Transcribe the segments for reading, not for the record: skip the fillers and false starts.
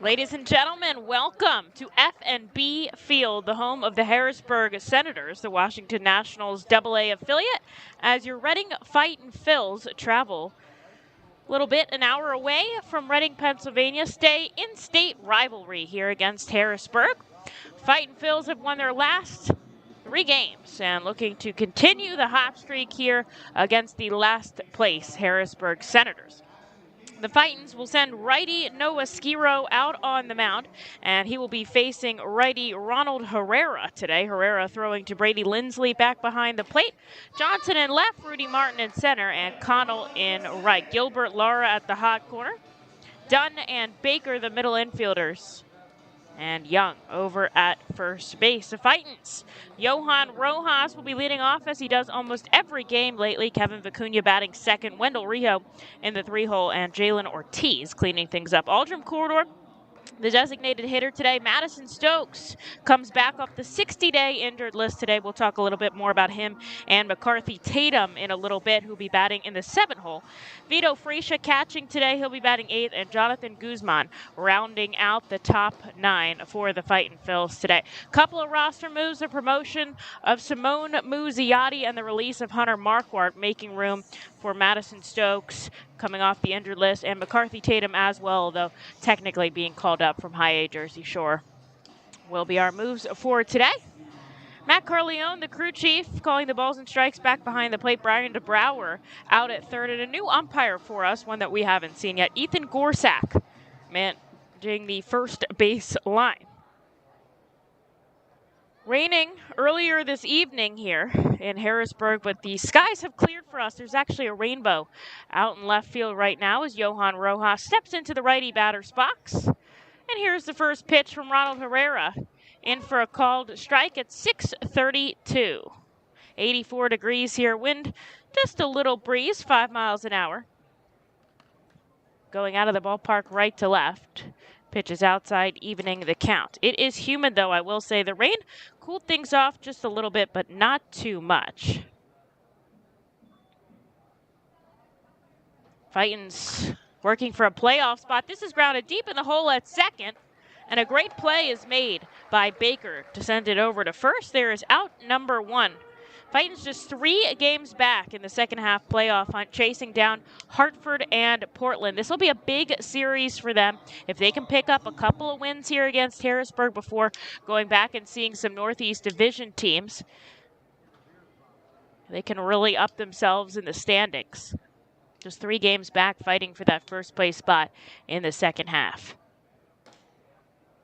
Ladies and gentlemen, welcome to F&B Field, the home of the Harrisburg Senators, the Washington Nationals AA affiliate, as your Reading Fightin Phils travel a little bit an hour away from Reading, Pennsylvania. Stay in-state rivalry here against Harrisburg. Fightin Phils have won their last 3 games and looking to continue the hot streak here against the last place Harrisburg Senators. The Fightins will send righty Noah Skiro out on the mound, and he will be facing righty Ronald Herrera today. Herrera throwing to Brady Lindsley back behind the plate. Johnson in left, Rudy Martin in center, and Connell in right. Gilbert Lara at the hot corner. Dunn and Baker, the middle infielders. And Young over at first base. The Fightins. Johan Rojas will be leading off as he does almost every game lately. Kevin Vicuna batting second. Wendell Rijo in the 3-hole. And Jaylen Ortiz cleaning things up. Aldrin Corridor, the designated hitter today. Madison Stokes comes back off the 60-day injured list today. We'll talk a little bit more about him and McCarthy Tatum in a little bit, who'll be batting in the 7-hole. Vito Fresia catching today. He'll be batting 8th, and Jonathan Guzman rounding out the top 9 for the Fightin Phils today. Couple of roster moves, the promotion of Simone Muzziotti and the release of Hunter Marquardt, making room for Madison Stokes coming off the injured list, and McCarthy Tatum as well, though technically being called up from High A Jersey Shore, will be our moves for today. Matt Carleone, the crew chief, calling the balls and strikes back behind the plate. Brian DeBrouwer out at third, and a new umpire for us, one that we haven't seen yet, Ethan Gorsak, managing the first base line. Raining earlier this evening here in Harrisburg, but the skies have cleared for us. There's actually a rainbow out in left field right now as Johan Rojas steps into the righty batter's box. And here's the first pitch from Ronald Herrera, in for a called strike at 6:32. 84 degrees here, wind just a little breeze, 5 miles an hour. Going out of the ballpark right to left. Pitch is outside, evening the count. It is humid, though, I will say. The rain cooled things off just a little bit, but not too much. Fightins working for a playoff spot. This is grounded deep in the hole at second, and a great play is made by Baker to send it over to first. There is out number 1. Fightins just 3 games back in the second half playoff hunt, chasing down Hartford and Portland. This will be a big series for them. If they can pick up a couple of wins here against Harrisburg before going back and seeing some Northeast Division teams, they can really up themselves in the standings. Just 3 games back, fighting for that first place spot in the second half.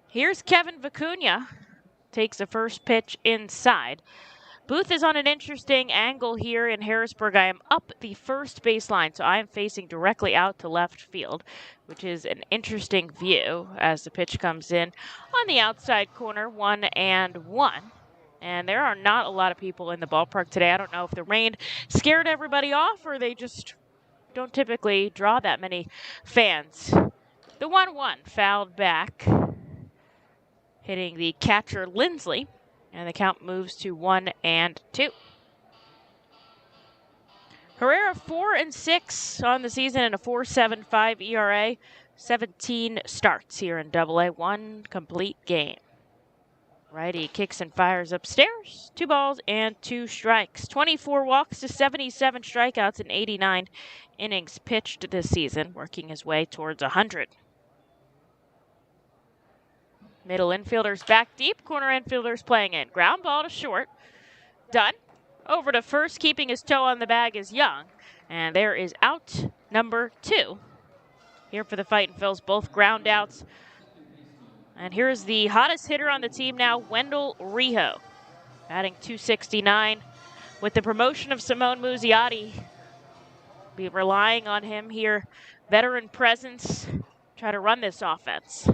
Here's Kevin Vicuna. Takes the first pitch inside. Booth is on an interesting angle here in Harrisburg. I am up the first baseline, so I am facing directly out to left field, which is an interesting view as the pitch comes in on the outside corner, 1-1. And there are not a lot of people in the ballpark today. I don't know if the rain scared everybody off or they just don't typically draw that many fans. The 1-1 fouled back, hitting the catcher Lindsley. And the count moves to 1-2. Herrera 4-6 on the season and a 4.75 ERA. 17 starts here in AA. 1 complete game. Righty kicks and fires upstairs. 2 balls and 2 strikes. 24 walks to 77 strikeouts in 89 innings pitched this season, working his way towards 100. Middle infielders back deep, corner infielders playing in. Ground ball to short. Dunn. Over to first, keeping his toe on the bag is Young. And there is out number 2. Here for the Fightin Phils, both ground outs. And here's the hottest hitter on the team now, Wendell Rijo, batting .269. With the promotion of Simone Muzziotti, be relying on him here. Veteran presence, try to run this offense.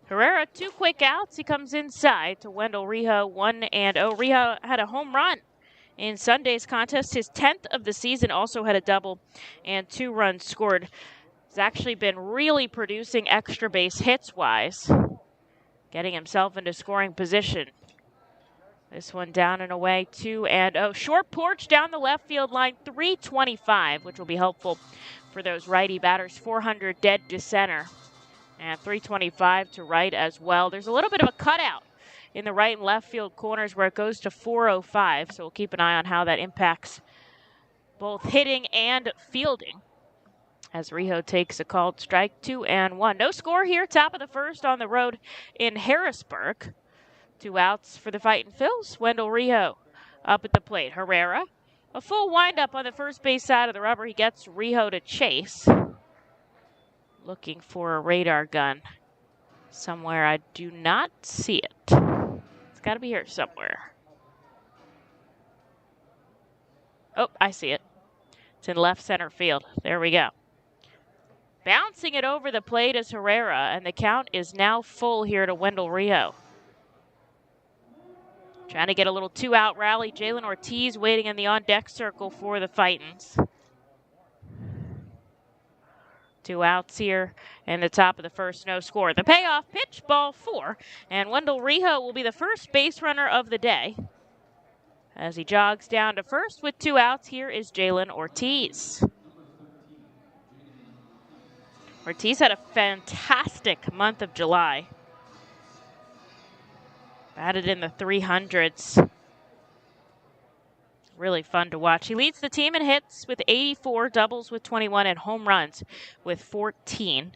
Herrera, 2 quick outs. He comes inside to Wendell Rijo, 1-0. Rijo had a home run in Sunday's contest, his 10th of the season, also had a double and 2 runs scored. He's actually been really producing extra base hits-wise, getting himself into scoring position. This one down and away, 2-0. Short porch down the left field line, 325, which will be helpful for those righty batters. 400 dead to center and 325 to right as well. There's a little bit of a cutout in the right and left field corners where it goes to 405, so we'll keep an eye on how that impacts both hitting and fielding as Rijo takes a called strike. 2-1. No score here, top of the first on the road in Harrisburg. 2 outs for the Fightin' Phils. Wendell Rijo up at the plate. Herrera, a full windup on the first base side of the rubber. He gets Rijo to chase. Looking for a radar gun somewhere. I do not see it. It's got to be here somewhere. Oh, I see it. It's in left center field. There we go. Bouncing it over the plate is Herrera, and the count is now full here to Wendell Rijo. Trying to get a little 2-out rally. Jaylen Ortiz waiting in the on-deck circle for the Fightins. 2 outs here in the top of the first, no score. The payoff pitch, ball 4, and Wendell Rijo will be the first base runner of the day. As he jogs down to first with 2 outs, here is Jaylen Ortiz. Ortiz had a fantastic month of July. Batted in the 300s. Really fun to watch. He leads the team in hits with 84, doubles with 21, and home runs with 14.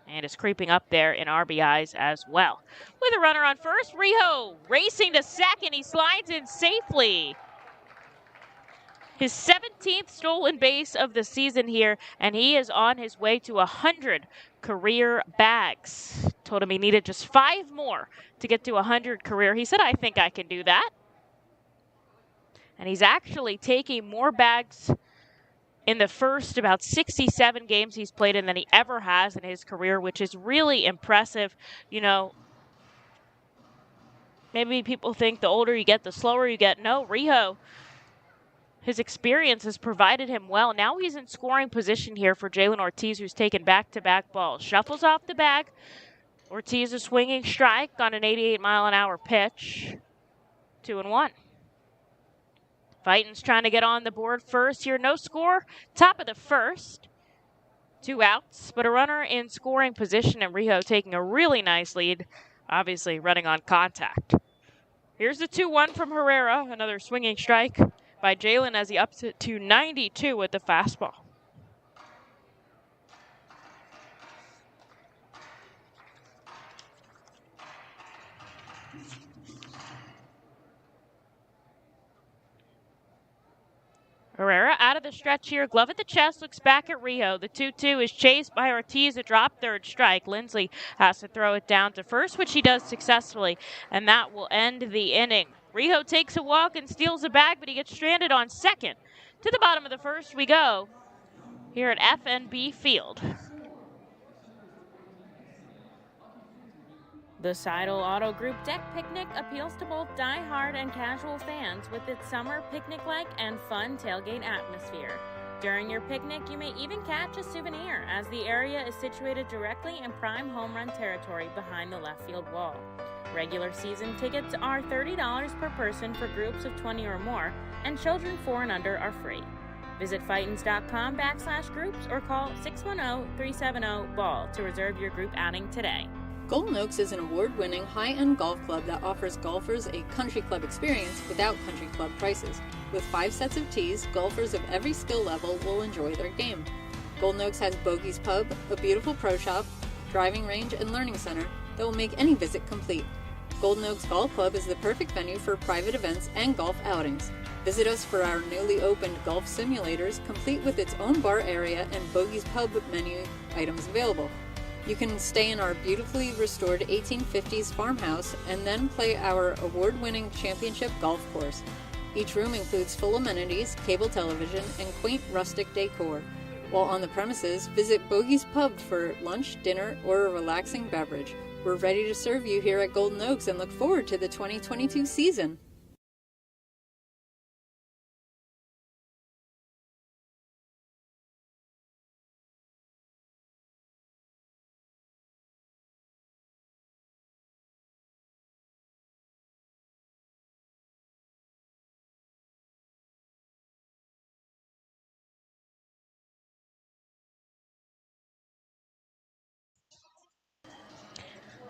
And is creeping up there in RBIs as well. With a runner on first, Rijo racing to second. He slides in safely. His 17th stolen base of the season here, and he is on his way to 100 career bags. Told him he needed just 5 more to get to 100 career. He said, I think I can do that. And he's actually taking more bags in the first about 67 games he's played in than he ever has in his career, which is really impressive. You know, maybe people think the older you get, the slower you get. No, Rijo, his experience has provided him well. Now he's in scoring position here for Jaylen Ortiz, who's taken back-to-back balls. Shuffles off the bag. Ortiz a swinging strike on an 88-mile-an-hour pitch. 2-1. Fightin's trying to get on the board first here. No score. Top of the first. 2 outs, but a runner in scoring position, and Rijo taking a really nice lead, obviously running on contact. Here's the 2-1 from Herrera. Another swinging strike by Jaylen as he ups it to 92 with the fastball. Herrera out of the stretch here. Glove at the chest, looks back at Rijo. The 2-2 is chased by Ortiz, a drop third strike. Lindsley has to throw it down to first, which he does successfully, and that will end the inning. Rijo takes a walk and steals a bag, but he gets stranded on second. To the bottom of the first we go here at FNB Field. The Seidel Auto Group Deck Picnic appeals to both die-hard and casual fans with its summer picnic-like and fun tailgate atmosphere. During your picnic, you may even catch a souvenir, as the area is situated directly in prime home run territory behind the left field wall. Regular season tickets are $30 per person for groups of 20 or more, and children 4 and under are free. Visit Fightins.com/groups or call 610-370-BALL to reserve your group outing today. Golden Oaks is an award-winning high-end golf club that offers golfers a country club experience without country club prices. With 5 sets of tees, golfers of every skill level will enjoy their game. Golden Oaks has Bogey's Pub, a beautiful pro shop, driving range, and learning center that will make any visit complete. Golden Oaks Golf Club is the perfect venue for private events and golf outings. Visit us for our newly opened golf simulators, complete with its own bar area and Bogey's Pub menu items available. You can stay in our beautifully restored 1850s farmhouse and then play our award-winning championship golf course. Each room includes full amenities, cable television, and quaint rustic decor. While on the premises, visit Bogey's Pub for lunch, dinner, or a relaxing beverage. We're ready to serve you here at Golden Oaks and look forward to the 2022 season.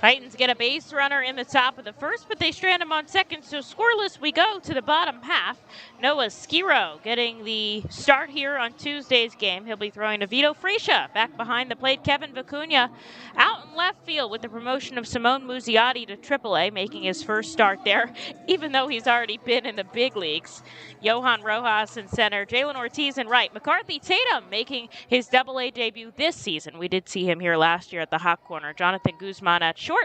Titans get a base runner in the top of the first, but they strand him on second, so scoreless we go to the bottom half. Noah Skiro getting the start here on Tuesday's game. He'll be throwing to Vito Fresia. Back behind the plate, Kevin Vicuna out in left field with the promotion of Simone Muzziotti to AAA, making his first start there, even though he's already been in the big leagues. Johan Rojas in center, Jaylen Ortiz in right. McCarthy Tatum making his AA debut this season. We did see him here last year at the hot corner. Jonathan Guzman at short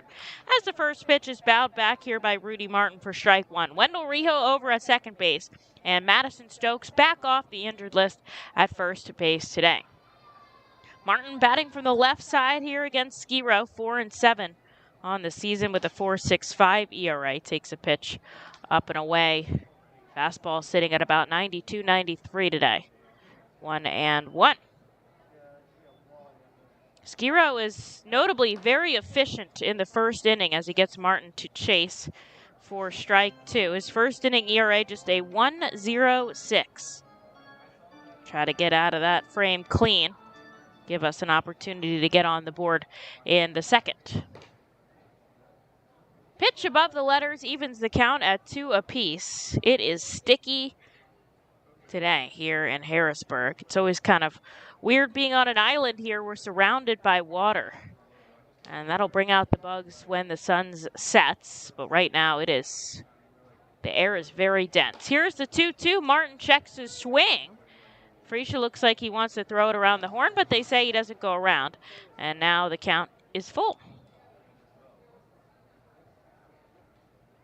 as the first pitch is bowed back here by Rudy Martin for strike one. Wendell Rijo over at second base, and Madison Stokes back off the injured list at first base today. Martin batting from the left side here against Skiro, 4-7 on the season with a 4.65 ERA. Takes a pitch up and away. Fastball sitting at about 92, 93 today. 1-1. Skiro is notably very efficient in the first inning as he gets Martin to chase for strike two. His first inning ERA just a 1.06. Try to get out of that frame clean. Give us an opportunity to get on the board in the second. Pitch above the letters evens the count at 2 apiece. It is sticky today here in Harrisburg. It's always kind of weird being on an island here. We're surrounded by water, and that'll bring out the bugs when the sun sets. But right now the air is very dense. Here's the 2-2. Martin checks his swing. Fresia looks like he wants to throw it around the horn, but they say he doesn't go around. And now the count is full.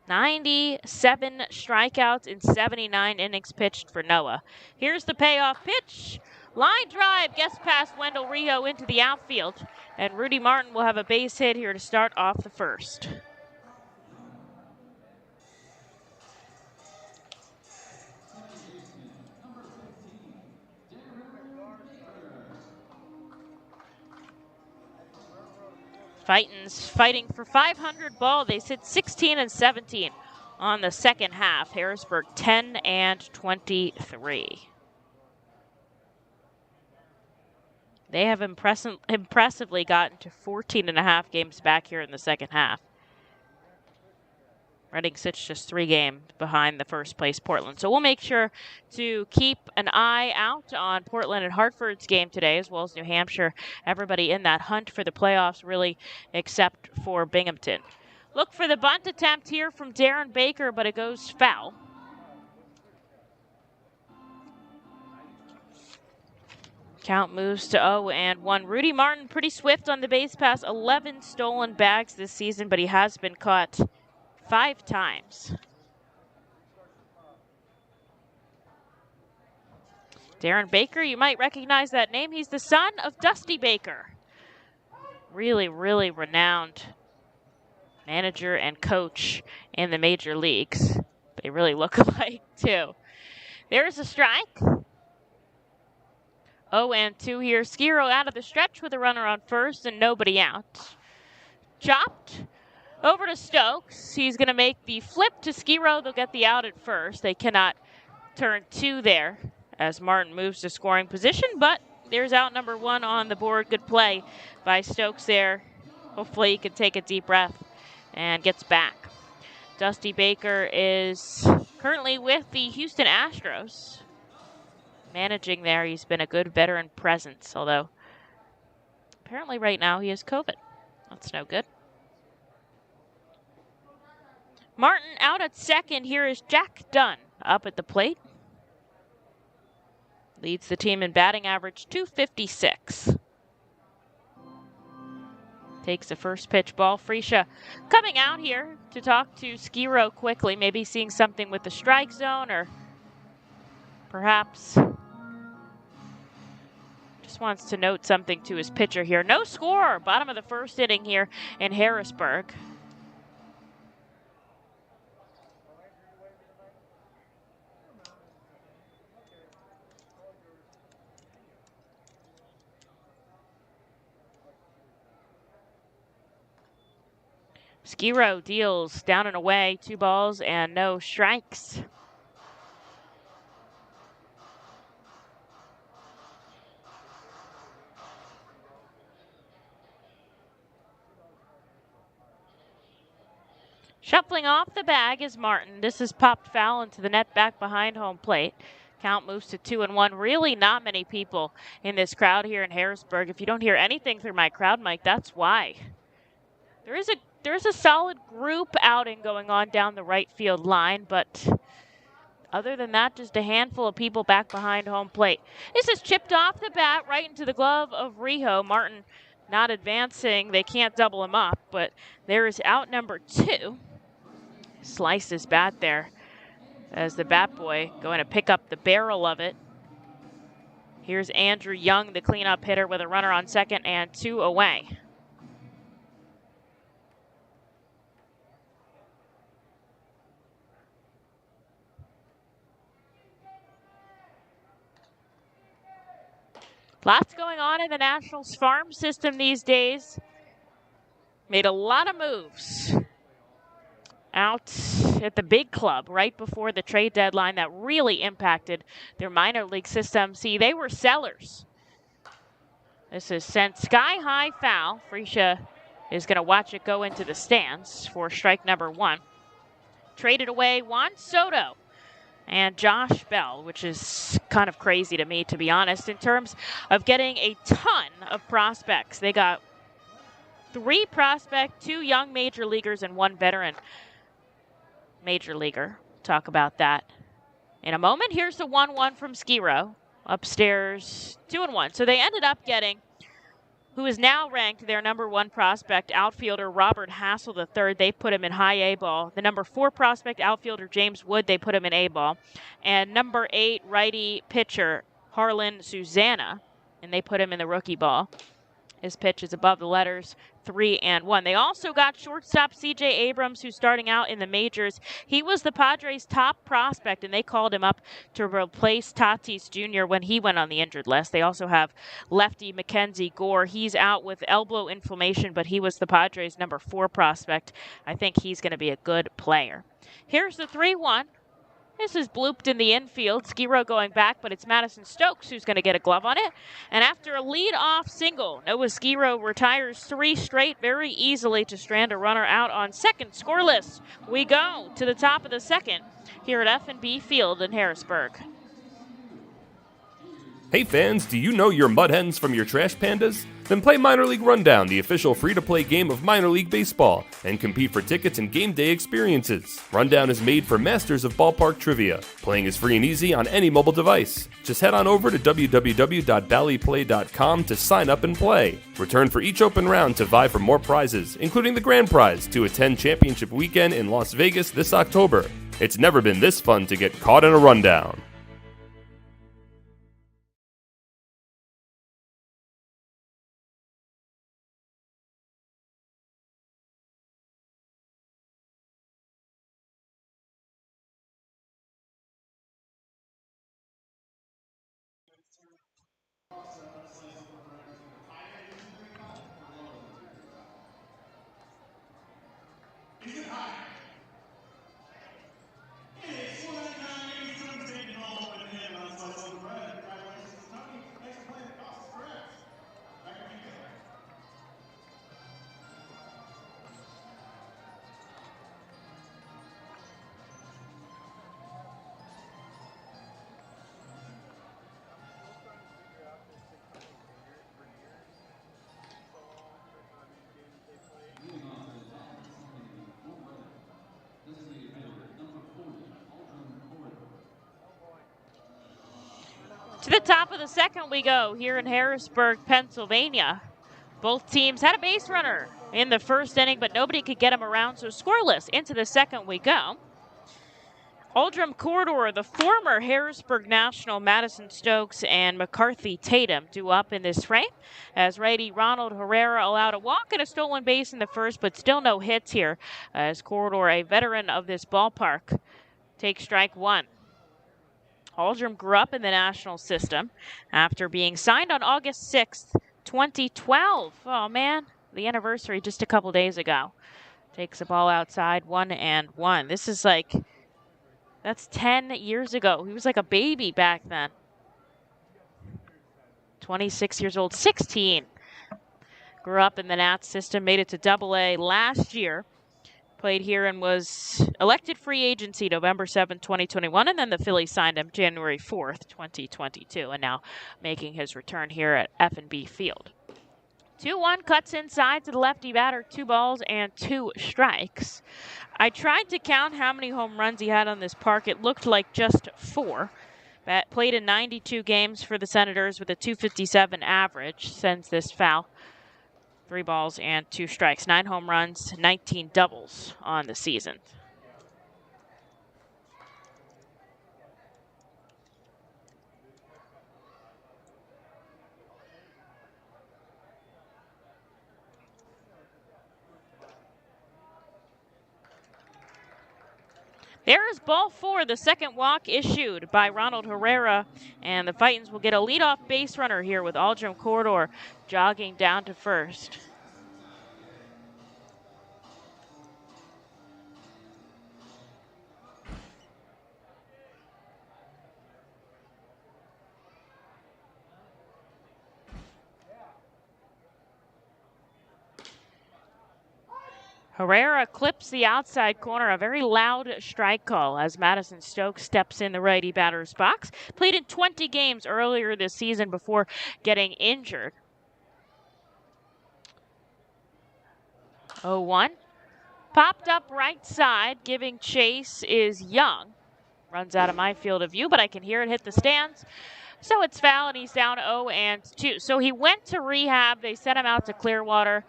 97 strikeouts in 79 innings pitched for Noah. Here's the payoff pitch. Line drive gets past Wendell Rijo into the outfield. And Rudy Martin will have a base hit here to start off the first. Fightin's fighting for 500 ball. They sit 16-17 on the second half. Harrisburg 10-23. They have impressively gotten to 14.5 games back here in the second half. Reading sits just 3 games behind the first place Portland. So we'll make sure to keep an eye out on Portland and Hartford's game today, as well as New Hampshire. Everybody in that hunt for the playoffs, really, except for Binghamton. Look for the bunt attempt here from Darren Baker, but it goes foul. Count moves to 0-1. Rudy Martin pretty swift on the base pass. 11 stolen bags this season, but he has been caught 5 times. Darren Baker, you might recognize that name. He's the son of Dusty Baker. Really, really renowned manager and coach in the major leagues. They really look alike, too. There's a strike. 0-2 here. Skiro out of the stretch with a runner on first and nobody out. Chopped over to Stokes. He's going to make the flip to Skiro. They'll get the out at first. They cannot turn 2 there as Martin moves to scoring position, but there's out number 1 on the board. Good play by Stokes there. Hopefully he can take a deep breath and gets back. Dusty Baker is currently with the Houston Astros. Managing there, he's been a good veteran presence, although apparently right now he has COVID. That's no good. Martin out at second. Here is Jack Dunn up at the plate. Leads the team in batting average, .256. Takes the first pitch ball. Fresia coming out here to talk to Skiro quickly, maybe seeing something with the strike zone, or perhaps just wants to note something to his pitcher here. No score, bottom of the first inning here in Harrisburg. Skiro deals down and away, 2 balls and no strikes. Shuffling off the bag is Martin. This is popped foul into the net back behind home plate. Count moves to 2-1. Really not many people in this crowd here in Harrisburg. If you don't hear anything through my crowd mic, that's why. There's a solid group outing going on down the right field line, but other than that, just a handful of people back behind home plate. This is chipped off the bat right into the glove of Rijo. Martin not advancing. They can't double him up, but there is out number 2. Sliced his bat there as the bat boy going to pick up the barrel of it. Here's Andrew Young, the cleanup hitter, with a runner on second and 2 away. Lots going on in the Nationals farm system these days. Made a lot of moves out at the big club right before the trade deadline that really impacted their minor league system. See, they were sellers. This is sent sky high foul. Freesia is going to watch it go into the stands for strike number 1. Traded away Juan Soto and Josh Bell, which is kind of crazy to me, to be honest, in terms of getting a ton of prospects. They got 3 prospects, 2 young major leaguers, and 1 veteran major leaguer. Talk about that in a moment. Here's the 1-1 from Skiro. Upstairs, 2-1. So they ended up getting, who is now ranked their number 1 prospect, outfielder Robert Hassel III. They put him in high A ball. The number 4 prospect, outfielder James Wood, they put him in A ball. And number 8 righty pitcher Harlan Susanna, and they put him in the rookie ball. His pitch is above the letters 3-1. They also got shortstop C.J. Abrams, who's starting out in the majors. He was the Padres' top prospect, and they called him up to replace Tatis Jr. when he went on the injured list. They also have lefty Mackenzie Gore. He's out with elbow inflammation, but he was the Padres' number 4 prospect. I think he's going to be a good player. Here's the 3-1. This is blooped in the infield. Skiro going back, but it's Madison Stokes who's going to get a glove on it. And after a lead-off single, Noah Skiro retires 3 straight very easily to strand a runner out on second. Scoreless. We go to the top of the second here at F&B Field in Harrisburg. Hey fans, do you know your mud hens from your trash pandas? Then play Minor League Rundown, the official free-to-play game of minor league baseball, and compete for tickets and game day experiences. Rundown is made for masters of ballpark trivia. Playing is free and easy on any mobile device. Just head on over to www.ballyplay.com to sign up and play. Return for each open round to vie for more prizes, including the grand prize to attend Championship Weekend in Las Vegas this October. It's never been this fun to get caught in a rundown. To the top of the second we go here in Harrisburg, Pennsylvania. Both teams had a base runner in the first inning, but nobody could get him around, so scoreless. Into the second we go. Oldham Corridor, the former Harrisburg National, Madison Stokes and McCarthy Tatum due up in this frame as righty Ronald Herrera allowed a walk and a stolen base in the first, but still no hits here as Corridor, a veteran of this ballpark, takes strike 1. Oldham grew up in the national system after being signed on August 6th, 2012. Oh, man, the anniversary just a couple days ago. Takes the ball outside, 1-1. This is that's 10 years ago. He was like a baby back then. 26 years old, 16. Grew up in the Nats system, made it to Double-A last year Played here and was elected free agency November 7, 2021, and then the Phillies signed him January 4th, 2022, and now making his return here at F&B Field. 2-1 cuts inside to the lefty batter, 2 balls and 2 strikes. I tried to count how many home runs he had on this park. It looked like just 4. Played in 92 games for the Senators with a .257 average, sends this foul. 3 balls and 2 strikes. 9 home runs, 19 doubles on the season. There's ball 4, the second walk issued by Ronald Herrera, and the Fightins will get a leadoff base runner here with Aldrin Corridor jogging down to first. Herrera clips the outside corner, a very loud strike call as Madison Stokes steps in the righty batter's box. Played in 20 games earlier this season before getting injured. 0-1. Popped up right side, giving chase is Young. Runs out of my field of view, but I can hear it hit the stands. So it's foul, and he's down 0-2. So he went to rehab. They sent him out to Clearwater.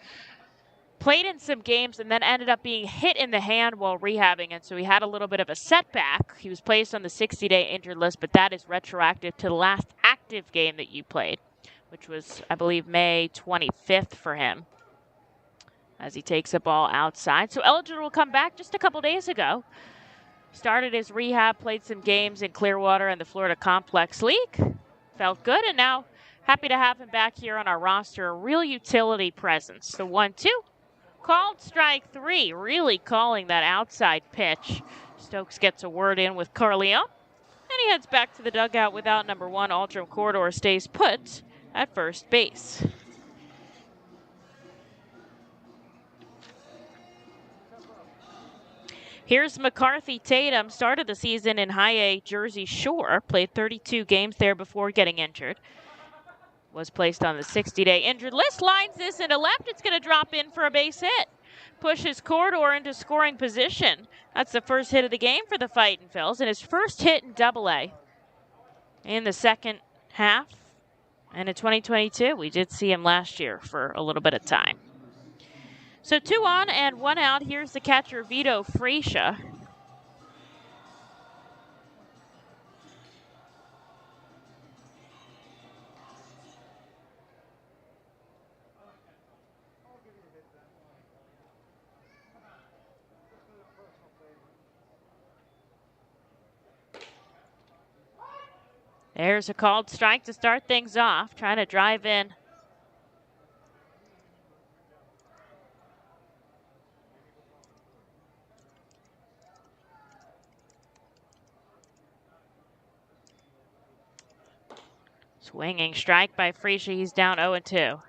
Played in some games and then ended up being hit in the hand while rehabbing, and so he had a little bit of a setback. He was placed on the 60-day injured list, but that is retroactive to the last active game that you played, which was, I believe, May 25th for him, as he takes a ball outside. So Elgin will come back just a couple days ago. Started his rehab, played some games in Clearwater and the Florida Complex League. Felt good, and now happy to have him back here on our roster. A real utility presence. The 1-2. Called strike 3, really calling that outside pitch. Stokes gets a word in with Carleone, and he heads back to the dugout without number 1. Aldrin Corridor stays put at first base. Here's McCarthy Tatum, started the season in High A Jersey Shore, played 32 games there before getting injured. Was placed on the 60-day injured list, lines this into left. It's going to drop in for a base hit. Pushes Corridor into scoring position. That's the first hit of the game for the Fightin' Phils, and his first hit in Double-A in the second half. And in 2022, we did see him last year for a little bit of time. So 2 on and 1 out. Here's the catcher, Vito Freesia. There's a called strike to start things off, trying to drive in. Swinging strike by Freesia. He's down 0-2.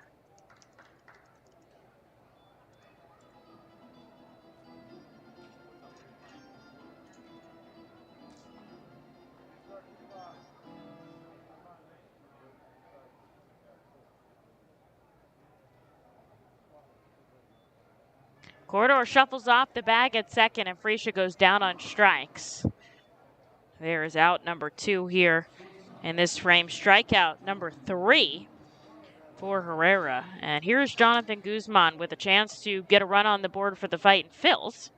Corridor shuffles off the bag at second, and Freesia goes down on strikes. There is out number 2 here in this frame. Strikeout number 3 for Herrera. And here's Jonathan Guzman with a chance to get a run on the board for the Fightin' Phils.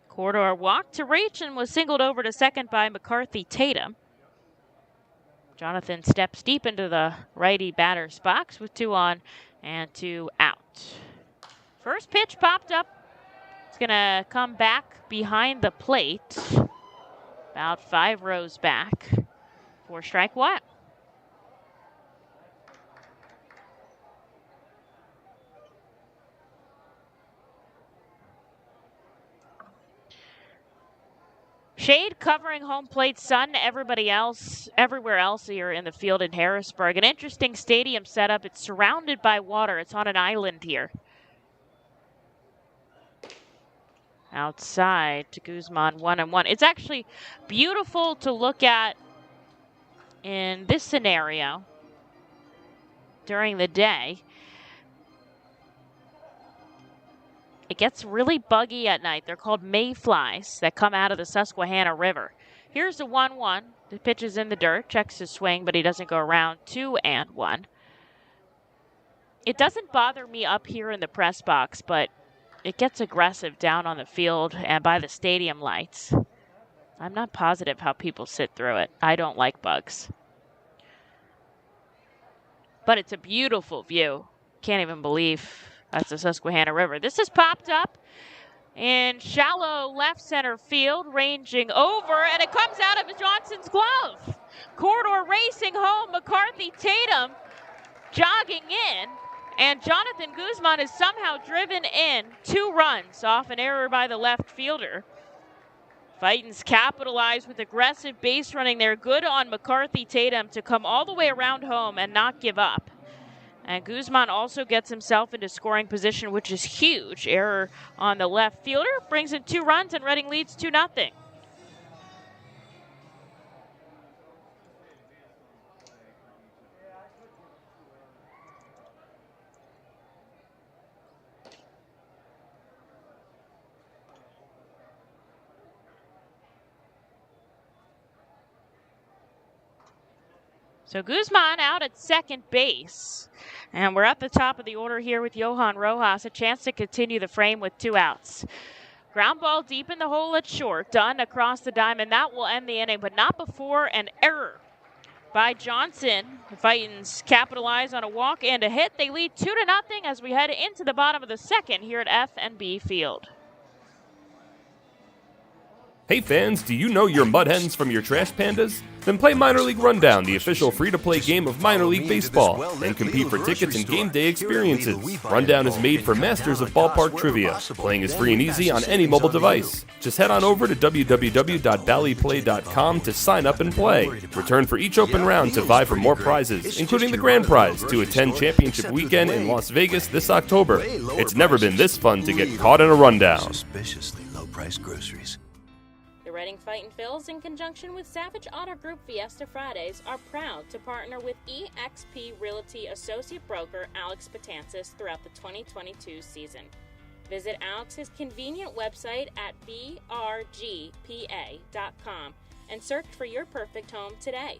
Corridor walked to reach and was singled over to second by McCarthy Tatum. Jonathan steps deep into the righty batter's box with 2 on and 2 out. First pitch popped up. It's going to come back behind the plate. About 5 rows back for strike 1. Shade covering home plate, sun, everywhere else here in the field in Harrisburg. An interesting stadium setup. It's surrounded by water. It's on an island here. Outside to Guzman, 1-1. It's actually beautiful to look at in this scenario during the day. It gets really buggy at night. They're called mayflies that come out of the Susquehanna River. Here's the 1-1. The pitch is in the dirt, checks his swing, but he doesn't go around. 2-1. It doesn't bother me up here in the press box, but it gets aggressive down on the field and by the stadium lights. I'm not positive how people sit through it. I don't like bugs. But it's a beautiful view. Can't even believe that's the Susquehanna River. This has popped up in shallow left center field, ranging over, and it comes out of Johnson's glove. Corridor racing home, McCarthy Tatum jogging in. And Jonathan Guzman is somehow driven in 2 runs off an error by the left fielder. Fightin's capitalized with aggressive base running there. Good on McCarthy Tatum to come all the way around home and not give up. And Guzman also gets himself into scoring position, which is huge. Error on the left fielder brings in 2 runs, and Reading leads 2-0. So Guzman out at second base. And we're at the top of the order here with Johan Rojas. A chance to continue the frame with 2 outs. Ground ball deep in the hole at short. Done across the diamond. That will end the inning, but not before an error by Johnson. The Fightins capitalize on a walk and a hit. They lead 2-0 as we head into the bottom of the second here at F&B Field. Hey fans, do you know your mud hens from your trash pandas? Then play Minor League Rundown, the official free-to-play game of minor league baseball, and compete for tickets and game day experiences. Rundown is made for masters of ballpark trivia. Playing is free and easy on any mobile device. Just head on over to www.ballyplay.com to sign up and play. Return for each open round to vie for more prizes, including the grand prize to attend championship weekend in Las Vegas this October. It's never been this fun to get caught in a rundown. Suspiciously low-priced groceries. The Reading Fightin' Phils, in conjunction with Savage Auto Group Fiesta Fridays, are proud to partner with eXp Realty Associate Broker Alex Betances throughout the 2022 season. Visit Alex's convenient website at brgpa.com and search for your perfect home today.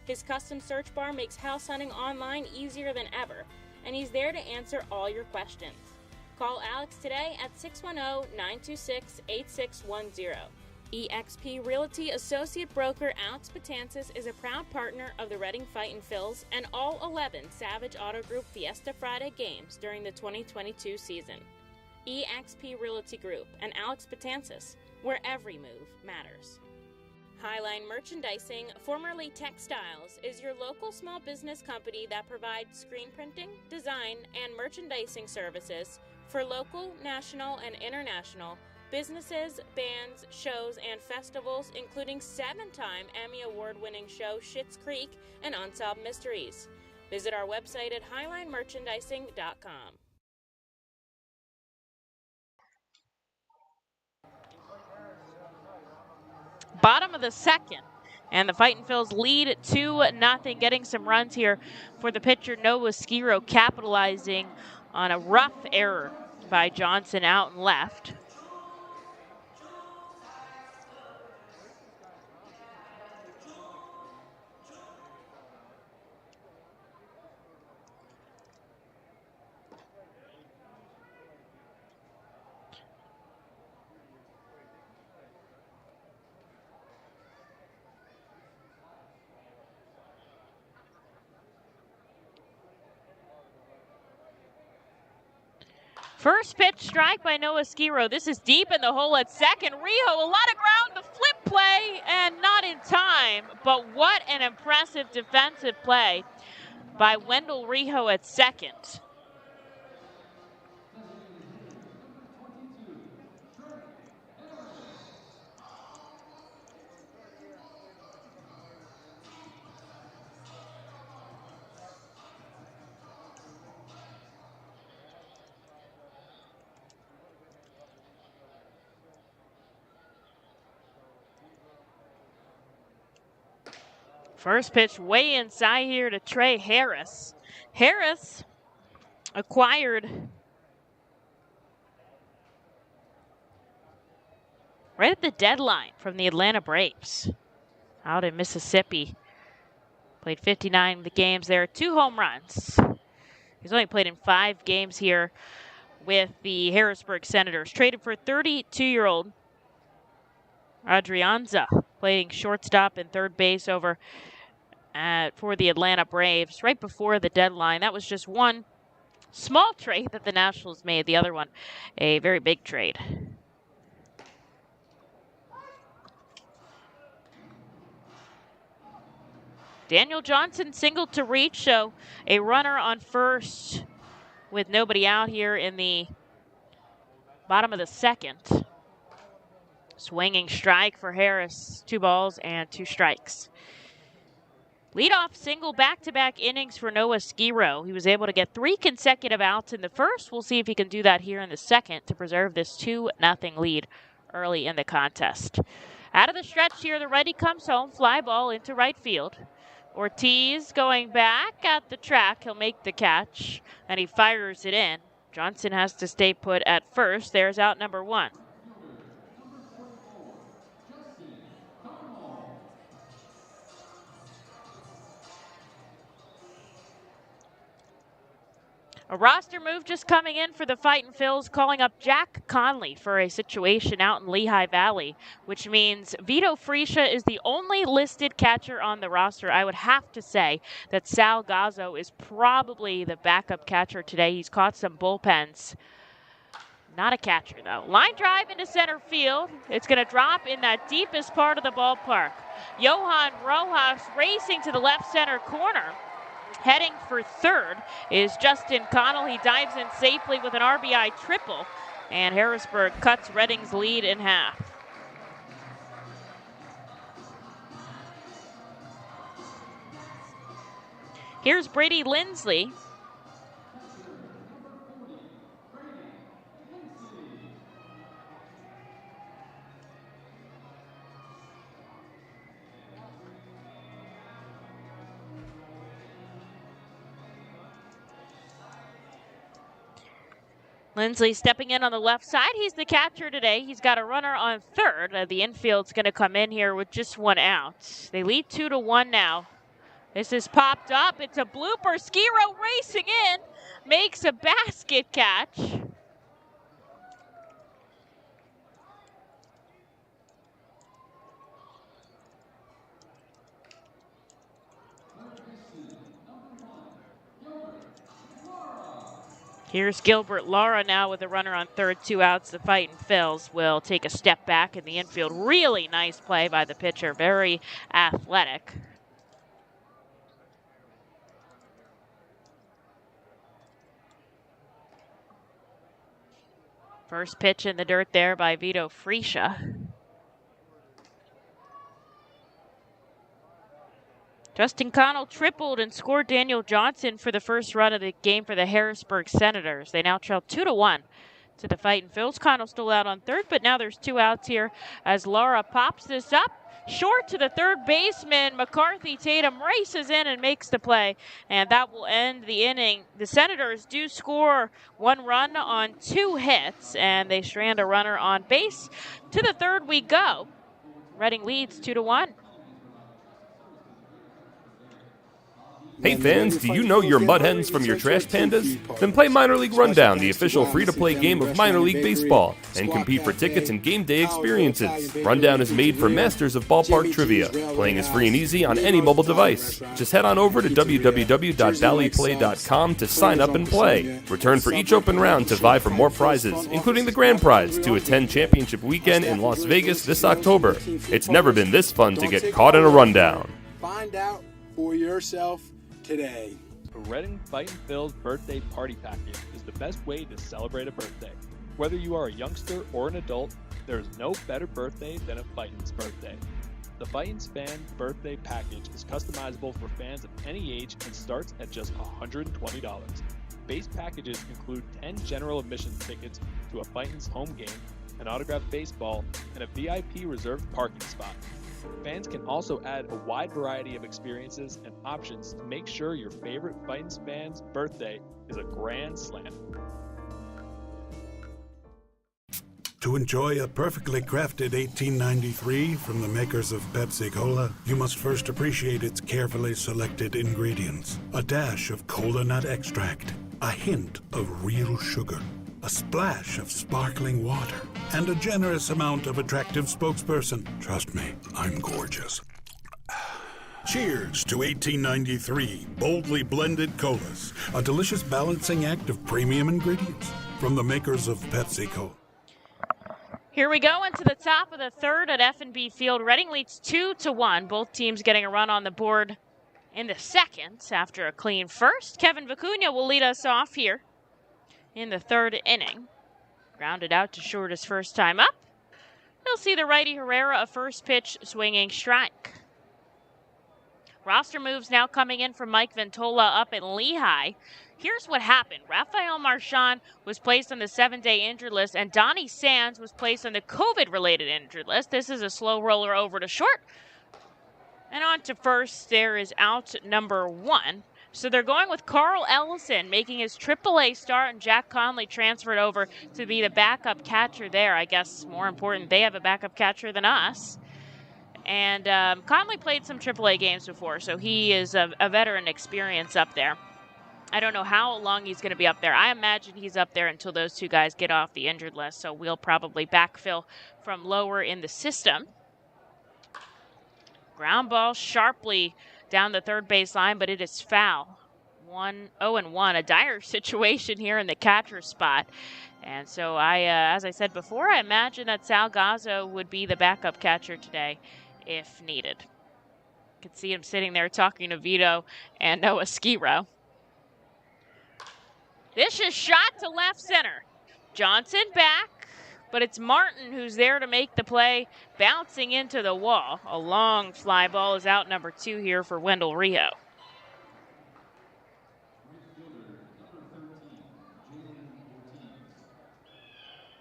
His custom search bar makes house hunting online easier than ever, and he's there to answer all your questions. Call Alex today at 610-926-8610. eXp Realty Associate Broker Alex Betances is a proud partner of the Reading Fightin' Phils and all 11 Savage Auto Group Fiesta Friday games during the 2022 season. eXp Realty Group and Alex Betances, where every move matters. Highline Merchandising, formerly Textiles, is your local small business company that provides screen printing, design, and merchandising services for local, national, and international businesses, bands, shows, and festivals, including 7-time Emmy Award-winning show Schitt's Creek and Unsolved Mysteries. Visit our website at highlinemerchandising.com. Bottom of the second, and the Fightin' Phils lead 2-0, getting some runs here for the pitcher Noah Skiro, capitalizing on a rough error by Johnson out and left. First pitch strike by Noah Skiro. This is deep in the hole at second. Rijo, a lot of ground, the flip play, and not in time. But what an impressive defensive play by Wendell Rijo at second. First pitch way inside here to Trey Harris. Harris acquired right at the deadline from the Atlanta Braves out in Mississippi. Played 59 of the games there, 2 home runs. He's only played in 5 games here with the Harrisburg Senators. Traded for 32-year-old Adrianza, playing shortstop and third base over for the Atlanta Braves right before the deadline. That was just one small trade that the Nationals made. The other one, a very big trade. Daniel Johnson singled to reach, so a runner on first with nobody out here in the bottom of the second. Swinging strike for Harris. 2 balls and 2 strikes. Leadoff single back-to-back innings for Noah Skiro. He was able to get 3 consecutive outs in the first. We'll see if he can do that here in the second to preserve this 2-0 lead early in the contest. Out of the stretch here, the righty comes home. Fly ball into right field. Ortiz going back at the track. He'll make the catch, and he fires it in. Johnson has to stay put at first. There's out number 1. A roster move just coming in for the Fightin' Phils, calling up Jack Conley for a situation out in Lehigh Valley, which means Vito Fresia is the only listed catcher on the roster. I would have to say that Sal Gazzo is probably the backup catcher today. He's caught some bullpens. Not a catcher, though. Line drive into center field. It's going to drop in that deepest part of the ballpark. Johan Rojas racing to the left center corner. Heading for third is Justin Connell. He dives in safely with an RBI triple, and Harrisburg cuts Reading's lead in half. Here's Brady Lindsley. Lindsley stepping in on the left side. He's the catcher today. He's got a runner on third. The infield's going to come in here with just 1 out. They lead 2-1 now. This is popped up. It's a blooper. Skiro racing in. Makes a basket catch. Here's Gilbert Lara now with a runner on third, 2 outs. The Fightin' Phils will take a step back in the infield. Really nice play by the pitcher. Very athletic. First pitch in the dirt there by Vito Fresia. Justin Connell tripled and scored Daniel Johnson for the first run of the game for the Harrisburg Senators. They now trail 2-1 to the Fightin' Phils. Connell still out on third, but now there's 2 outs here as Lara pops this up. Short to the third baseman. McCarthy Tatum races in and makes the play, and that will end the inning. The Senators do score 1 run on 2 hits, and they strand a runner on base. To the third we go. Reading leads 2-1. Hey fans, do you know your mud hens from your trash pandas? Then play Minor League Rundown, the official free-to-play game of minor league baseball, and compete for tickets and game day experiences. Rundown is made for masters of ballpark trivia. Playing is free and easy on any mobile device. Just head on over to www.valleyplay.com to sign up and play. Return for each open round to vie for more prizes, including the grand prize to attend championship weekend in Las Vegas this October. It's never been this fun to get caught in a rundown. Find out for yourself today. The Reading Fightin' Phils birthday party package is the best way to celebrate a birthday. Whether you are a youngster or an adult, there is no better birthday than a Fightin's birthday. The Fightin's Fan Birthday Package is customizable for fans of any age and starts at just $120. Base packages include 10 general admission tickets to a Fightin's home game, an autographed baseball, and a VIP reserved parking spot. Fans can also add a wide variety of experiences and options to make sure your favorite Fightin fan's birthday is a grand slam. To enjoy a perfectly crafted 1893 from the makers of Pepsi Cola, you must first appreciate its carefully selected ingredients. A dash of cola nut extract, a hint of real sugar, a splash of sparkling water, and a generous amount of attractive spokesperson. Trust me, I'm gorgeous. Cheers to 1893 boldly blended colas, a delicious balancing act of premium ingredients from the makers of Pepsi Cola. Here we go into the top of the third at F&B Field. Reading leads 2-1. Both teams getting a run on the board in the second after a clean first. Kevin Vicuna will lead us off here in the third inning. Grounded out to short his first time up. He'll see the righty Herrera a first pitch swinging strike. Roster moves now coming in from Mike Ventola up in Lehigh. Here's what happened. Rafael Marchand was placed on the 7-day injured list, and Donnie Sands was placed on the COVID-related injured list. This is a slow roller over to short. And on to first, there is out number 1. So they're going with Carl Ellison making his AAA start, and Jack Conley transferred over to be the backup catcher there. I guess more important, they have a backup catcher than us. And Conley played some AAA games before, so he is a veteran experience up there. I don't know how long he's going to be up there. I imagine he's up there until those two guys get off the injured list, so we'll probably backfill from lower in the system. Ground ball sharply down the third base line, but it is foul. 0-1, a dire situation here in the catcher spot. And so as I said before, I imagine that Sal Gazzo would be the backup catcher today if needed. Could see him sitting there talking to Vito and Noah Skiro. This is shot to left center. Johnson back, but it's Martin who's there to make the play, bouncing into the wall. A long fly ball is out number 2 here for Wendell Rio.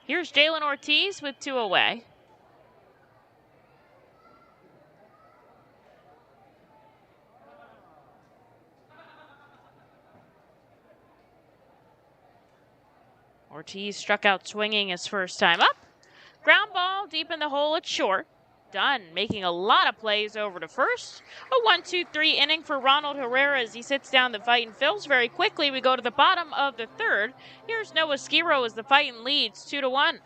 Here's Jaylen Ortiz with 2 away. Ortiz struck out swinging his first time up. Ground ball deep in the hole at short. Dunn making a lot of plays over to first. A 1-2-3 inning for Ronald Herrera as he sits down the Fightin Phils very quickly. We go to the bottom of the third. Here's Noah Skiro as the Fightin leads 2-1.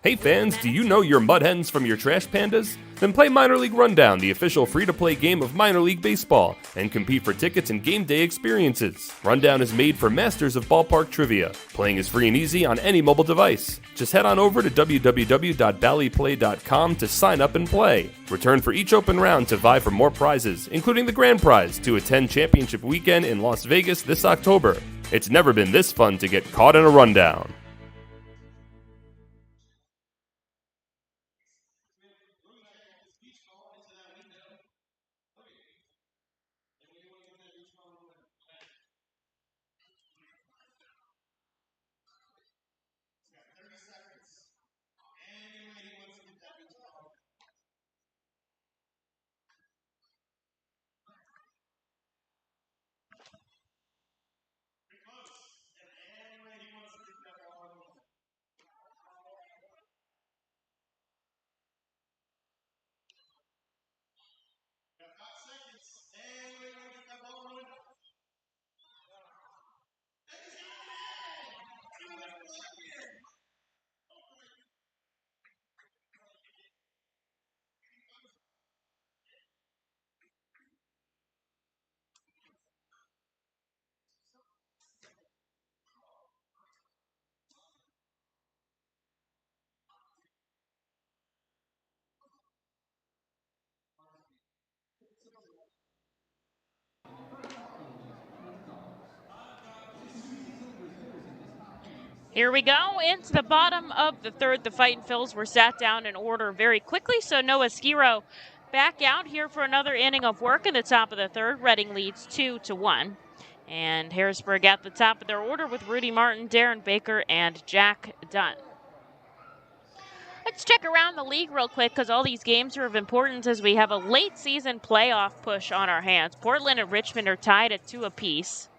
Hey fans, do you know your Mud Hens from your Trash Pandas? Then play Minor League Rundown, the official free-to-play game of minor league baseball, and compete for tickets and game day experiences. Rundown is made for masters of ballpark trivia. Playing is free and easy on any mobile device. Just head on over to www.ballyplay.com to sign up and play. Return for each open round to vie for more prizes, including the grand prize to attend championship weekend in Las Vegas this October. It's never been this fun to get caught in a rundown. Here we go into the bottom of the third. The Fightin Phils were sat down in order very quickly, so Noah Skiro back out here for another inning of work in the top of the third. Reading leads 2-1. And Harrisburg at the top of their order with Rudy Martin, Darren Baker, and Jack Dunn. Let's check around the league real quick because all these games are of importance as we have a late season playoff push on our hands. Portland and Richmond are tied at 2 apiece.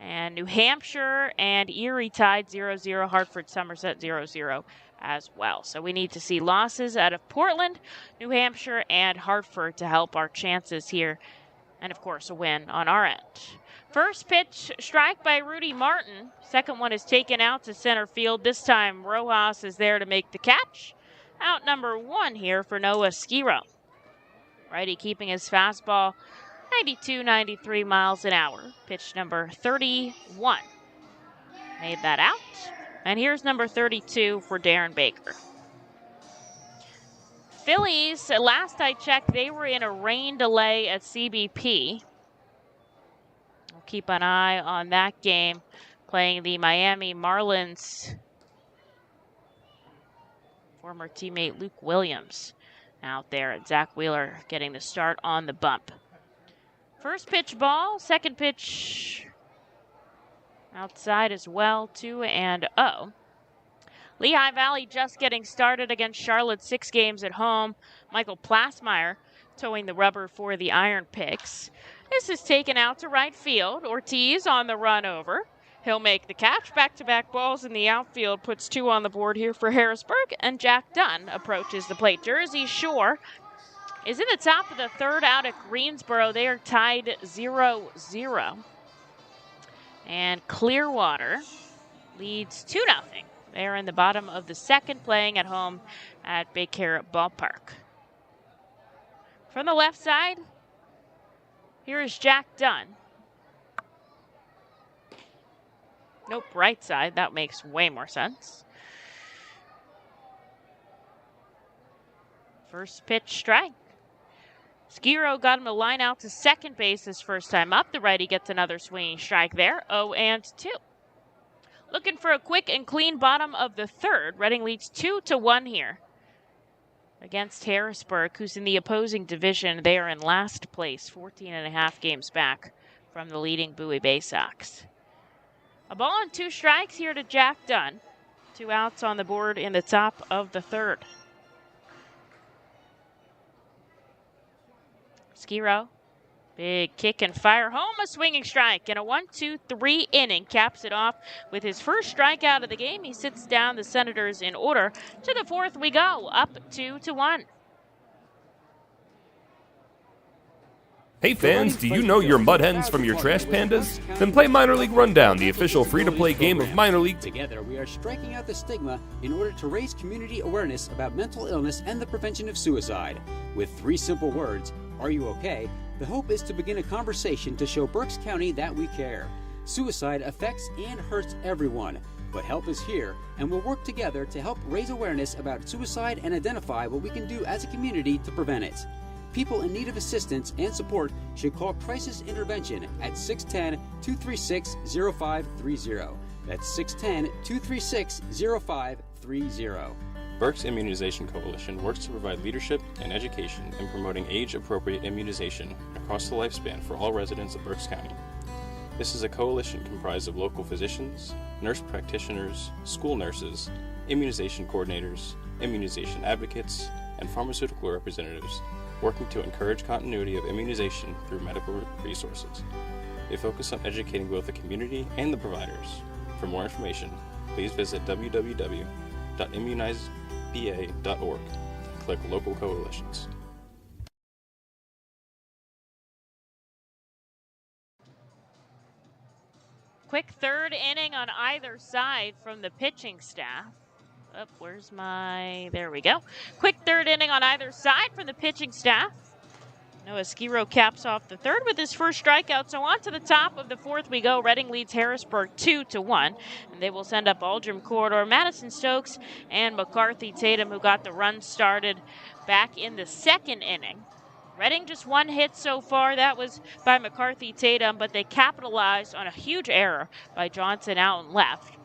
And New Hampshire and Erie tied 0-0. Hartford, Somerset 0-0 as well. So we need to see losses out of Portland, New Hampshire, and Hartford to help our chances here. And, of course, a win on our end. First pitch, strike by Rudy Martin. Second one is taken out to center field. This time, Rojas is there to make the catch. Out number 1 here for Noah Skiro. Righty keeping his fastball 92, 93 miles an hour. Pitch number 31. Made that out. And here's number 32 for Darren Baker. Phillies, last I checked, they were in a rain delay at CBP. We'll keep an eye on that game, playing the Miami Marlins. Former teammate Luke Williams out there, and Zach Wheeler getting the start on the bump. First pitch ball, second pitch outside as well, 2-0. Lehigh Valley just getting started against Charlotte, 6 games at home. Michael Plasmeyer towing the rubber for the Iron Pigs. This is taken out to right field. Ortiz on the run over. He'll make the catch. Back-to-back balls in the outfield puts 2 on the board here for Harrisburg, and Jack Dunn approaches the plate. Jersey Shore is in the top of the 3rd out at Greensboro. They are tied 0-0. And Clearwater leads 2-0. They're in the bottom of the 2nd, playing at home at Baycare Ballpark. From the left side, here is Jack Dunn. Nope, right side. That makes way more sense. First pitch, strike. Skiro got him to line out to second base his first time up. The righty gets another swinging strike there. 0-2. Looking for a quick and clean bottom of the 3rd. Reading leads 2-1 here against Harrisburg, who's in the opposing division. They are in last place, 14.5 games back from the leading Bowie Bay Sox. A ball and 2 strikes here to Jack Dunn. 2 outs on the board in the top of the 3rd. Skiro, big kick and fire home, a swinging strike, and a 1-2-3 inning caps it off with his first strikeout of the game. He sits down the Senators in order. To the 4th we go, up 2-1. Hey fans, do you know your mud hens from your trash pandas? Then play Minor League Rundown, the official free-to-play game of minor league. Together, we are striking out the stigma in order to raise community awareness about mental illness and the prevention of suicide. With 3 simple words, are you okay? The hope is to begin a conversation to show Berks County that we care. Suicide affects and hurts everyone, but help is here, and we'll work together to help raise awareness about suicide and identify what we can do as a community to prevent it. People in need of assistance and support should call Crisis Intervention at 610-236-0530. That's 610-236-0530. Berks Immunization Coalition works to provide leadership and education in promoting age-appropriate immunization across the lifespan for all residents of Berks County. This is a coalition comprised of local physicians, nurse practitioners, school nurses, immunization coordinators, immunization advocates, and pharmaceutical representatives working to encourage continuity of immunization through medical resources. They focus on educating both the community and the providers. For more information, please visit www.immunizeba.org and click Local Coalitions. Quick 3rd inning on either side from the pitching staff. Oh, where's my... There we go. Quick 3rd inning on either side from the pitching staff. Noah Skiro caps off the 3rd with his first strikeout. So on to the top of the 4th we go. Reading leads Harrisburg 2-1. And they will send up Aldrim Corridor, Madison Stokes, and McCarthy Tatum, who got the run started back in the 2nd inning. Reading just 1 hit so far. That was by McCarthy Tatum, but they capitalized on a huge error by Johnson out and left.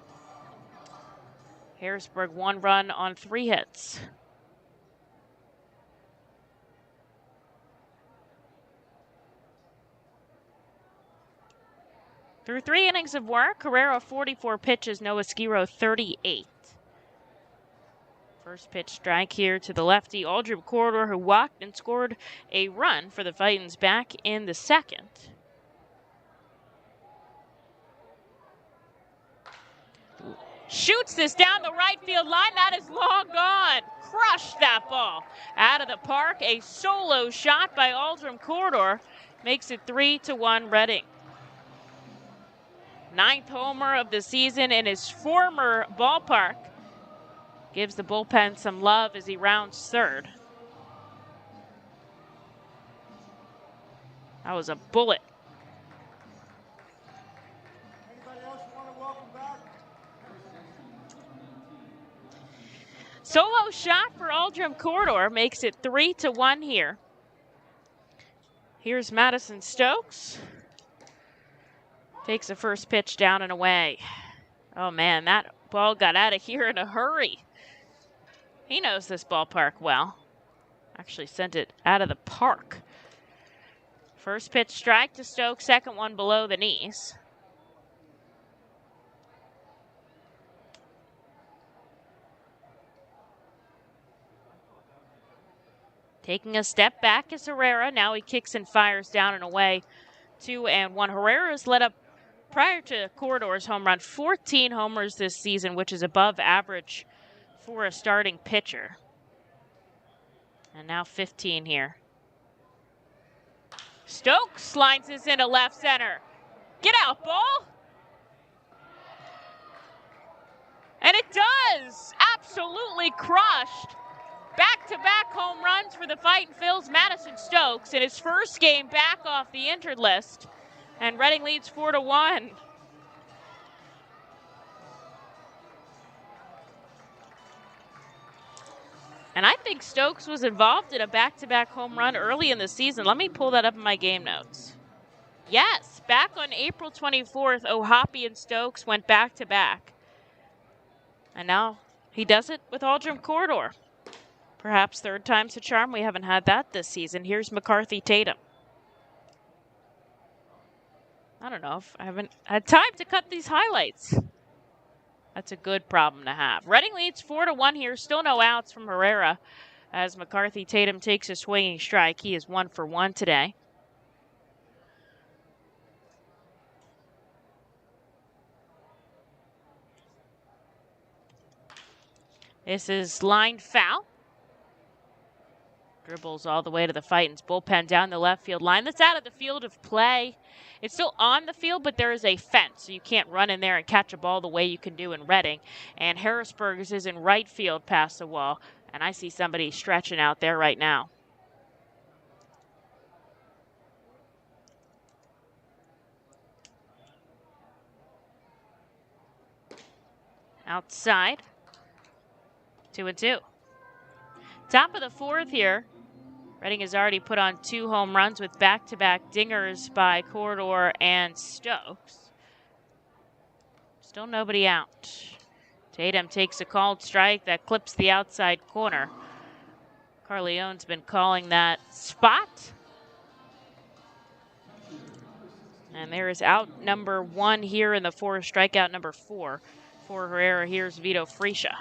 Harrisburg 1 run on 3 hits. Through 3 innings of work, Carrera 44 pitches, Noah Skiro 38. First pitch strike here to the lefty, Aldrim Corridor, who walked and scored a run for the Fightins back in the second. Shoots this down the right field line. That is long gone. Crushed that ball out of the park. A solo shot by Aldrim Corridor makes it 3-1 Reading. 9th homer of the season in his former ballpark. Gives the bullpen some love as he rounds third. That was a bullet. Solo shot for Aldrim Corridor makes it 3-1 here. Here's Madison Stokes. Takes the first pitch down and away. Oh man, that ball got out of here in a hurry. He knows this ballpark well. Actually sent it out of the park. First pitch strike to Stokes, second one below the knees. Taking a step back is Herrera. Now he kicks and fires down and away. 2-1. Herrera's led up prior to Corridor's home run 14 homers this season, which is above average for a starting pitcher. And now 15 here. Stokes lines this into left center. Get out, ball. And it does. Absolutely crushed. Back-to-back home runs for the Fightin' Phils. Madison Stokes in his first game back off the injured list. And Reading leads 4-1. And I think Stokes was involved in a back-to-back home run early in the season. Let me pull that up in my game notes. Yes, back on April 24th, O'Hoppe and Stokes went back-to-back. And now he does it with Aldrim Corridor. Perhaps third time's a charm. We haven't had that this season. Here's McCarthy Tatum. I don't know if I haven't had time to cut these highlights. That's a good problem to have. Reading leads 4-1 here. Still no outs from Herrera as McCarthy Tatum takes a swinging strike. He is 1 for 1 today. This is lined foul. Dribbles all the way to the Fightins bullpen down the left field line. That's out of the field of play. It's still on the field, but there is a fence, so you can't run in there and catch a ball the way you can do in Reading. And Harrisburg is in right field past the wall, and I see somebody stretching out there right now. Outside. 2-2. Top of the fourth here. Reading has already put on 2 home runs with back-to-back dingers by Corridor and Stokes. Still nobody out. Tatum takes a called strike that clips the outside corner. Carleone's been calling that spot. And there is out number 1 here in the fourth, strikeout number 4 for Herrera. Here's Vito Fresia.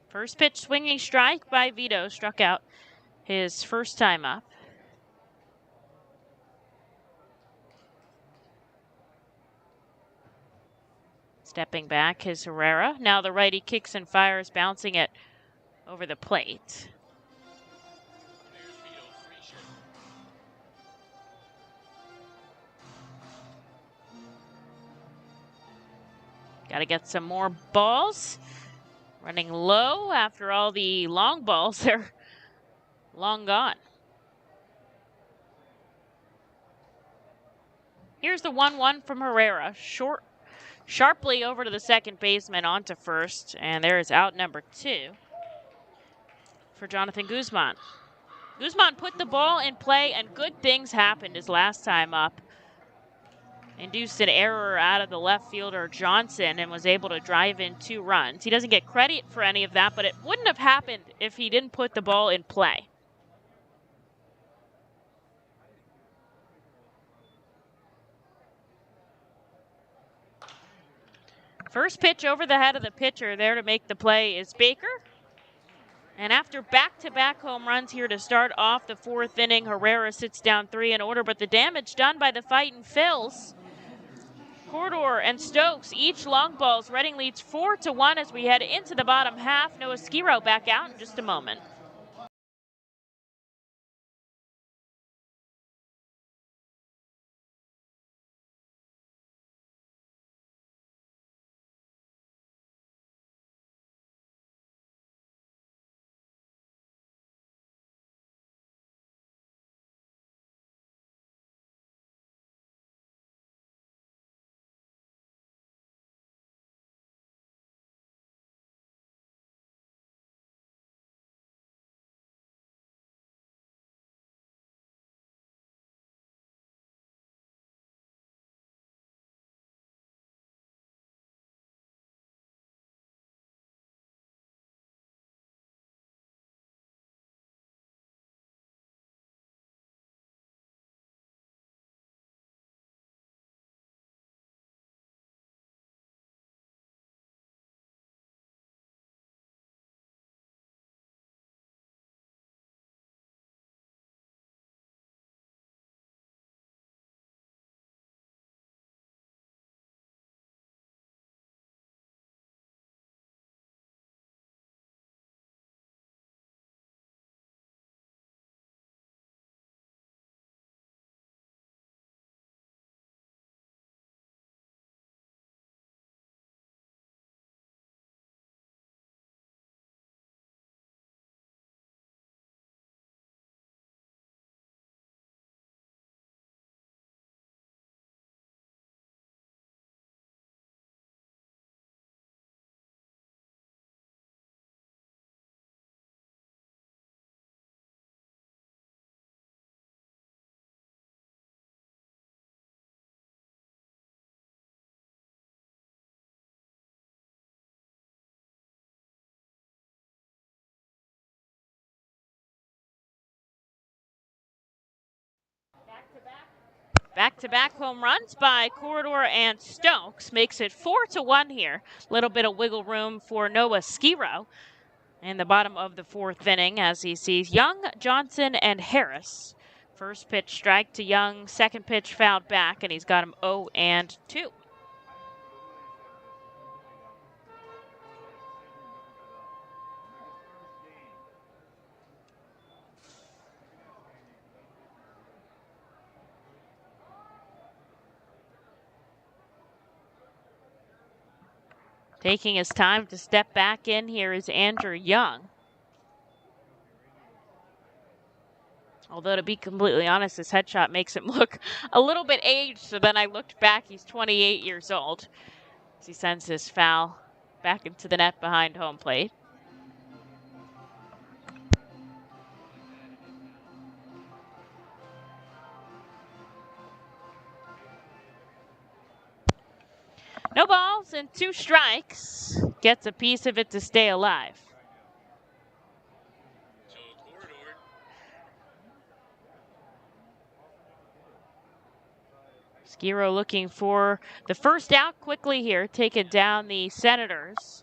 First pitch swinging strike by Vito. Struck out his first time up. Stepping back is Herrera. Now the righty kicks and fires, bouncing it over the plate. Got to get some more balls. Running low after all the long balls. They're long gone. Here's the 1-1 from Herrera. Short, sharply over to the second baseman onto first. And there is out number 2 for Jonathan Guzman. Guzman put the ball in play, and good things happened his last time up. Induced an error out of the left fielder Johnson and was able to drive in 2 runs. He doesn't get credit for any of that, but it wouldn't have happened if he didn't put the ball in play. First pitch over the head of the pitcher there to make the play is Baker. And after back-to-back home runs here to start off the fourth inning, Herrera sits down 3 in order, but the damage done by the Fightin Phils. Corridor and Stokes, each long balls. Reading leads 4-1 as we head into the bottom half. Noah Skiro back out in just a moment. Back-to-back home runs by Corridor and Stokes makes it 4-1 here. Little bit of wiggle room for Noah Skiro in the bottom of the fourth inning as he sees Young, Johnson, and Harris. First pitch strike to Young, second pitch fouled back, and he's got him 0-2. Taking his time to step back in here is Andrew Young. Although, to be completely honest, this headshot makes him look a little bit aged. So then I looked back, he's 28 years old. As he sends this foul back into the net behind home plate. No balls and 2 strikes. Gets a piece of it to stay alive. Skiro looking for the first out quickly here, taking down the Senators.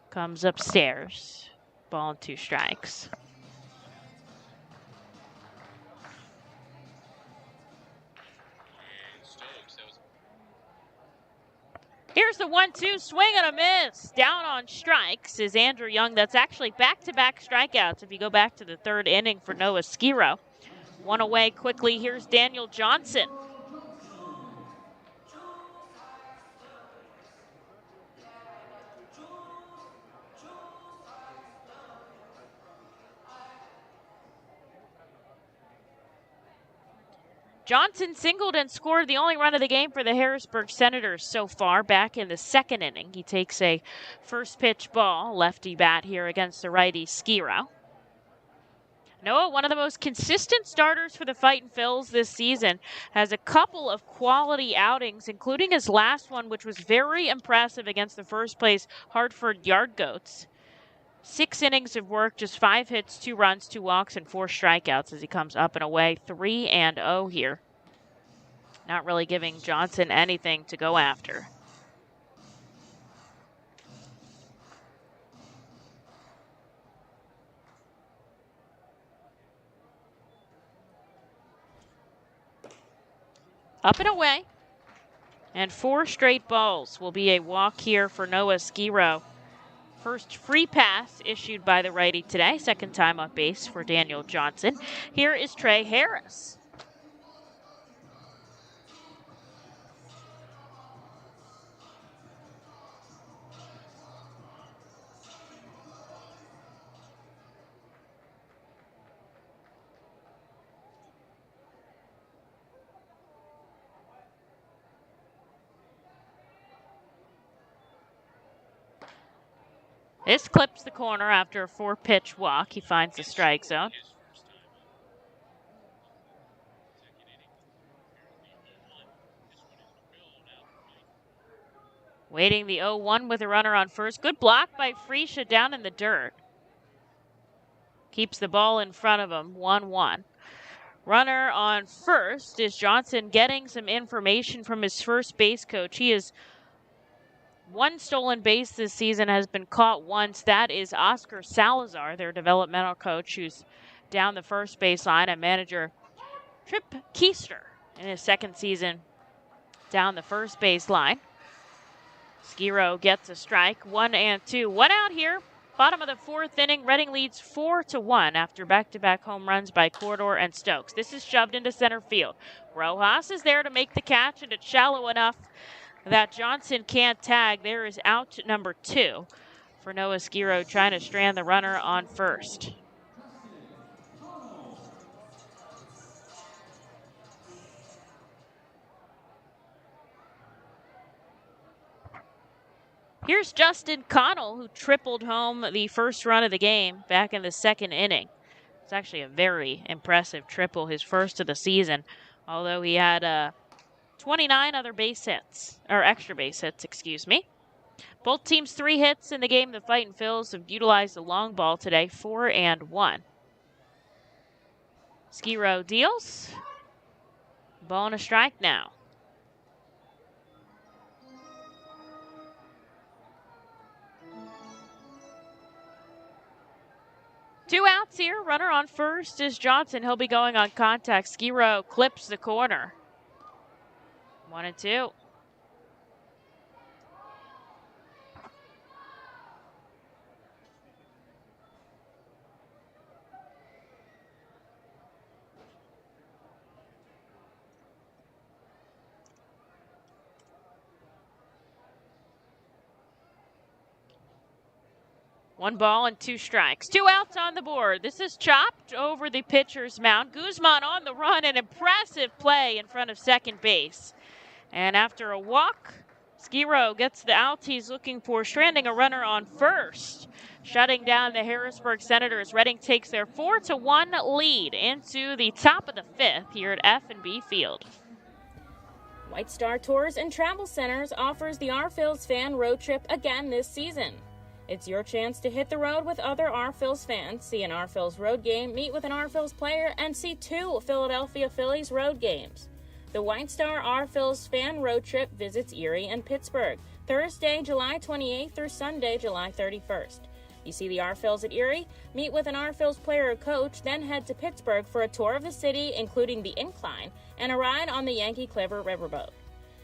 Comes upstairs. Ball and 2 strikes. Here's the 1-2 swing and a miss. Down on strikes is Andrew Young. That's actually back-to-back strikeouts if you go back to the third inning for Noah Skiro. One away quickly. Here's Daniel Johnson. Johnson singled and scored the only run of the game for the Harrisburg Senators so far back in the second inning. He takes a first pitch ball, lefty bat here against the righty Skiro. Noah, one of the most consistent starters for the Fightin Phils this season, has a couple of quality outings, including his last one, which was very impressive against the first place Hartford Yard Goats. 6 innings of work, just 5 hits, 2 runs, 2 walks, and 4 strikeouts as he comes up and away 3-0 here. Not really giving Johnson anything to go after. Up and away. And 4 straight balls will be a walk here for Noah Skiro. First free pass issued by the righty today. Second time on base for Daniel Johnson. Here is Trey Harris. This clips the corner after a 4-pitch walk. He finds the strike zone. Waiting the 0-1 with a runner on first. Good block by Freesia down in the dirt. Keeps the ball in front of him, 1-1. Runner on first is Johnson, getting some information from his first base coach. He has 1 stolen base this season, has been caught once. That is Oscar Salazar, their developmental coach, who's down the first baseline, and manager Trip Keister in his second season down the first baseline. Skiro gets a strike, 1-2. 1 out here. Bottom of the 4th inning, Reading leads 4-1 after back-to-back home runs by Corridor and Stokes. This is shoved into center field. Rojas is there to make the catch, and it's shallow enough that Johnson can't tag. There is out number 2 for Noah Skiro, trying to strand the runner on first. Here's Justin Connell, who tripled home the first run of the game back in the 2nd inning. It's actually a very impressive triple, his first of the season, although he had 29 other base hits, or extra base hits, excuse me. Both teams 3 hits in the game. The Fightin' Phils have utilized the long ball today, 4-1. Skiro deals. Ball and a strike now. Two outs here. Runner on first is Johnson. He'll be going on contact. Skiro clips the corner. 1-2. One ball and 2 strikes. 2 outs on the board. This is chopped over the pitcher's mound. Guzman on the run. An impressive play in front of second base. And after a walk, Skiro gets the out he's looking for, stranding a runner on first. Shutting down the Harrisburg Senators. Reading takes their 4-1 lead into the top of the 5th here at F&B Field. White Star Tours and Travel Centers offers the R-Phils fan road trip again this season. It's your chance to hit the road with other R-Phils fans, see an R-Phils road game, meet with an R-Phils player, and see 2 Philadelphia Phillies road games. The White Star R-Phils fan road trip visits Erie and Pittsburgh, Thursday, July 28th through Sunday, July 31st. You see the R-Phils at Erie, meet with an R-Phils player or coach, then head to Pittsburgh for a tour of the city, including the Incline, and a ride on the Yankee Clipper riverboat.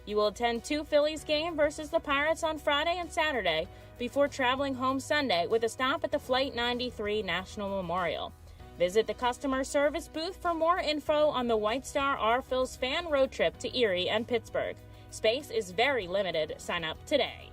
You will attend 2 Phillies games versus the Pirates on Friday and Saturday before traveling home Sunday with a stop at the Flight 93 National Memorial. Visit the customer service booth for more info on the White Star R-Phils fan road trip to Erie and Pittsburgh. Space is very limited. Sign up today.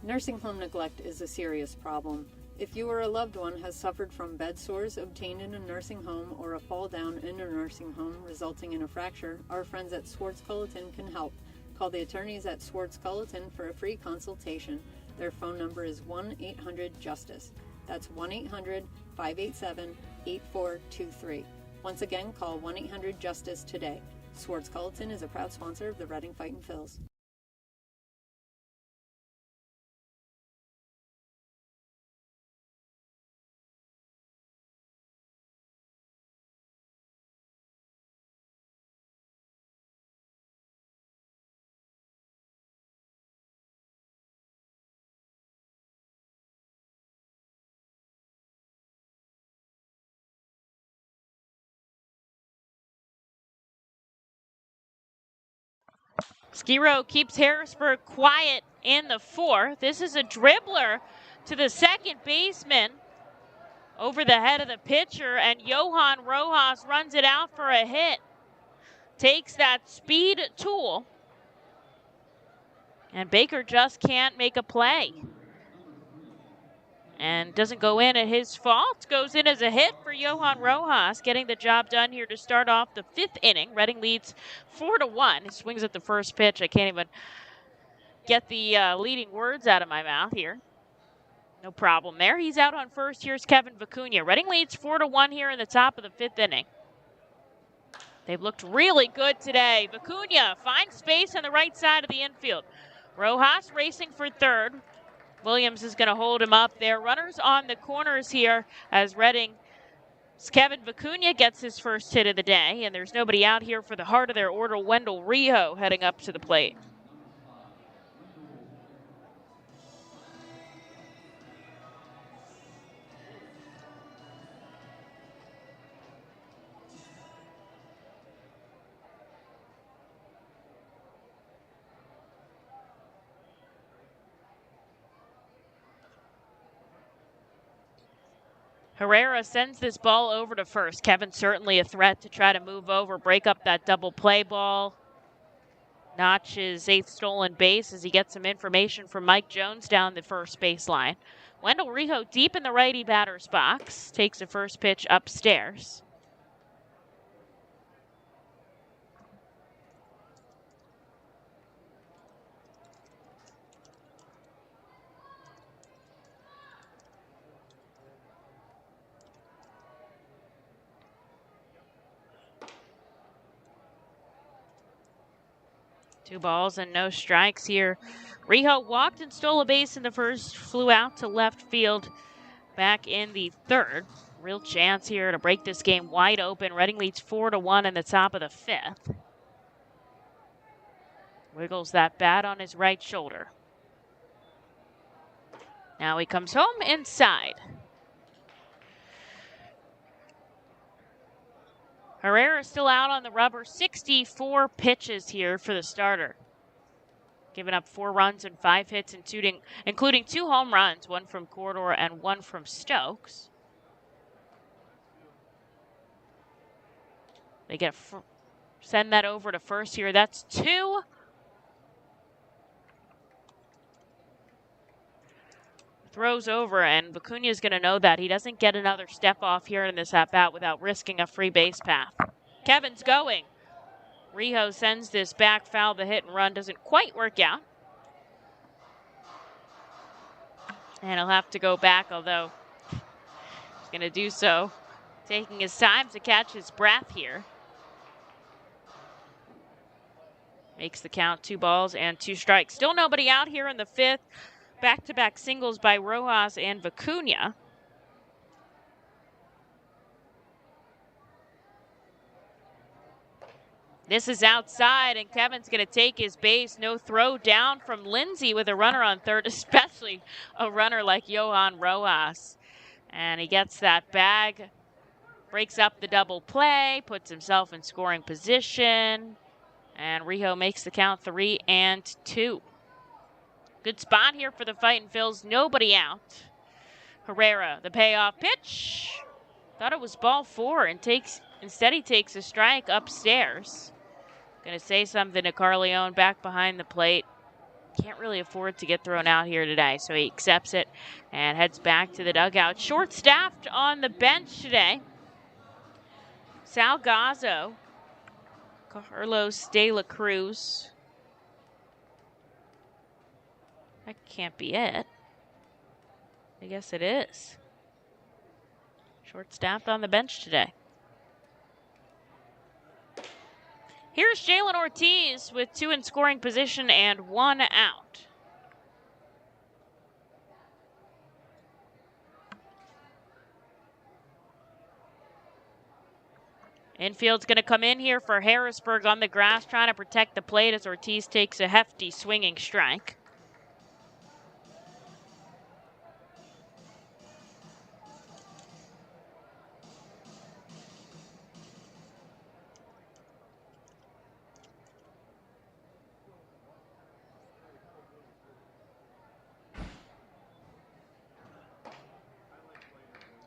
Nursing home neglect is a serious problem. If you or a loved one has suffered from bed sores obtained in a nursing home or a fall down in a nursing home resulting in a fracture, our friends at Swartz Culleton can help. Call the attorneys at Swartz Culleton for a free consultation. Their phone number is 1-800-JUSTICE. That's 1-800-587-8423. Once again, call 1-800-JUSTICE today. Swartz Culleton is a proud sponsor of the Reading Fightin' Phils. Skiro keeps Harrisburg quiet in the fourth. This is a dribbler to the second baseman over the head of the pitcher, and Johan Rojas runs it out for a hit. Takes that speed tool, and Baker just can't make a play. And doesn't go in at his fault. Goes in as a hit for Johan Rojas, getting the job done here to start off the fifth inning. Reading leads 4-1. He swings at the first pitch. I can't even get the leading words out of my mouth here. No problem there. He's out on first. Here's Kevin Vicuna. Reading leads 4-1 here in the top of the fifth inning. They've looked really good today. Vicuna finds space on the right side of the infield. Rojas racing for third. Williams is going to hold him up there. Runners on the corners here as Reading's Kevin Vicuna gets his first hit of the day, and there's nobody out here for the heart of their order. Wendell Rijo heading up to the plate. Herrera sends this ball over to first. Kevin certainly a threat to try to move over, break up that double play ball. Notch his eighth stolen base as he gets some information from Mike Jones down the first baseline. Wendell Rijo deep in the righty batter's box. Takes the first pitch upstairs. Two balls and no strikes here. Rijo walked and stole a base in the first, flew out to left field back in the third. Real chance here to break this game wide open. Reading leads 4-1 in the top of the fifth. Wiggles that bat on his right shoulder. Now he comes home inside. Herrera still out on the rubber. 64 pitches here for the starter. Giving up 4 runs and 5 hits, including 2 home runs, one from Corridor and one from Stokes. They send that over to first here. That's 2. Throws over, and Vicuna is going to know that. He doesn't get another step off here in this at-bat without risking a free base path. Kevin's going. Rijo sends this back foul. The hit and run doesn't quite work out. And he'll have to go back, although he's going to do so, taking his time to catch his breath here. Makes the count 2 balls and 2 strikes. Still nobody out here in the fifth. Back-to-back singles by Rojas and Vicuna. This is outside, and Kevin's going to take his base. No throw down from Lindsay with a runner on third, especially a runner like Johan Rojas. And he gets that bag, breaks up the double play, puts himself in scoring position, and Rijo makes the count 3-2. Good spot here for the Fightin' Phils. Nobody out. Herrera, the payoff pitch. Thought it was ball 4 and instead he takes a strike upstairs. Going to say something to Carleone back behind the plate. Can't really afford to get thrown out here today, so he accepts it and heads back to the dugout. Short-staffed on the bench today. Sal Gazzo, Carlos De La Cruz. That can't be it. I guess it is. Short-staffed on the bench today. Here's Jaylen Ortiz with 2 in scoring position and 1 out. Infield's going to come in here for Harrisburg on the grass, trying to protect the plate as Ortiz takes a hefty swinging strike.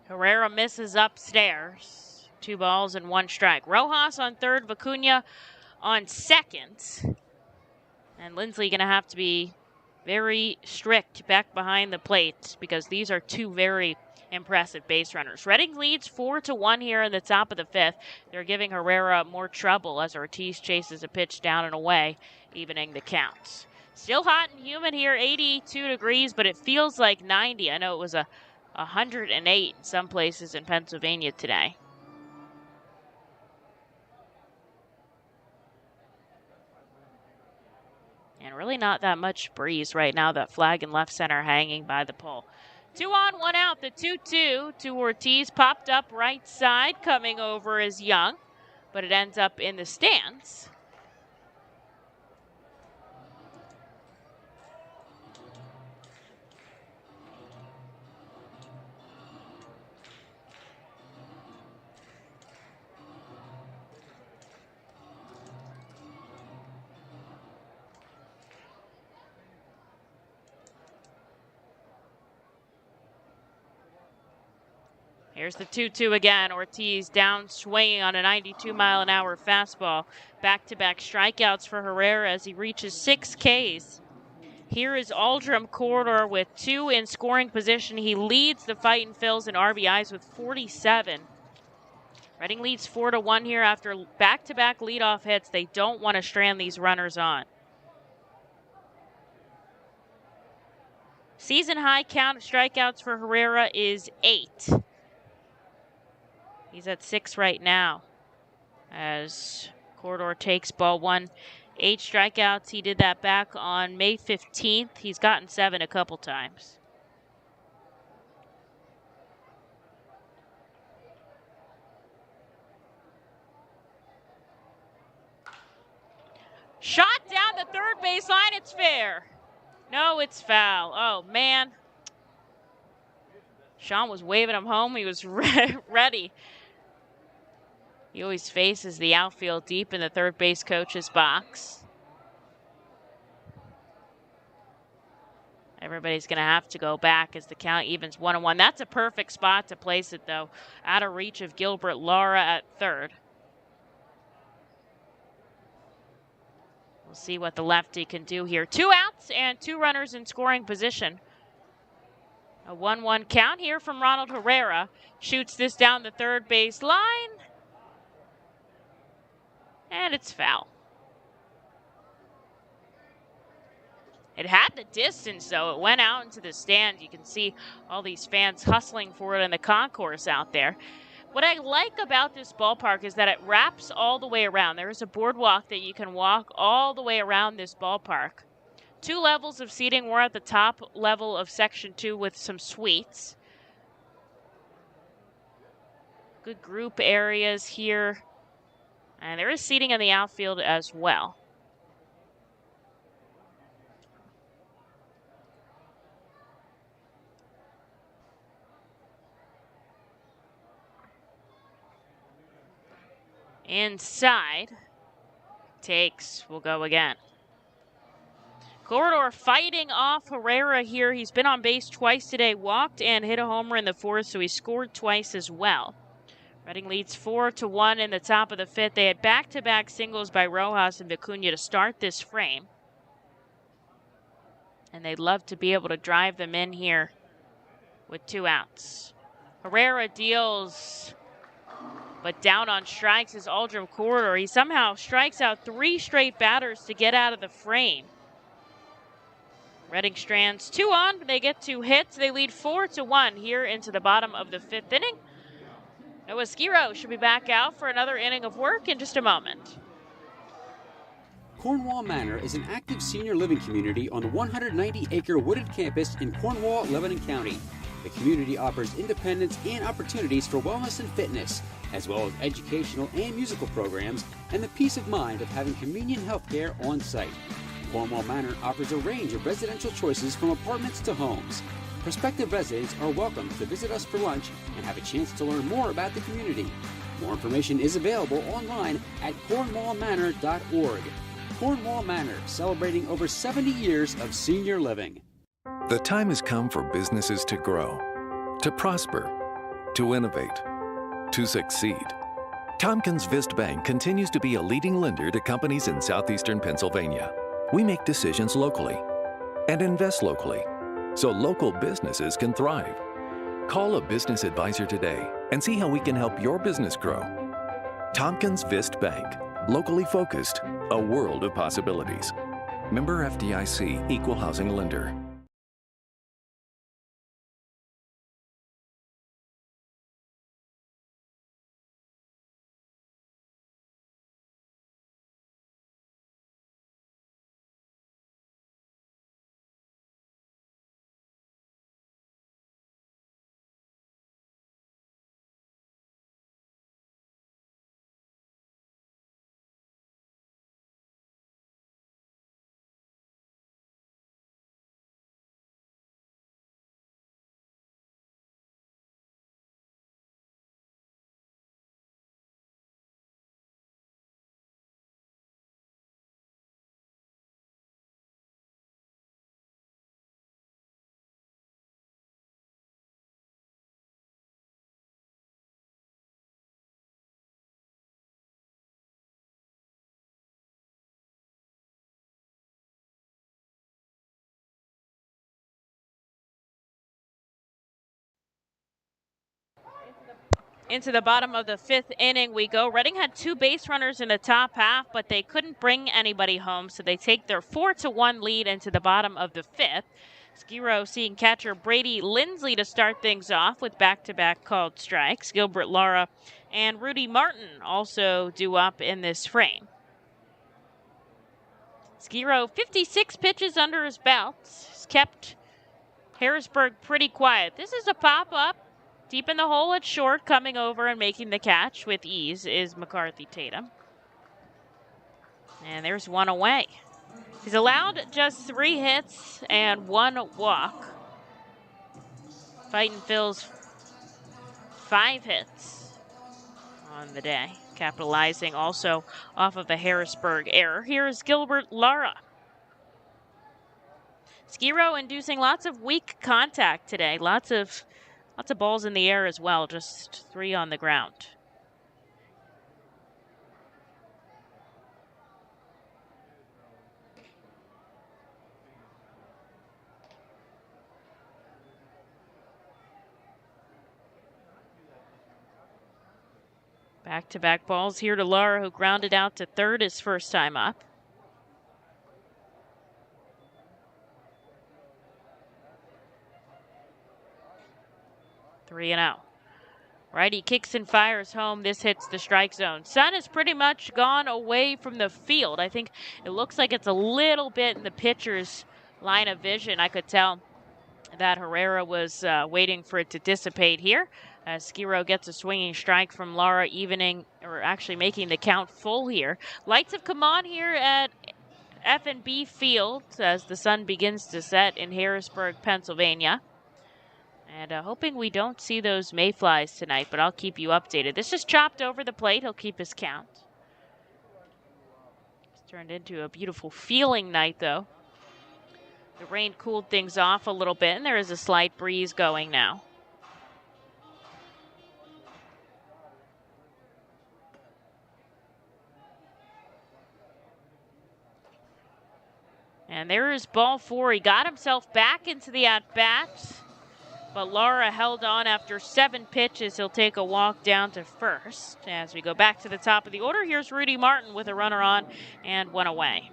Herrera misses upstairs. 2 balls and 1 strike. Rojas on third, Vicuna on second. And Lindsley going to have to be very strict back behind the plate because these are 2 very impressive base runners. Reading leads 4-1 here in the top of the 5th. They're giving Herrera more trouble as Ortiz chases a pitch down and away, evening the counts. Still hot and humid here, 82 degrees, but it feels like 90. I know it was 108 in some places in Pennsylvania today. And really not that much breeze right now. That flag in left center hanging by the pole. 2 on, 1 out. The 2-2 to Ortiz popped up right side. Coming over is Young, but it ends up in the stands. Here's the 2-2 again. Ortiz down swinging on a 92-mile-an-hour fastball. Back-to-back strikeouts for Herrera as he reaches 6 Ks. Here is Aldrum Corridor with 2 in scoring position. He leads the Fightin Phils in RBIs with 47. Reading leads 4-1 here after back-to-back leadoff hits. They don't want to strand these runners on. Season-high count of strikeouts for Herrera is 8. He's at 6 right now as Corridor takes ball 1. 8 strikeouts. He did that back on May 15th. He's gotten 7 a couple times. Shot down the third baseline. It's fair. No, it's foul. Oh, man. Sean was waving him home. He was ready. He always faces the outfield deep in the third base coach's box. Everybody's going to have to go back as the count evens 1-1. That's a perfect spot to place it, though, out of reach of Gilbert Lara at third. We'll see what the lefty can do here. 2 outs and 2 runners in scoring position. A 1-1 count here from Ronald Herrera. Shoots this down the third base line. And it's foul. It had the distance, though. It went out into the stand. You can see all these fans hustling for it in the concourse out there. What I like about this ballpark is that it wraps all the way around. There is a boardwalk that you can walk all the way around this ballpark. 2 levels of seating. We're at the top level of Section 2 with some suites. Good group areas here. And there is seating in the outfield as well. Inside. Takes. Will go again. Corridor fighting off Herrera here. He's been on base twice today. Walked and hit a homer in the 4th, so he scored twice as well. Reading leads 4-1 in the top of the 5th. They had back-to-back singles by Rojas and Vicuna to start this frame. And they'd love to be able to drive them in here with 2 outs. Herrera deals, but down on strikes is Aldrum Corridor. He somehow strikes out 3 straight batters to get out of the frame. Reading strands 2 on. They get 2 hits. They lead 4-1 here into the bottom of the 5th inning. Noah Skiro should be back out for another inning of work in just a moment. Cornwall Manor is an active senior living community on the 190-acre wooded campus in Cornwall, Lebanon County. The community offers independence and opportunities for wellness and fitness, as well as educational and musical programs, and the peace of mind of having convenient health care on site. Cornwall Manor offers a range of residential choices from apartments to homes. Prospective residents are welcome to visit us for lunch and have a chance to learn more about the community. More information is available online at cornwallmanor.org. Cornwall Manor, celebrating over 70 years of senior living. The time has come for businesses to grow, to prosper, to innovate, to succeed. Tompkins Vist Bank continues to be a leading lender to companies in southeastern Pennsylvania. We make decisions locally and invest locally so local businesses can thrive. Call a business advisor today and see how we can help your business grow. Tompkins Vist Bank, locally focused, a world of possibilities. Member FDIC, Equal Housing Lender. Into the bottom of the fifth inning we go. Reading had 2 base runners in the top half, but they couldn't bring anybody home, so they take their 4-1 lead into the bottom of the fifth. Skiro seeing catcher Brady Lindsley to start things off with back-to-back called strikes. Gilbert Lara and Rudy Martin also due up in this frame. Skiro, 56 pitches under his belt. He's kept Harrisburg pretty quiet. This is a pop-up. Deep in the hole at short, coming over and making the catch with ease is McCarthy Tatum. And there's one away. He's allowed just 3 hits and 1 walk. Fightin Phil's 5 hits on the day, capitalizing also off of a Harrisburg error. Here is Gilbert Lara. Skiro inducing lots of weak contact today. Lots of balls in the air as well, just 3 on the ground. Back-to-back balls here to Lara, who grounded out to third his first time up. Three and out. Righty kicks and fires home. This hits the strike zone. Sun has pretty much gone away from the field. I think it looks like it's a little bit in the pitcher's line of vision. I could tell that Herrera was waiting for it to dissipate here. As Skiro gets a swinging strike from Lara, evening, or actually making the count full here. Lights have come on here at F&B Field as the sun begins to set in Harrisburg, Pennsylvania. And hoping we don't see those mayflies tonight, but I'll keep you updated. This is chopped over the plate. He'll keep his count. It's turned into a beautiful feeling night, though. The rain cooled things off a little bit, and there is a slight breeze going now. And there is ball 4. He got himself back into the at-bat. But Lara held on after 7 pitches. He'll take a walk down to first. As we go back to the top of the order, here's Rudy Martin with a runner on and 1 away.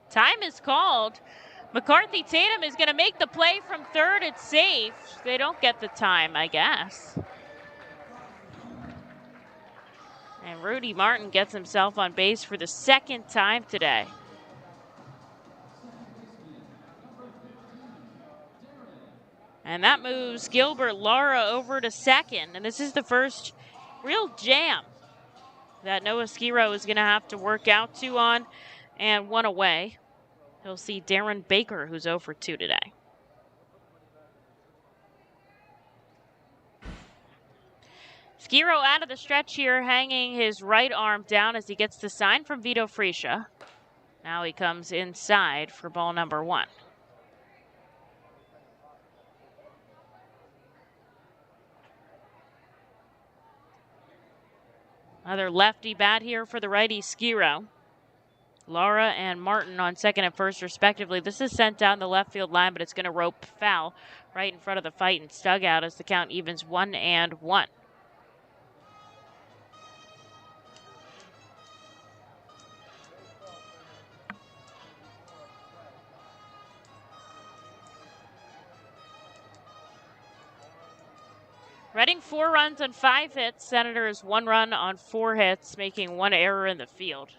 Time is called. McCarthy Tatum is going to make the play from third. It's safe. They don't get the time, I guess. And Rudy Martin gets himself on base for the 2nd time today. And that moves Gilbert Lara over to second. And this is the first real jam that Noah Skiro is going to have to work out 2 on and 1 away. He'll see Darren Baker, who's 0 for 2 today. Skiro out of the stretch here, hanging his right arm down as he gets the sign from Vito Fresia. Now he comes inside for ball number 1. Another lefty bat here for the righty Skiro. Lara and Martin on second and first respectively. This is sent down the left field line, but it's going to rope foul right in front of the Fightin's dugout as the count evens 1-1. Reading 4 runs on 5 hits. Senators 1 run on 4 hits, making 1 error in the field.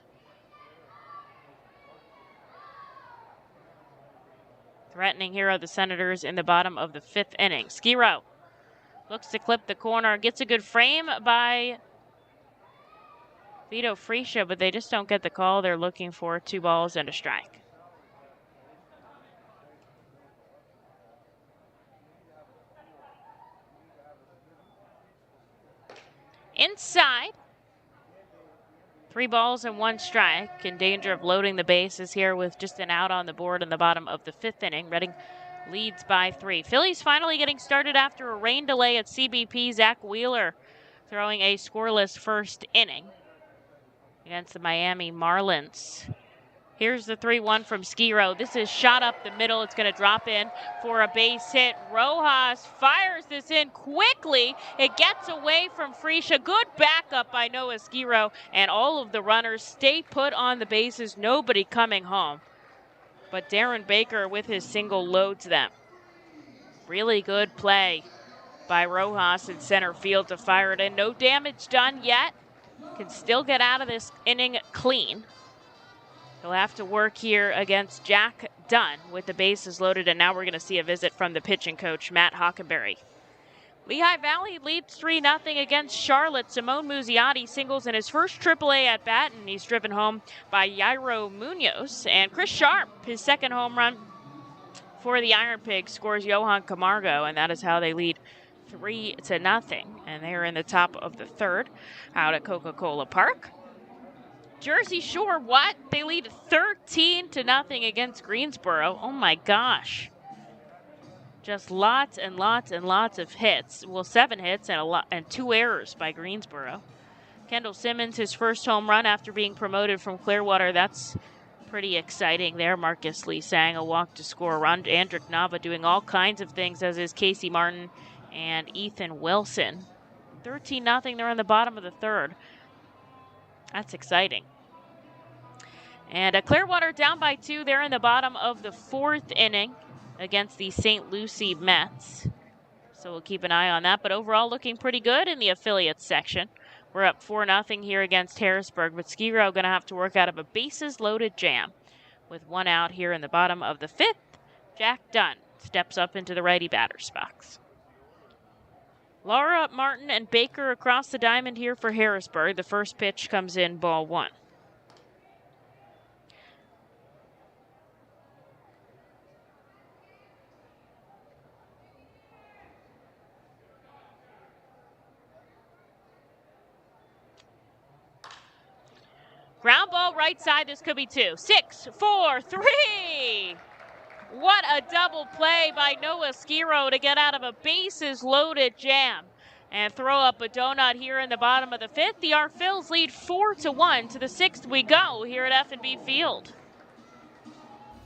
Threatening here are the Senators in the bottom of the 5th inning. Skiro looks to clip the corner. Gets a good frame by Vito Fresia, but they just don't get the call they're looking for. 2 balls and a strike. Inside. 3 balls and 1 strike. In danger of loading the bases here with just an out on the board in the bottom of the 5th inning. Reading leads by 3. Phillies finally getting started after a rain delay at CBP. Zach Wheeler throwing a scoreless first inning against the Miami Marlins. Here's the 3-1 from Skiro. This is shot up the middle. It's going to drop in for a base hit. Rojas fires this in quickly. It gets away from Fresia. Good backup by Noah Skiro. And all of the runners stay put on the bases. Nobody coming home. But Darren Baker with his single loads them. Really good play by Rojas in center field to fire it in. No damage done yet. Can still get out of this inning clean. He'll have to work here against Jack Dunn with the bases loaded, and now we're going to see a visit from the pitching coach, Matt Hockenberry. Lehigh Valley leads 3-0 against Charlotte. Simone Muzziotti singles in his first AAA at bat, and he's driven home by Yairo Munoz. And Chris Sharp, his second home run for the Iron Pigs, scores Johan Camargo, and that is how they lead 3-0. And they're in the top of the 3rd out at Coca-Cola Park. Jersey Shore, what? They lead 13-0 against Greensboro. Oh my gosh. Just lots and lots and lots of hits. Well, 7 hits and 2 errors by Greensboro. Kendall Simmons, his first home run after being promoted from Clearwater. That's pretty exciting there. Marcus Lee sang a walk to score a run. Andrick Nava doing all kinds of things, as is Casey Martin and Ethan Wilson. 13-0. They're in the bottom of the 3rd. That's exciting. And Clearwater down by 2. They're in the bottom of the 4th inning against the St. Lucie Mets. So we'll keep an eye on that. But overall looking pretty good in the affiliates section. We're up 4-0 here against Harrisburg. But Skiro going to have to work out of a bases-loaded jam. With 1 out here in the bottom of the 5th, Jack Dunn steps up into the righty batter's box. Lara, Martin, and Baker across the diamond here for Harrisburg. The first pitch comes in ball 1. Ground ball right side. This could be 2. 6, 4, 3. What a double play by Noah Skiro to get out of a bases-loaded jam and throw up a donut here in the bottom of the 5th. The Phils lead 4-1. To the 6th we go here at F&B Field.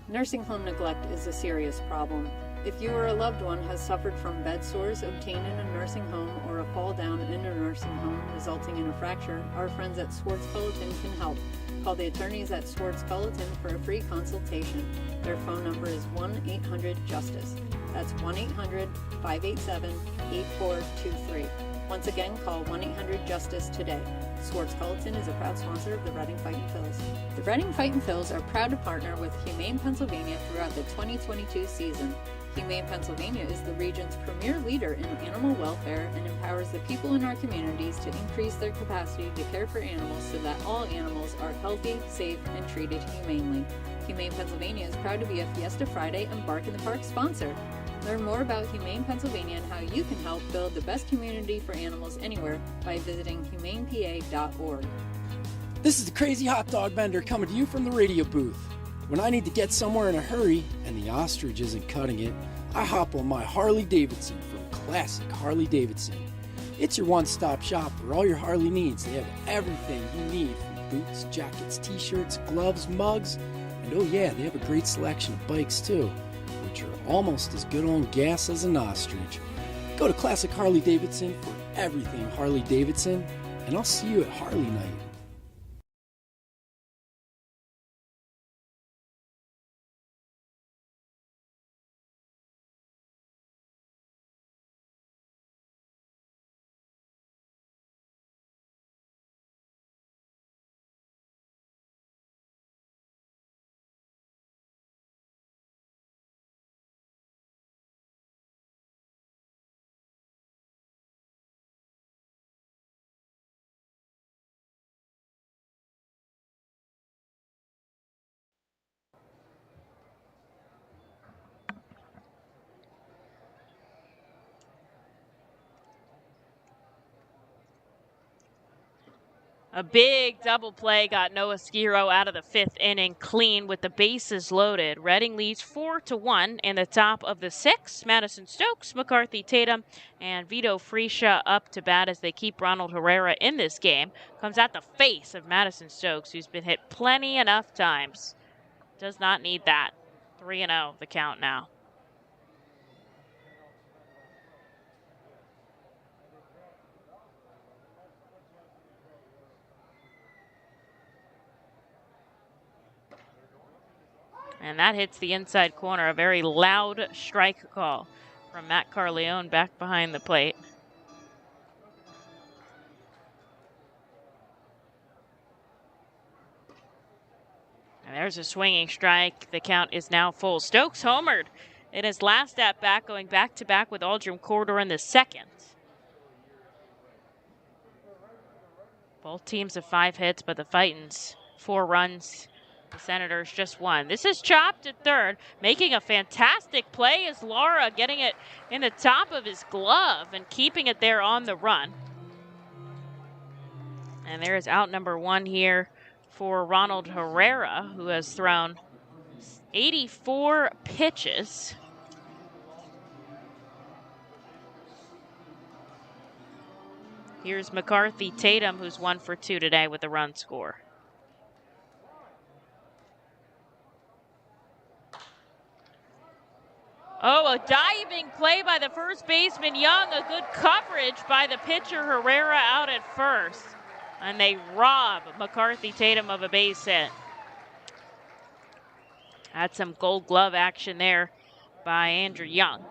Nursing home neglect is a serious problem. If you or a loved one has suffered from bed sores obtained in a nursing home or a fall down in a nursing home resulting in a fracture, our friends at Swartz Culleton can help. Call the attorneys at Swartz Culleton for a free consultation. Their phone number is 1-800-JUSTICE. That's 1-800-587-8423. Once again, call 1-800-JUSTICE today. Swartz Culleton is a proud sponsor of the Reading Fightin' Phils. The Reading Fightin' Phils are proud to partner with Humane Pennsylvania throughout the 2022 season. Humane Pennsylvania is the region's premier leader in animal welfare and empowers the people in our communities to increase their capacity to care for animals so that all animals are healthy, safe, and treated humanely. Humane Pennsylvania is proud to be a Fiesta Friday and Bark in the Park sponsor. Learn more about Humane Pennsylvania and how you can help build the best community for animals anywhere by visiting humanepa.org. This is the Crazy Hot Dog Vendor coming to you from the radio booth. When I need to get somewhere in a hurry and the ostrich isn't cutting it, I hop on my Harley Davidson from Classic Harley Davidson. It's your one-stop shop for all your Harley needs. They have everything you need from boots, jackets, t-shirts, gloves, mugs, and oh yeah, they have a great selection of bikes too, which are almost as good on gas as an ostrich. Go to Classic Harley Davidson for everything Harley Davidson, and I'll see you at Harley Night. A big double play got Noah Skiro out of the 5th inning clean with the bases loaded. Reading leads 4-1 in the top of the 6th. Madison Stokes, McCarthy Tatum, and Vito Fresia up to bat as they keep Ronald Herrera in this game. Comes at the face of Madison Stokes, who's been hit plenty enough times. Does not need that. 3-0 the count now. And that hits the inside corner. A very loud strike call from Matt Carleone back behind the plate. And there's a swinging strike. The count is now full. Stokes homered in his last at-bat, going back-to-back with Aldrin Corridor in the 2nd. Both teams have 5 hits, but the Fightins 4 runs. The Senators just 1. This is chopped at 3rd. Making a fantastic play is Lara, getting it in the top of his glove and keeping it there on the run. And there is out number 1 here for Ronald Herrera, who has thrown 84 pitches. Here's McCarthy Tatum, who's 1 for 2 today with a run score. Oh, a diving play by the first baseman Young. A good coverage by the pitcher Herrera out at first. And they rob McCarthy Tatum of a base hit. Had some gold glove action there by Andrew Young.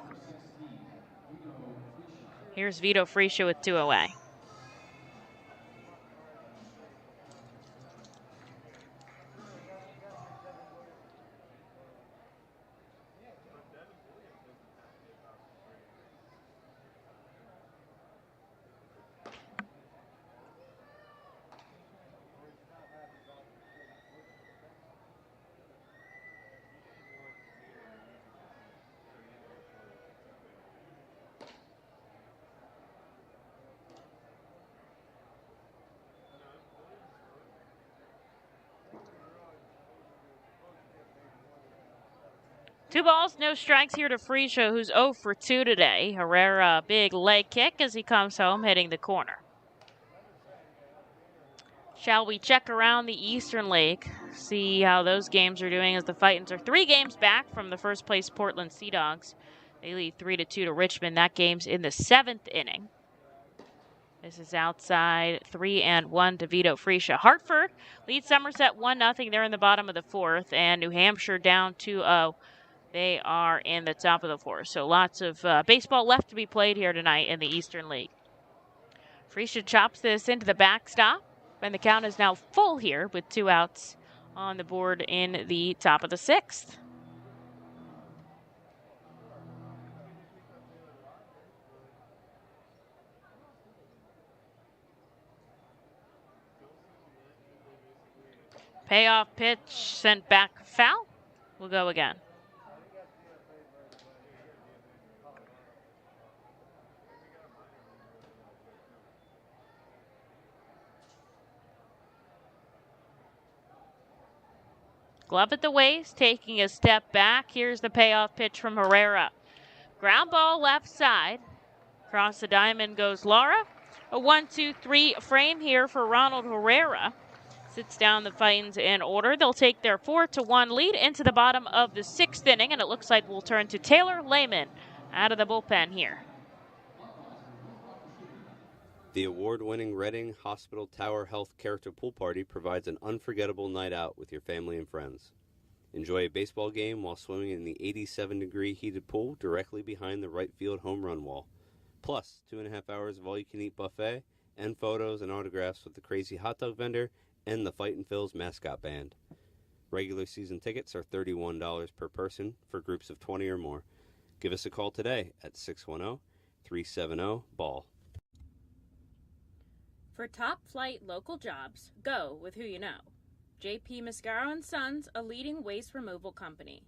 Here's Vito Fresia with 2 away. Two balls, no strikes here to Fresia, who's 0 for 2 today. Herrera, big leg kick as he comes home, hitting the corner. Shall we check around the Eastern League, see how those games are doing as the Fightins are 3 games back from the first place Portland Sea Dogs. They lead 3-2 to Richmond. That game's in the 7th inning. This is outside 3-1 to Vito Fresia. Hartford leads Somerset 1-0. They're in the bottom of the 4th, and New Hampshire down 2-0. They are in the top of the 4th. So lots of baseball left to be played here tonight in the Eastern League. Fresia chops this into the backstop, and the count is now full here with 2 outs on the board in the top of the 6th. Payoff pitch sent back foul. We'll go again. Glove at the waist, taking a step back. Here's the payoff pitch from Herrera. Ground ball left side. Across the diamond goes Lara. A 1-2-3 frame here for Ronald Herrera. Sits down the Fightins in order. They'll take their 4-1 lead into the bottom of the 6th inning, and it looks like we'll turn to Taylor Lehman out of the bullpen here. The award-winning Reading Hospital Tower Health Character Pool Party provides an unforgettable night out with your family and friends. Enjoy a baseball game while swimming in the 87-degree heated pool directly behind the right field home run wall. Plus, 2.5 hours of all-you-can-eat buffet and photos and autographs with the crazy hot dog vendor and the Fightin' Phil's mascot band. Regular season tickets are $31 per person for groups of 20 or more. Give us a call today at 610-370-BALL. For top flight local jobs, go with who you know. J.P. Mascaro & Sons, a leading waste removal company.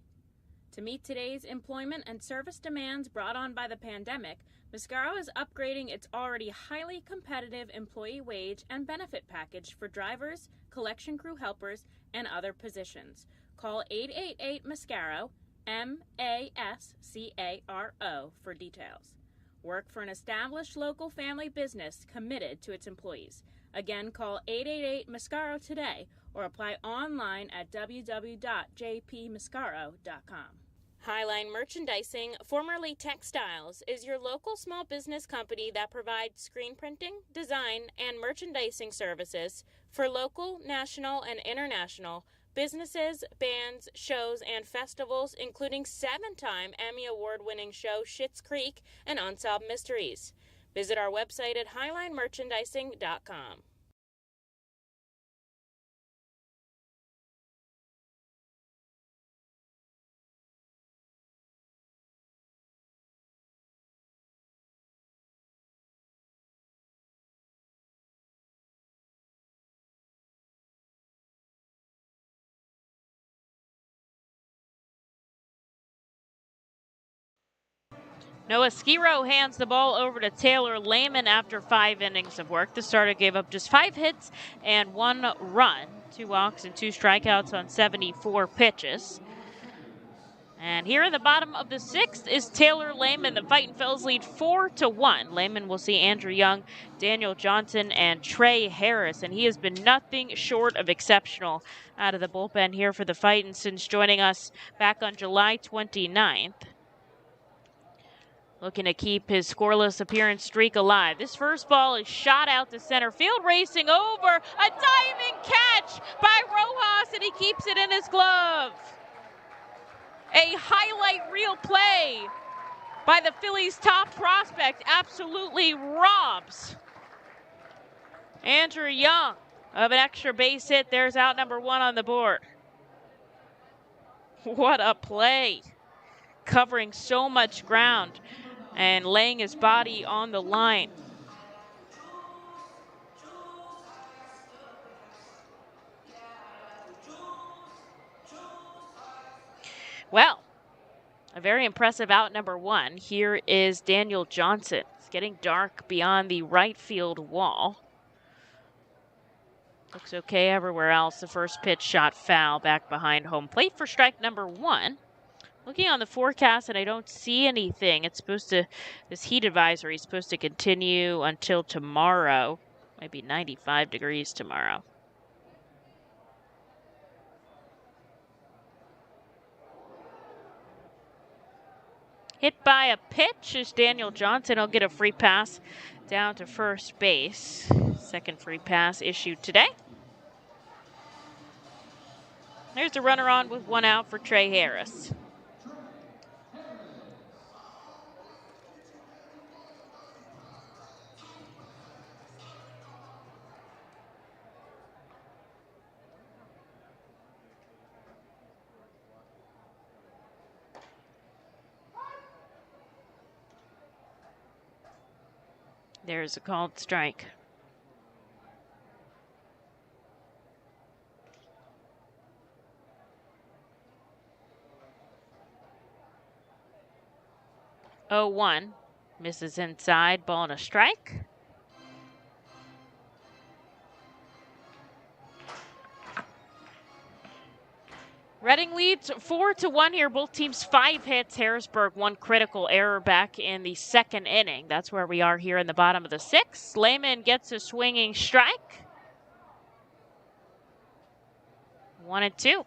To meet today's employment and service demands brought on by the pandemic, Mascaro is upgrading its already highly competitive employee wage and benefit package for drivers, collection crew helpers, and other positions. Call 888-MASCARO, MASCARO, for details. Work for an established local family business committed to its employees. Again, call 888-MASCARO today or apply online at www.jpmascaro.com. Highline Merchandising, formerly Textiles, is your local small business company that provides screen printing, design, and merchandising services for local, national, and international businesses, bands, shows, and festivals, including 7-time Emmy Award-winning show Schitt's Creek and Unsolved Mysteries. Visit our website at highlinemerchandising.com. Noah Skiro hands the ball over to Taylor Lehman after 5 innings of work. The starter gave up just 5 hits and 1 run, 2 walks and 2 strikeouts on 74 pitches. And here in the bottom of the 6th is Taylor Lehman. The Fightin' Phils lead 4-1. Lehman will see Andrew Young, Daniel Johnson, and Trey Harris, and he has been nothing short of exceptional out of the bullpen here for the Fightin' since joining us back on July 29th. Looking to keep his scoreless appearance streak alive. This first ball is shot out to center field, racing over. A diving catch by Rojas, and he keeps it in his glove. A highlight reel play by the Phillies' top prospect absolutely robs Andrew Young of an extra base hit. There's out number 1 on the board. What a play. Covering so much ground and laying his body on the line. Well, a very impressive out number 1. Here is Daniel Johnson. It's getting dark beyond the right field wall. Looks okay everywhere else. The first pitch shot foul back behind home plate for strike number 1. Looking on the forecast, and I don't see anything. It's supposed to, this heat advisory is supposed to continue until tomorrow. Might be 95 degrees tomorrow. Hit by a pitch as Daniel Johnson will get a free pass down to first base. Second free pass issued today. There's a runner on with 1 out for Trey Harris. There's a called strike. Oh, 1 misses inside, ball and a strike. Reading leads 4-1 here. Both teams 5 hits. Harrisburg 1 critical error back in the second inning. That's where we are here in the bottom of the 6th. Lehman gets a swinging strike. 1-2.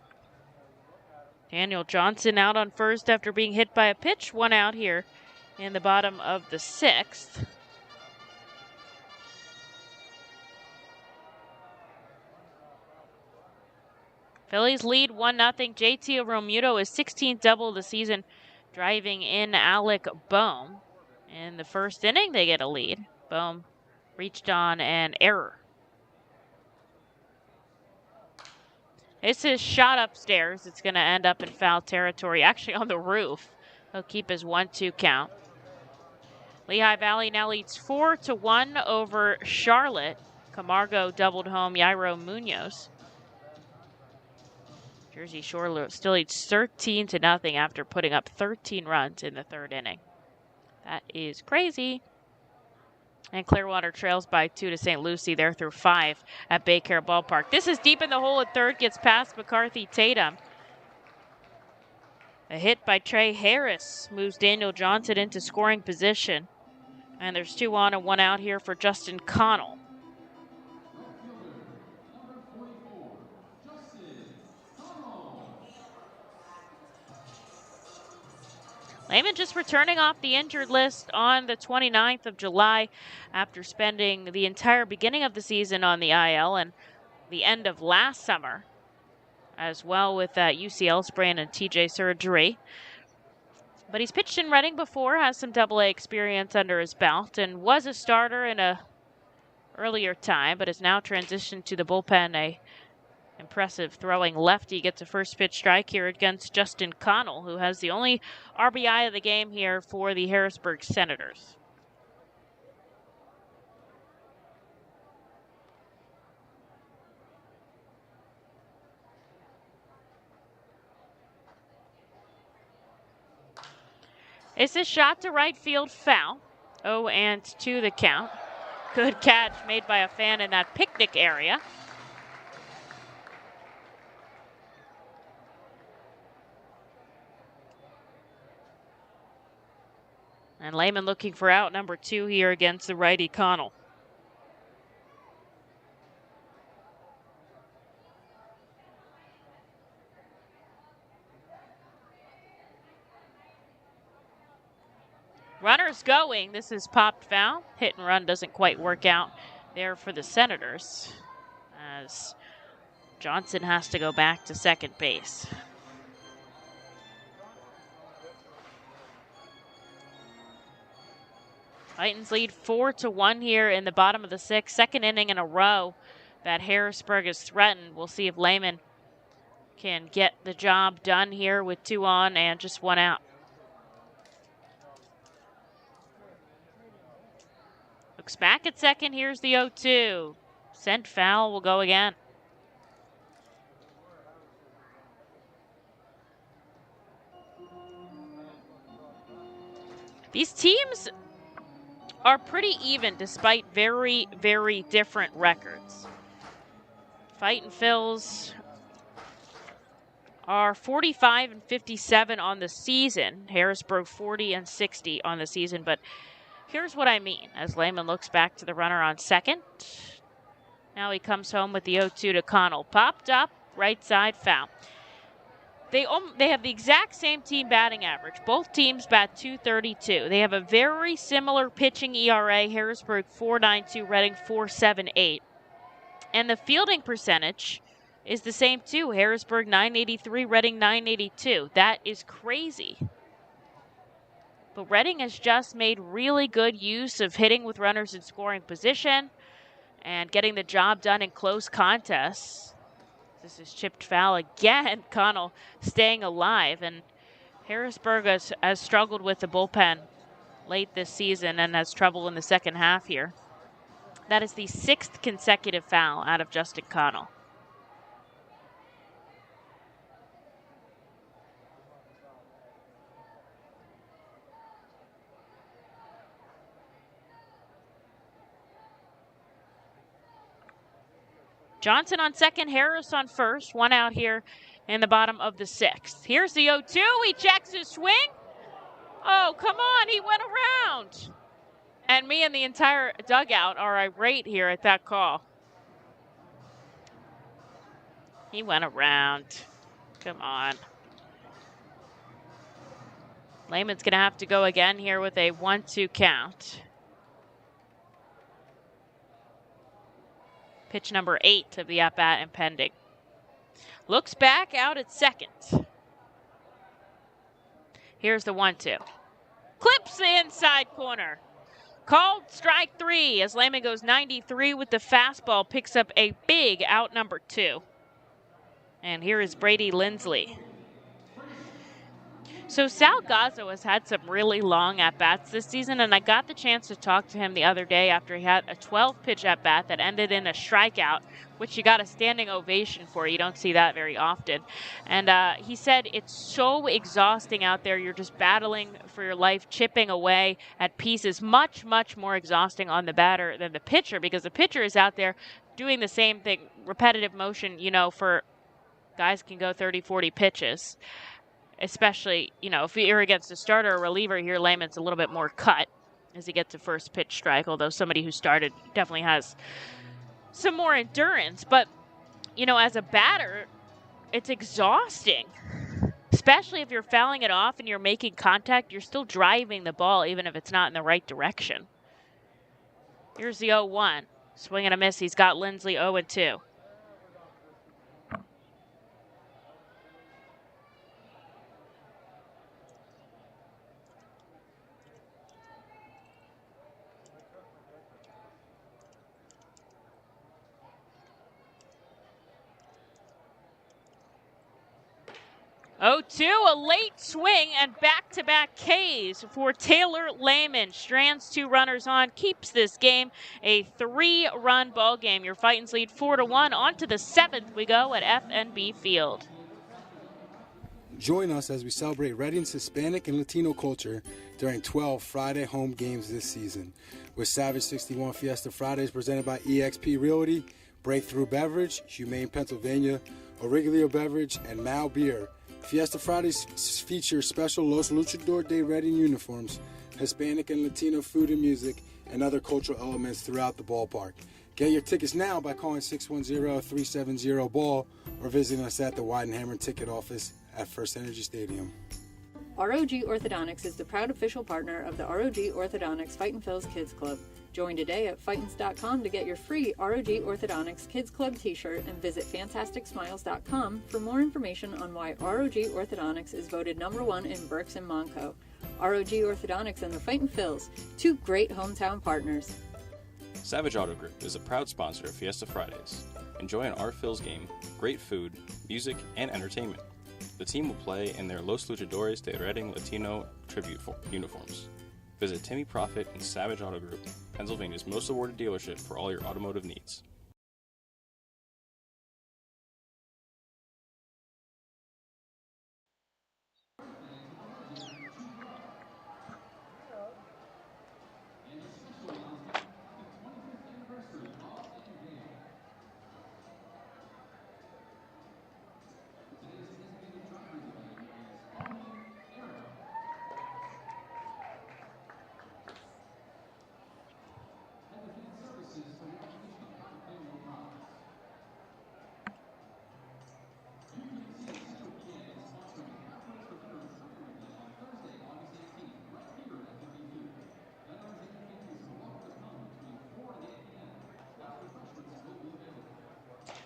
Daniel Johnson out on first after being hit by a pitch. 1 out here in the bottom of the 6th. Phillies lead 1-0. JT Romuto is 16th double of the season, driving in Alec Boehm. In the first inning, they get a lead. Boehm reached on an error. This is shot upstairs. It's going to end up in foul territory, actually on the roof. He'll keep his 1-2 count. Lehigh Valley now leads 4-1 over Charlotte. Camargo doubled home Yairo Munoz. Jersey Shore still leads 13-0 after putting up 13 runs in the third inning. That is crazy. And Clearwater trails by 2 to St. Lucie. They're through 5 at Baycare Ballpark. This is deep in the hole at third. Gets past McCarthy Tatum. A hit by Trey Harris moves Daniel Johnson into scoring position. And there's 2 on and 1 out here for Justin Connell. Lehman just returning off the injured list on the 29th of July after spending the entire beginning of the season on the IL and the end of last summer, as well with UCL sprain and TJ surgery. But he's pitched in Reading before, has some AA experience under his belt, and was a starter in a earlier time, but has now transitioned to the bullpen. A impressive throwing lefty gets a first pitch strike here against Justin Connell, who has the only RBI of the game here for the Harrisburg Senators. It's a shot to right field foul. 0-2 the count. Good catch made by a fan in that picnic area. And Lehman looking for out number 2 here against the righty Connell. Runners going. This is popped foul. Hit and run doesn't quite work out there for the Senators, as Johnson has to go back to second base. Titans lead 4-1 here in the bottom of the 6th. Second inning in a row that Harrisburg is threatened. We'll see if Lehman can get the job done here with 2 on and just 1 out. Looks back at second. Here's the 0-2. Sent foul will go again. These teams are pretty even despite very, very different records. Fightin Phils are 45-57 on the season. Harrisburg 40-60 on the season. But here's what I mean as Lehman looks back to the runner on second. Now he comes home with the 0-2 to Connell. Popped up, right side foul. They have the exact same team batting average. Both teams bat .232. They have a very similar pitching ERA. Harrisburg 4.92, Reading 4.78. And the fielding percentage is the same too. Harrisburg 983, Reading 982. That is crazy. But Reading has just made really good use of hitting with runners in scoring position and getting the job done in close contests. This is chipped foul again. Connell staying alive. And Harrisburg has struggled with the bullpen late this season and has trouble in the second half here. That is the 6th consecutive foul out of Justin Connell. Johnson on second, Harris on first. 1 out here in the bottom of the 6th. Here's the 0-2. He checks his swing. Oh, come on. He went around. And me and the entire dugout are irate here at that call. He went around. Come on. Lehman's going to have to go again here with a 1-2 count. Pitch number 8 of the at-bat impending. Looks back out at second. Here's the 1-2. Clips the inside corner. Called strike 3 as Lehman goes 93 with the fastball, picks up a big out number 2. And here is Brady Lindsley. So Sal Gazzo has had some really long at-bats this season, and I got the chance to talk to him the other day after he had a 12-pitch at-bat that ended in a strikeout, which you got a standing ovation for. You don't see that very often. And he said it's so exhausting out there. You're just battling for your life, chipping away at pieces. Much, much more exhausting on the batter than the pitcher, because the pitcher is out there doing the same thing, repetitive motion, for guys can go 30, 40 pitches. Especially, if you're against a starter or reliever here, Lehman's a little bit more cut as he gets a first pitch strike, although somebody who started definitely has some more endurance. But, as a batter, it's exhausting, especially if you're fouling it off and you're making contact. You're still driving the ball, even if it's not in the right direction. Here's the 0-1. Swing and a miss. He's got Lindsley 0-2. Oh, 2, a late swing and back-to-back Ks for Taylor Lehman. Strands 2 runners on, keeps this game a 3-run ball game. Your Fightins lead 4-1. On to the 7th we go at FNB Field. Join us as we celebrate Reading's Hispanic and Latino culture during 12 Friday home games this season. With Savage 61 Fiesta Fridays presented by eXp Realty, Breakthrough Beverage, Humane Pennsylvania, Origlio Beverage, and Mal Beer. Fiesta Fridays feature special Los Luchador de Reading uniforms, Hispanic and Latino food and music, and other cultural elements throughout the ballpark. Get your tickets now by calling 610-370-BALL or visiting us at the Weidenhammer ticket office at First Energy Stadium. ROG Orthodontics is the proud official partner of the ROG Orthodontics Fightin' Phil's Kids Club. Join today at Fightins.com to get your free ROG Orthodontics Kids Club t-shirt and visit FantasticSmiles.com for more information on why ROG Orthodontics is voted #1 in Berks and Monco. ROG Orthodontics and the Fightin' Phils, 2 great hometown partners. Savage Auto Group is a proud sponsor of Fiesta Fridays. Enjoy an R-Phil's game, great food, music, and entertainment. The team will play in their Los Luchadores de Reading Latino tribute uniforms. Visit Timmy Profit and Savage Auto Group, Pennsylvania's most awarded dealership for all your automotive needs.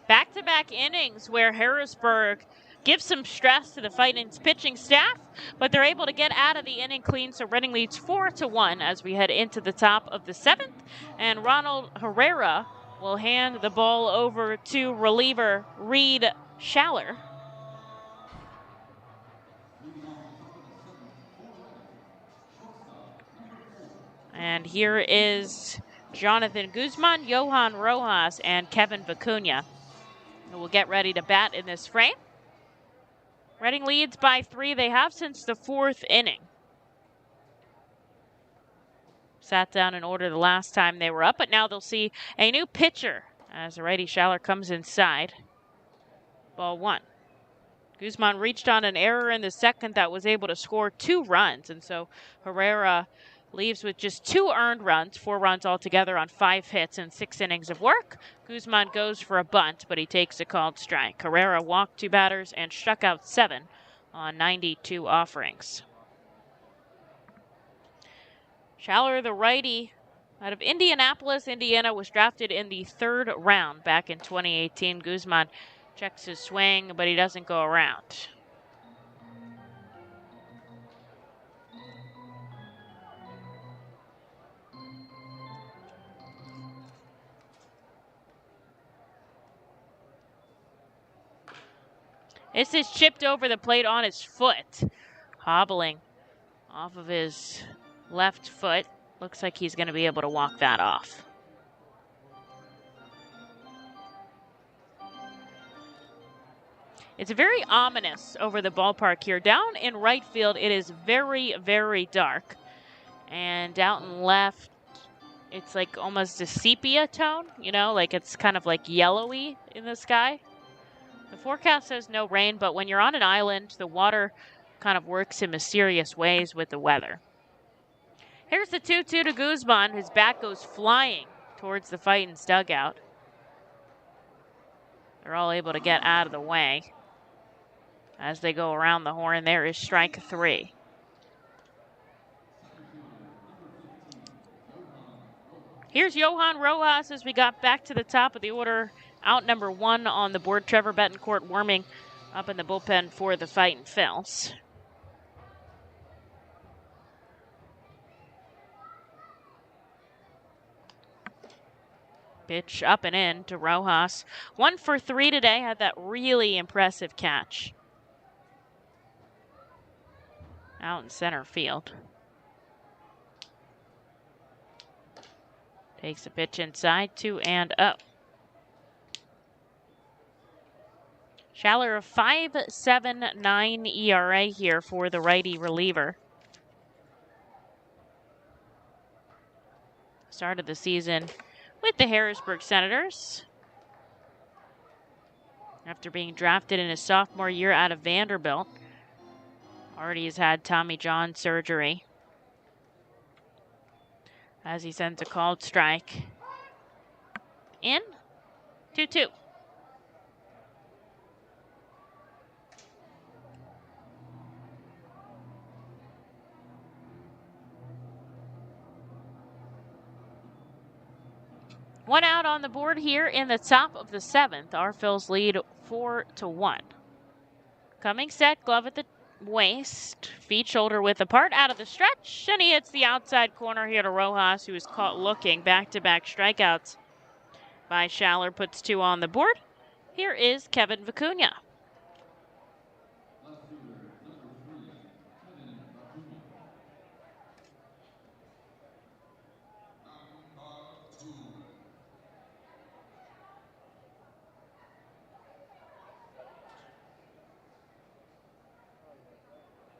Back-to-back innings where Harrisburg gives some stress to the Fightin's pitching staff, but they're able to get out of the inning clean, so Reading leads 4-1 as we head into the top of the 7th, and Ronald Herrera will hand the ball over to reliever Reed Schaller. And here is Jonathan Guzman, Johan Rojas, and Kevin Vicuna. We'll get ready to bat in this frame. Reading leads by 3. They have since the 4th inning. Sat down in order the last time they were up, but now they'll see a new pitcher as the righty Schaller comes inside. Ball 1. Guzman reached on an error in the second that was able to score 2 runs, and so Herrera leaves with just 2 earned runs, 4 runs altogether on 5 hits and 6 innings of work. Guzman goes for a bunt, but he takes a called strike. Herrera walked 2 batters and struck out 7 on 92 offerings. Schaller, the righty, out of Indianapolis, Indiana, was drafted in the 3rd round back in 2018. Guzman checks his swing, but he doesn't go around. This is chipped over the plate on his foot, hobbling off of his left foot. Looks like he's going to be able to walk that off. It's very ominous over the ballpark here. Down in right field, it is very, very dark. And out in left, it's like almost a sepia tone, you know, like it's kind of like yellowy in the sky. The forecast says no rain, but when you're on an island, the water kind of works in mysterious ways with the weather. Here's the 2-2 to Guzman. His bat goes flying towards the Fightin's dugout. They're all able to get out of the way. As they go around the horn, there is strike 3. Here's Johan Rojas as we got back to the top of the order. Out number 1 on the board. Trevor Bettencourt warming up in the bullpen for the Fightin Phils. Pitch up and in to Rojas. 1 for 3 today. Had that really impressive catch out in center field. Takes a pitch inside, 2-0. Schaller, a 5.79 ERA here for the righty reliever. Started the season with the Harrisburg Senators after being drafted in his sophomore year out of Vanderbilt. Already has had Tommy John surgery. As he sends a called strike. In, 2-2. One out on the board here in the top of the 7th. Our Phils lead 4-1. Coming set, glove at the waist, feet shoulder width apart, out of the stretch, and he hits the outside corner here to Rojas, who is caught looking. Back-to-back strikeouts by Schaller, puts 2 on the board. Here is Kevin Vicuna.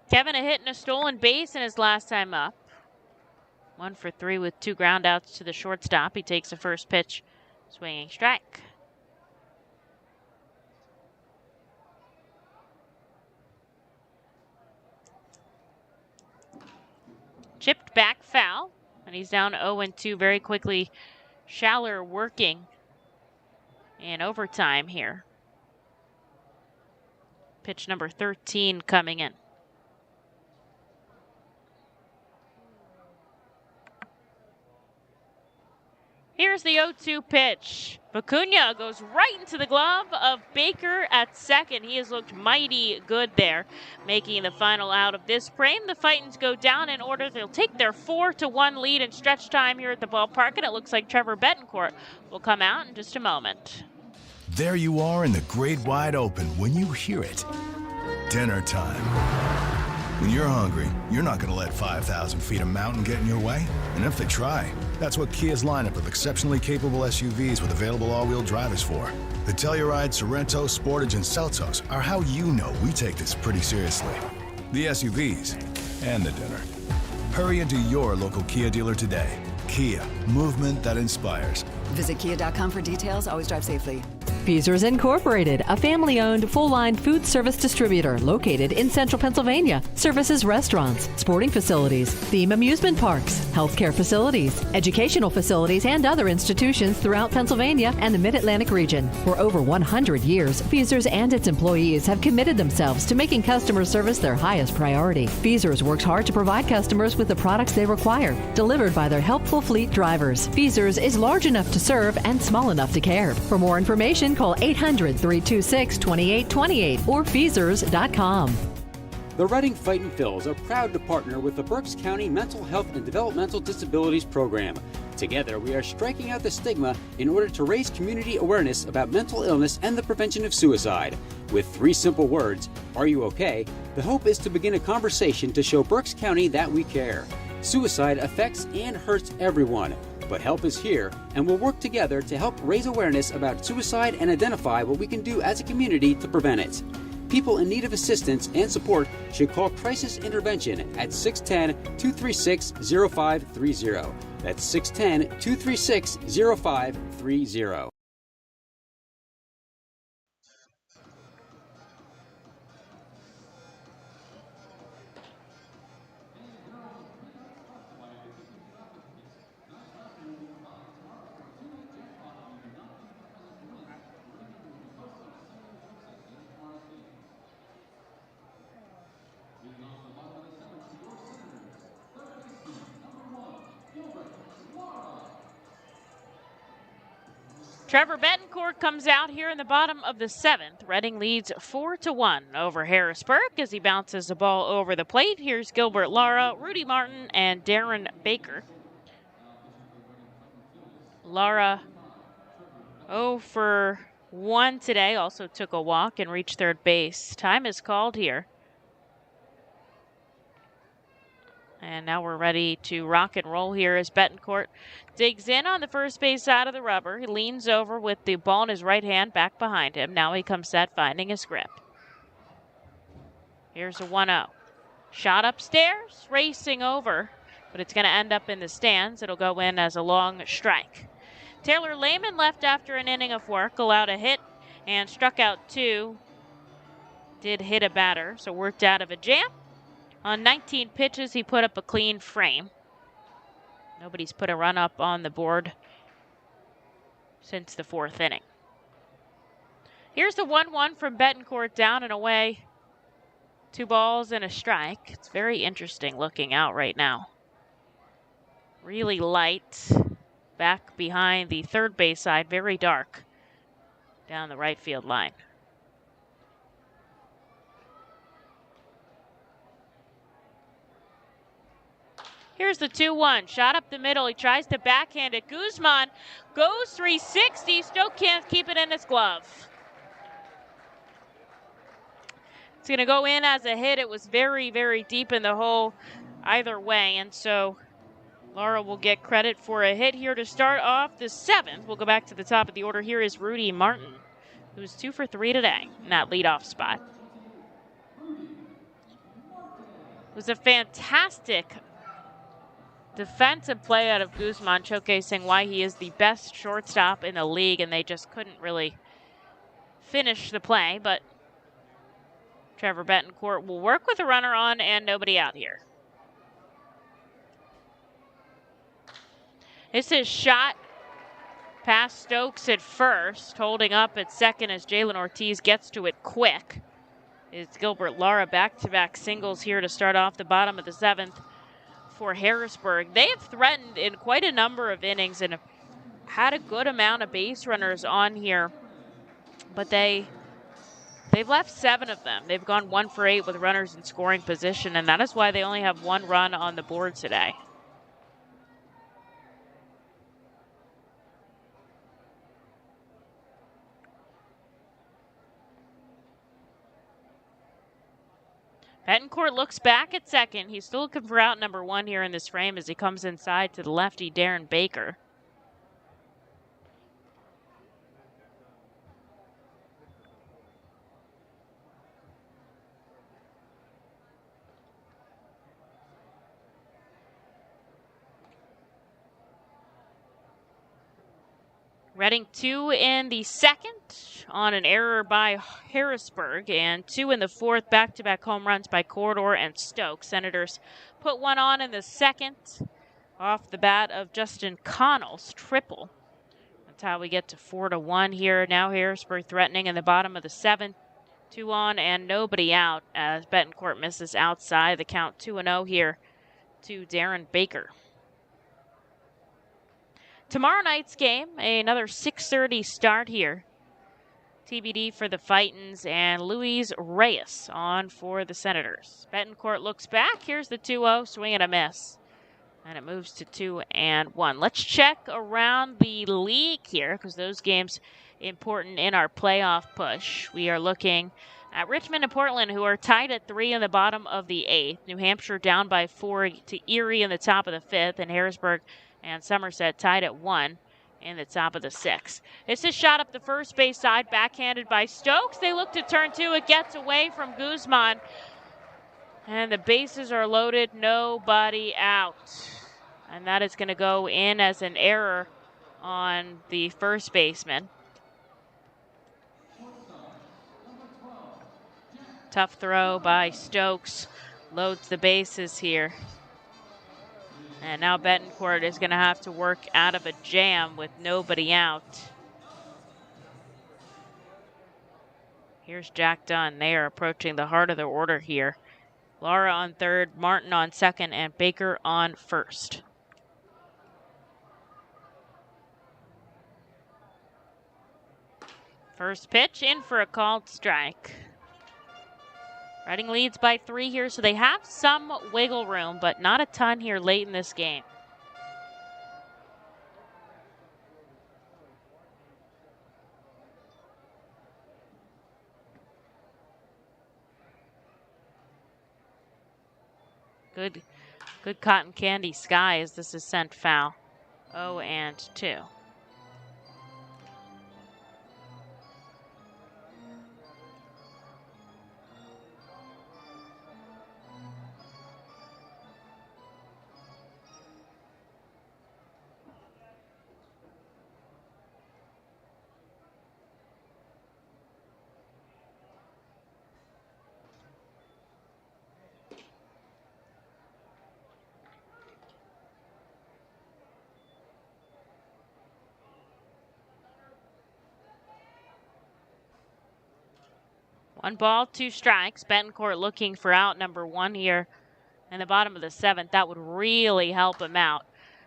Kevin a hit and a stolen base in his last time up. 1 for 3 with 2 groundouts to the shortstop. He takes the first pitch, swinging strike. Chipped back foul, and he's down 0-2 very quickly. Schaller working in overtime here. Pitch number 13 coming in. Here's the 0-2 pitch. Vicuna goes right into the glove of Baker at second. He has looked mighty good there, making the final out of this frame. The Fightins go down in order. They'll take their 4-1 lead in stretch time here at the ballpark, and it looks like Trevor Bettencourt will come out in just a moment. There you are in the great wide open when you hear it. Dinner time. When you're hungry, you're not going to let 5,000 feet of mountain get in your way. And if they try, that's what Kia's lineup of exceptionally capable SUVs with available all-wheel drive is for. The Telluride, Sorento, Sportage, and Seltos are how you know we take this pretty seriously. The SUVs and the dinner. Hurry into your local Kia dealer today. Kia, movement that inspires. Visit kia.com for details. Always drive safely. Feasers Incorporated, a family-owned full-line food service distributor located in central Pennsylvania. Services restaurants, sporting facilities, theme amusement parks, healthcare facilities, educational facilities, and other institutions throughout Pennsylvania and the Mid-Atlantic region. For over 100 years, Feasers and its employees have committed themselves to making customer service their highest priority. Feasers works hard to provide customers with the products they require, delivered by their helpful fleet drivers. Feasers is large enough to serve and small enough to care. For more information, call 800-326-2828 or Feasers.com. The Reading Fightin' Phils are proud to partner with the Berks County Mental Health and Developmental Disabilities Program. Together, we are striking out the stigma in order to raise community awareness about mental illness and the prevention of suicide. With 3 simple words, "Are you okay?" the hope is to begin a conversation to show Berks County that we care. Suicide affects and hurts everyone, but help is here, and we'll work together to help raise awareness about suicide and identify what we can do as a community to prevent it. People in need of assistance and support should call Crisis Intervention at 610-236-0530. That's 610-236-0530. Trevor Bettencourt comes out here in the bottom of the 7th. Reading leads 4-1 over Harrisburg as he bounces the ball over the plate. Here's Gilbert Lara, Rudy Martin, and Darren Baker. Lara 0 for 1 today, also took a walk and reached third base. Time is called here. And now we're ready to rock and roll here as Bettencourt digs in on the first base side of the rubber. He leans over with the ball in his right hand back behind him. Now he comes set, finding his grip. Here's a 1-0. Shot upstairs, racing over, but it's going to end up in the stands. It'll go in as a long strike. Taylor Lehman left after an inning of work, allowed a hit and struck out 2. Did hit a batter, so worked out of a jam. On 19 pitches, he put up a clean frame. Nobody's put a run up on the board since the 4th inning. Here's the 1-1 from Bettencourt, down and away. 2 balls and a strike. It's very interesting looking out right now. Really light back behind the third base side, very dark down the right field line. Here's the 2-1. Shot up the middle. He tries to backhand it. Guzman goes 360. Still can't keep it in his glove. It's going to go in as a hit. It was very, very deep in the hole either way. And so Lara will get credit for a hit here to start off the 7th. We'll go back to the top of the order. Here is Rudy Martin, who's 2 for 3 today in that leadoff spot. It was a fantastic defensive play out of Guzman, showcasing why he is the best shortstop in the league, and they just couldn't really finish the play. But Trevor Bettencourt will work with a runner on and nobody out here. This is shot past Stokes at first, holding up at second as Jaylen Ortiz gets to it quick. It's Gilbert Lara back-to-back singles here to start off the bottom of the 7th. For Harrisburg. They have threatened in quite a number of innings and have had a good amount of base runners on here, but they've left 7 of them. They've gone 1 for 8 with runners in scoring position, and that is why they only have 1 run on the board today. Bettencourt looks back at second. He's still looking for out number 1 here in this frame as he comes inside to the lefty, Darren Baker. Reading 2 in the second on an error by Harrisburg, and 2 in the fourth, back-to-back home runs by Corridor and Stokes. Senators put one on in the second off the bat of Justin Connell's triple. That's how we get to 4-1 here. Now Harrisburg threatening in the bottom of the seventh. 2 on and nobody out as Bettencourt misses outside. The count 2-0 here to Darren Baker. Tomorrow night's game, another 6:30 start here. TBD for the Fightins and Luis Reyes on for the Senators. Bettencourt looks back. Here's the 2-0, swing and a miss. And it moves to 2-1. Let's check around the league here because those games important in our playoff push. We are looking at Richmond and Portland, who are tied at 3 in the bottom of the 8th. New Hampshire down by 4 to Erie in the top of the 5th. And Harrisburg and Somerset tied at 1 in the top of the 6th. This is shot up the first base side, backhanded by Stokes. They look to turn 2. It gets away from Guzman. And the bases are loaded, nobody out. And that is going to go in as an error on the first baseman. Tough throw by Stokes. Loads the bases here. And now Bettencourt is going to have to work out of a jam with nobody out. Here's Jack Dunn. They are approaching the heart of their order here. Lara on third, Martin on second, and Baker on first. First pitch in for a called strike. Reading leads by 3 here, so they have some wiggle room, but not a ton here late in this game. Good cotton candy sky as this is sent foul. 0-2. One ball, 2 strikes. Bettencourt looking for out number 1 here in the bottom of the 7th. That would really help him out.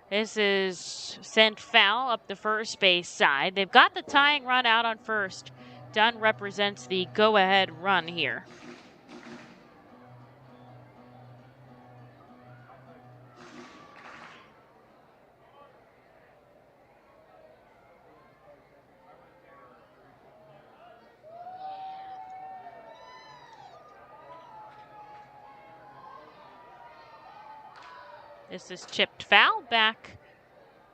This is sent foul up the first base side. They've got the tying run out on first. Dunn represents the go-ahead run here. This is chipped foul back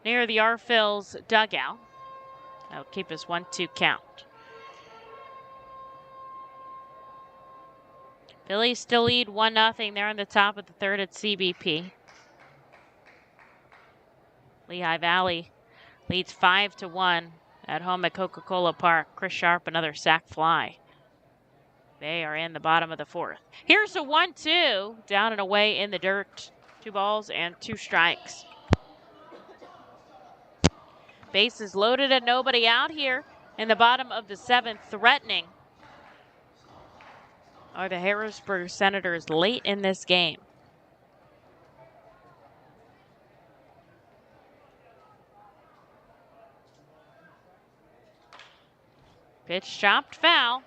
near the R-Phil's dugout. That'll keep us 1-2 count. Phillies still lead 1-0. They're in the top of the 3rd at CBP. Lehigh Valley leads 5-1 at home at Coca-Cola Park. Chris Sharp, another sac fly. They are in the bottom of the 4th. Here's a 1-2 down and away in the dirt. 2 balls and 2 strikes. Bases loaded and nobody out here in the bottom of the 7th. Threatening are the Harrisburg Senators late in this game. Pitch chopped foul.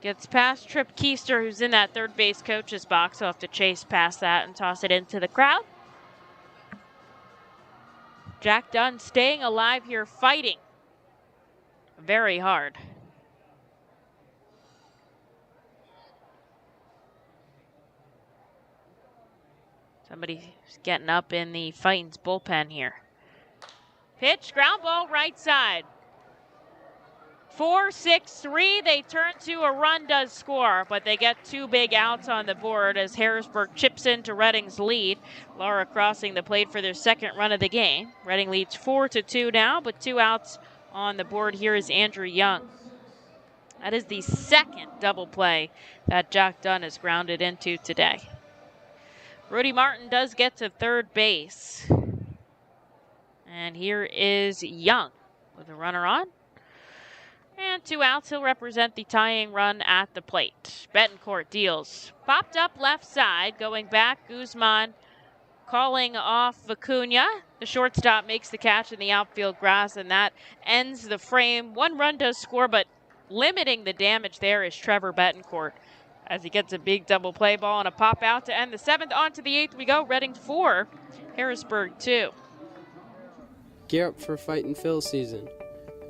Gets past Trip Keister, who's in that third base coach's box. He'll have to chase past that and toss it into the crowd. Jack Dunn staying alive here, fighting very hard. Somebody's getting up in the Fightin's bullpen here. Pitch, ground ball, right side. 4-6-3, they turn to a run does score, but they get 2 big outs on the board as Harrisburg chips into Reading's lead. Laura crossing the plate for their second run of the game. Reading leads 4-2 now, but 2 outs on the board. Here is Andrew Young. That is the second double play that Jack Dunn has grounded into today. Rudy Martin does get to third base. And here is Young with a runner on. And 2 outs, he'll represent the tying run at the plate. Bettencourt deals. Popped up left side, going back, Guzman calling off Vicuna. The shortstop makes the catch in the outfield grass, and that ends the frame. 1 run does score, but limiting the damage there is Trevor Bettencourt as he gets a big double play ball and a pop out to end the 7th. On to the 8th we go. Reading 4, Harrisburg 2. Gear up for Fightin' Phil's season.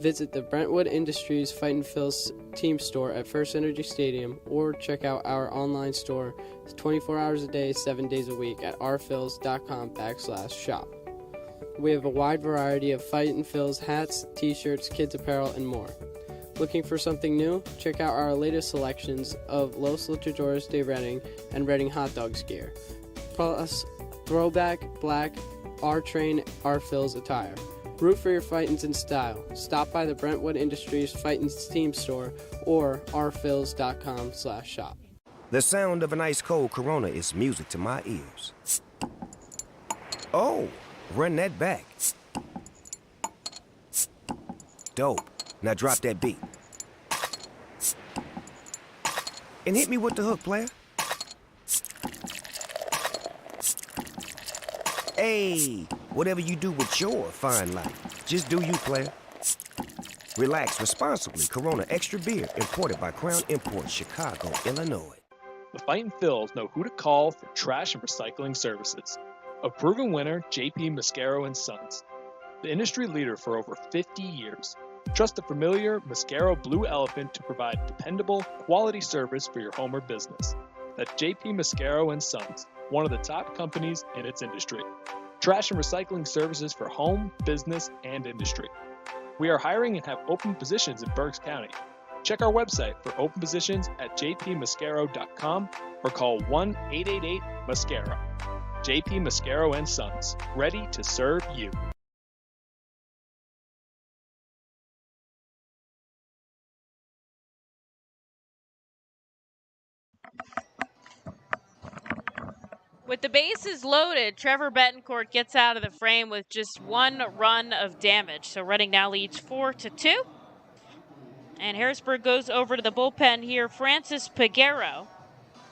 Visit the Brentwood Industries Fightin' Phil's team store at First Energy Stadium or check out our online store 24 hours a day, 7 days a week at rphils.com/shop. We have a wide variety of Fightin' Phil's hats, t-shirts, kids apparel, and more. Looking for something new? Check out our latest selections of Los Luchadores de Reading and Reading Hot Dogs gear. Plus, throwback, black, R-Train, R-Phil's attire. Root for your Fightins in style. Stop by the Brentwood Industries Fightins team store or rphils.com/shop. The sound of an ice-cold Corona is music to my ears. Oh, run that back. Dope. Now drop that beat. And hit me with the hook, player. Hey, whatever you do with your fine life, just do you, player. Relax responsibly. Corona Extra Beer, imported by Crown Imports, Chicago, Illinois. The Fightin' Phils know who to call for trash and recycling services. A proven winner, JP Mascaro & Sons. The industry leader for over 50 years. Trust the familiar Mascaro Blue Elephant to provide dependable, quality service for your home or business. That's JP Mascaro & Sons, one of the top companies in its industry. Trash and recycling services for home, business, and industry. We are hiring and have open positions in Berks County. Check our website for open positions at jpmascaro.com or call 1-888-MASCARO. JP Mascaro & Sons, ready to serve you. With the bases loaded, Trevor Bettencourt gets out of the frame with just 1 run of damage. So Reading now leads 4-2. And Harrisburg goes over to the bullpen here. Francis Peguero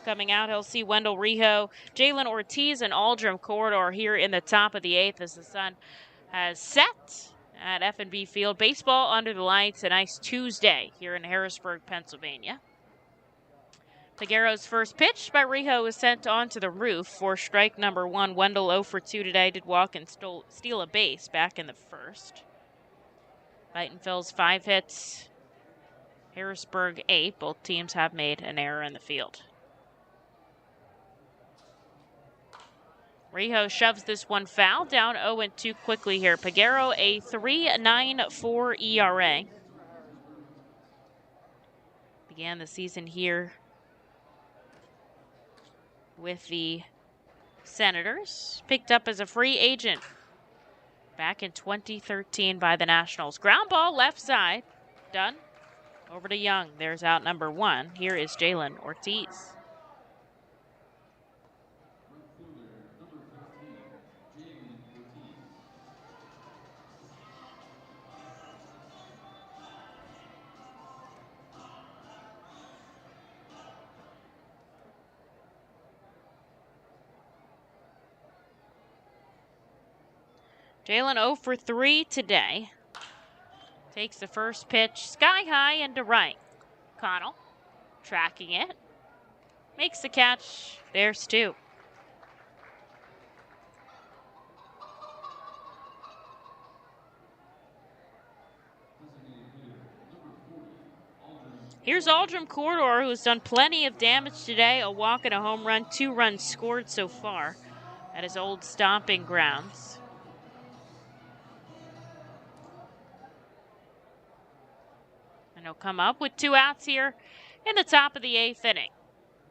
coming out. He'll see Wendell Rijo, Jaylen Ortiz, and Aldrum Corridor here in the top of the 8th as the sun has set at F&B Field. Baseball under the lights, a nice Tuesday here in Harrisburg, Pennsylvania. Peguero's first pitch by Rijo is sent onto the roof for strike number 1. Wendell 0 for 2 today, did walk and steal a base back in the first. Fightin' Phil's 5 hits, Harrisburg 8. Both teams have made an error in the field. Rijo shoves this one foul, down 0-2 quickly here. Peguero a 3.94 ERA. Began the season here with the Senators. Picked up as a free agent back in 2013 by the Nationals. Ground ball left side. Done. Over to Young. There's out number 1. Here is Jaylen Ortiz. Jaylen 0 for 3 today. Takes the first pitch sky high into right. Connell tracking it. Makes the catch. There's 2. Here's Aldrum Corridor, who's done plenty of damage today. A walk and a home run. 2 runs scored so far at his old stomping grounds. And he'll come up with 2 outs here in the top of the 8th inning.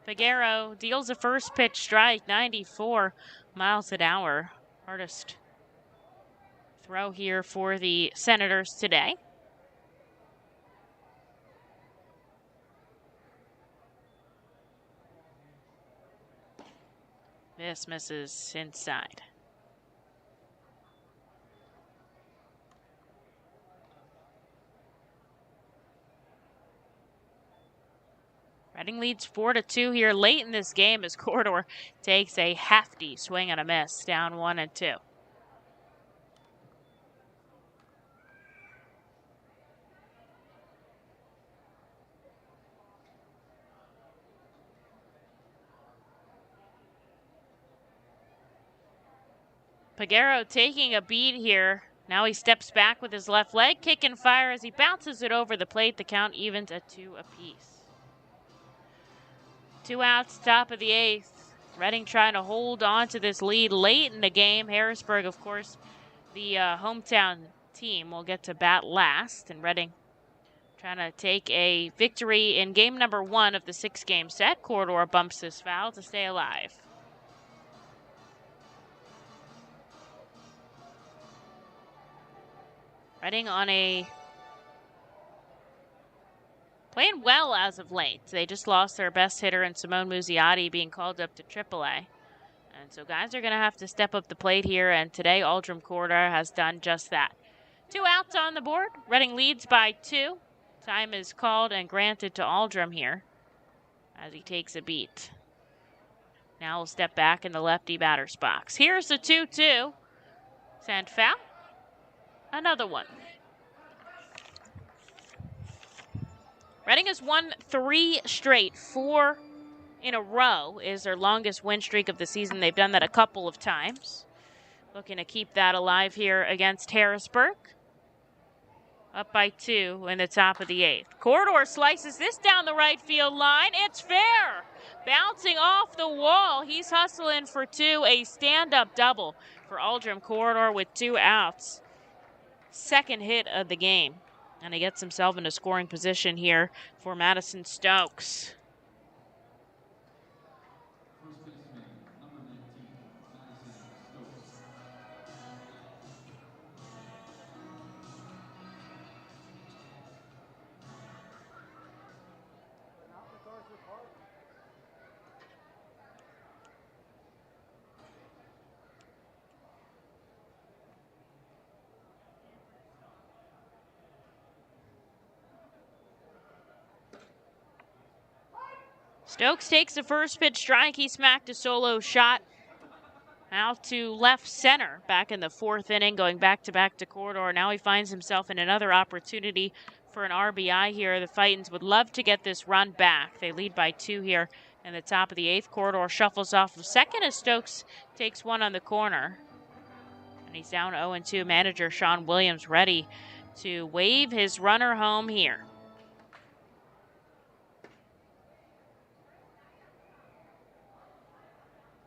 Figueroa deals a first pitch strike, 94 miles an hour. Hardest throw here for the Senators today. This misses inside. Reading leads 4-2 here late in this game as Corridor takes a hefty swing and a miss, down 1-2. Figueroa taking a beat here. Now he steps back with his left leg, kick and fire as he bounces it over the plate. The count evens at 2 apiece. 2 outs, top of the 8th. Reading trying to hold on to this lead late in the game. Harrisburg, of course, the hometown team, will get to bat last. And Reading trying to take a victory in game number 1 of the 6-game set. Corridor bumps this foul to stay alive. Reading on a playing well as of late. They just lost their best hitter in Simone Muzziotti being called up to AAA. And so guys are going to have to step up the plate here, and today Aldrum Corridor has done just that. 2 outs on the board. Reading leads by 2. Time is called and granted to Aldrum here as he takes a beat. Now we'll step back in the lefty batter's box. Here's the 2-2. Sent foul. Another one. Reading has won 3 straight. 4 in a row is their longest win streak of the season. They've done that a couple of times. Looking to keep that alive here against Harrisburg. Up by 2 in the top of the 8th. Corridor slices this down the right field line. It's fair. Bouncing off the wall. He's hustling for 2. A stand-up double for Aldrum Corridor with 2 outs. Second hit of the game. And he gets himself into scoring position here for Madison Stokes. Stokes takes the first pitch strike. He smacked a solo shot out to left center back in the 4th inning, going back-to-back to Corridor. Now he finds himself in another opportunity for an RBI here. The Fightins would love to get this run back. They lead by 2 here in the top of the 8th. Corridor shuffles off of second as Stokes takes one on the corner. And he's down 0-2. Manager Sean Williams ready to wave his runner home here.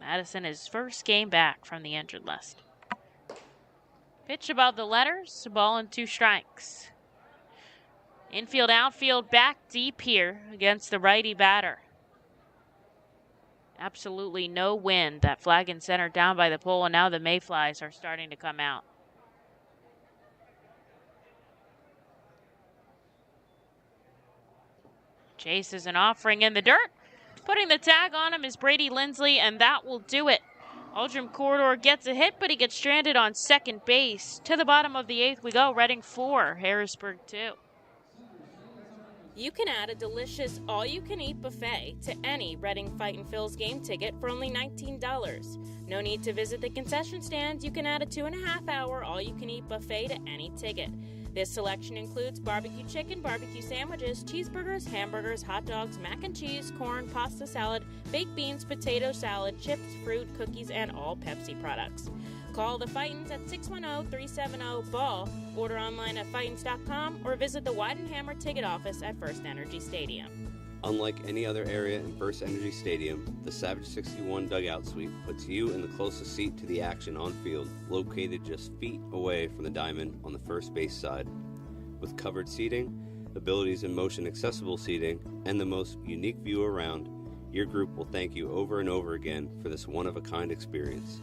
Madison his first game back from the injured list. Pitch above the letters, ball and 2 strikes. Infield, outfield, back deep here against the righty batter. Absolutely no wind. That flag in center down by the pole, and now the mayflies are starting to come out. Chases an offering in the dirt. Putting the tag on him is Brady Lindsley, and that will do it. Aldrum Corridor gets a hit, but he gets stranded on second base. To the bottom of the 8th we go. Reading 4, Harrisburg 2. You can add a delicious all-you-can-eat buffet to any Reading Fightin' Phil's game ticket for only $19. No need to visit the concession stands. You can add a 2.5-hour all-you-can-eat buffet to any ticket. This selection includes barbecue chicken, barbecue sandwiches, cheeseburgers, hamburgers, hot dogs, mac and cheese, corn, pasta salad, baked beans, potato salad, chips, fruit, cookies, and all Pepsi products. Call the Fightins at 610-370-BALL, order online at Fightins.com, or visit the Weidenhammer ticket office at First Energy Stadium. Unlike any other area in First Energy Stadium, the Savage 61 dugout suite puts you in the closest seat to the action on field, located just feet away from the diamond on the first base side. With covered seating, abilities in motion accessible seating, and the most unique view around, your group will thank you over and over again for this one-of-a-kind experience.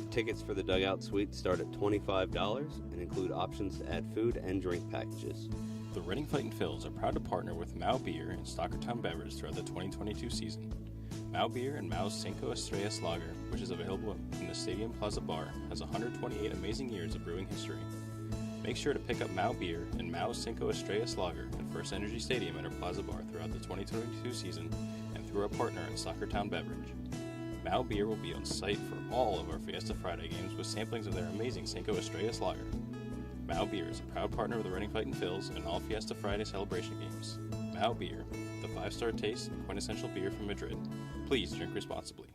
Tickets for the Dugout Suite start at $25 and include options to add food and drink packages. The Reading Fightin' Phils are proud to partner with Mao Beer and Stockertown Beverage throughout the 2022 season. Mao Beer and Mao's Cinco Estrellas Lager, which is available in the Stadium Plaza Bar, has 128 amazing years of brewing history. Make sure to pick up Mao Beer and Mao's Cinco Estrellas Lager at First Energy Stadium at our Plaza Bar throughout the 2022 season and through our partner at Stockertown Beverage. Mao Beer will be on site for all of our Fiesta Friday games with samplings of their amazing Cinco Estrellas Lager. Mao Beer is a proud partner of the Reading Fightin' Phils and all Fiesta Friday celebration games. Mao Beer, the 5-star taste and quintessential beer from Madrid. Please drink responsibly.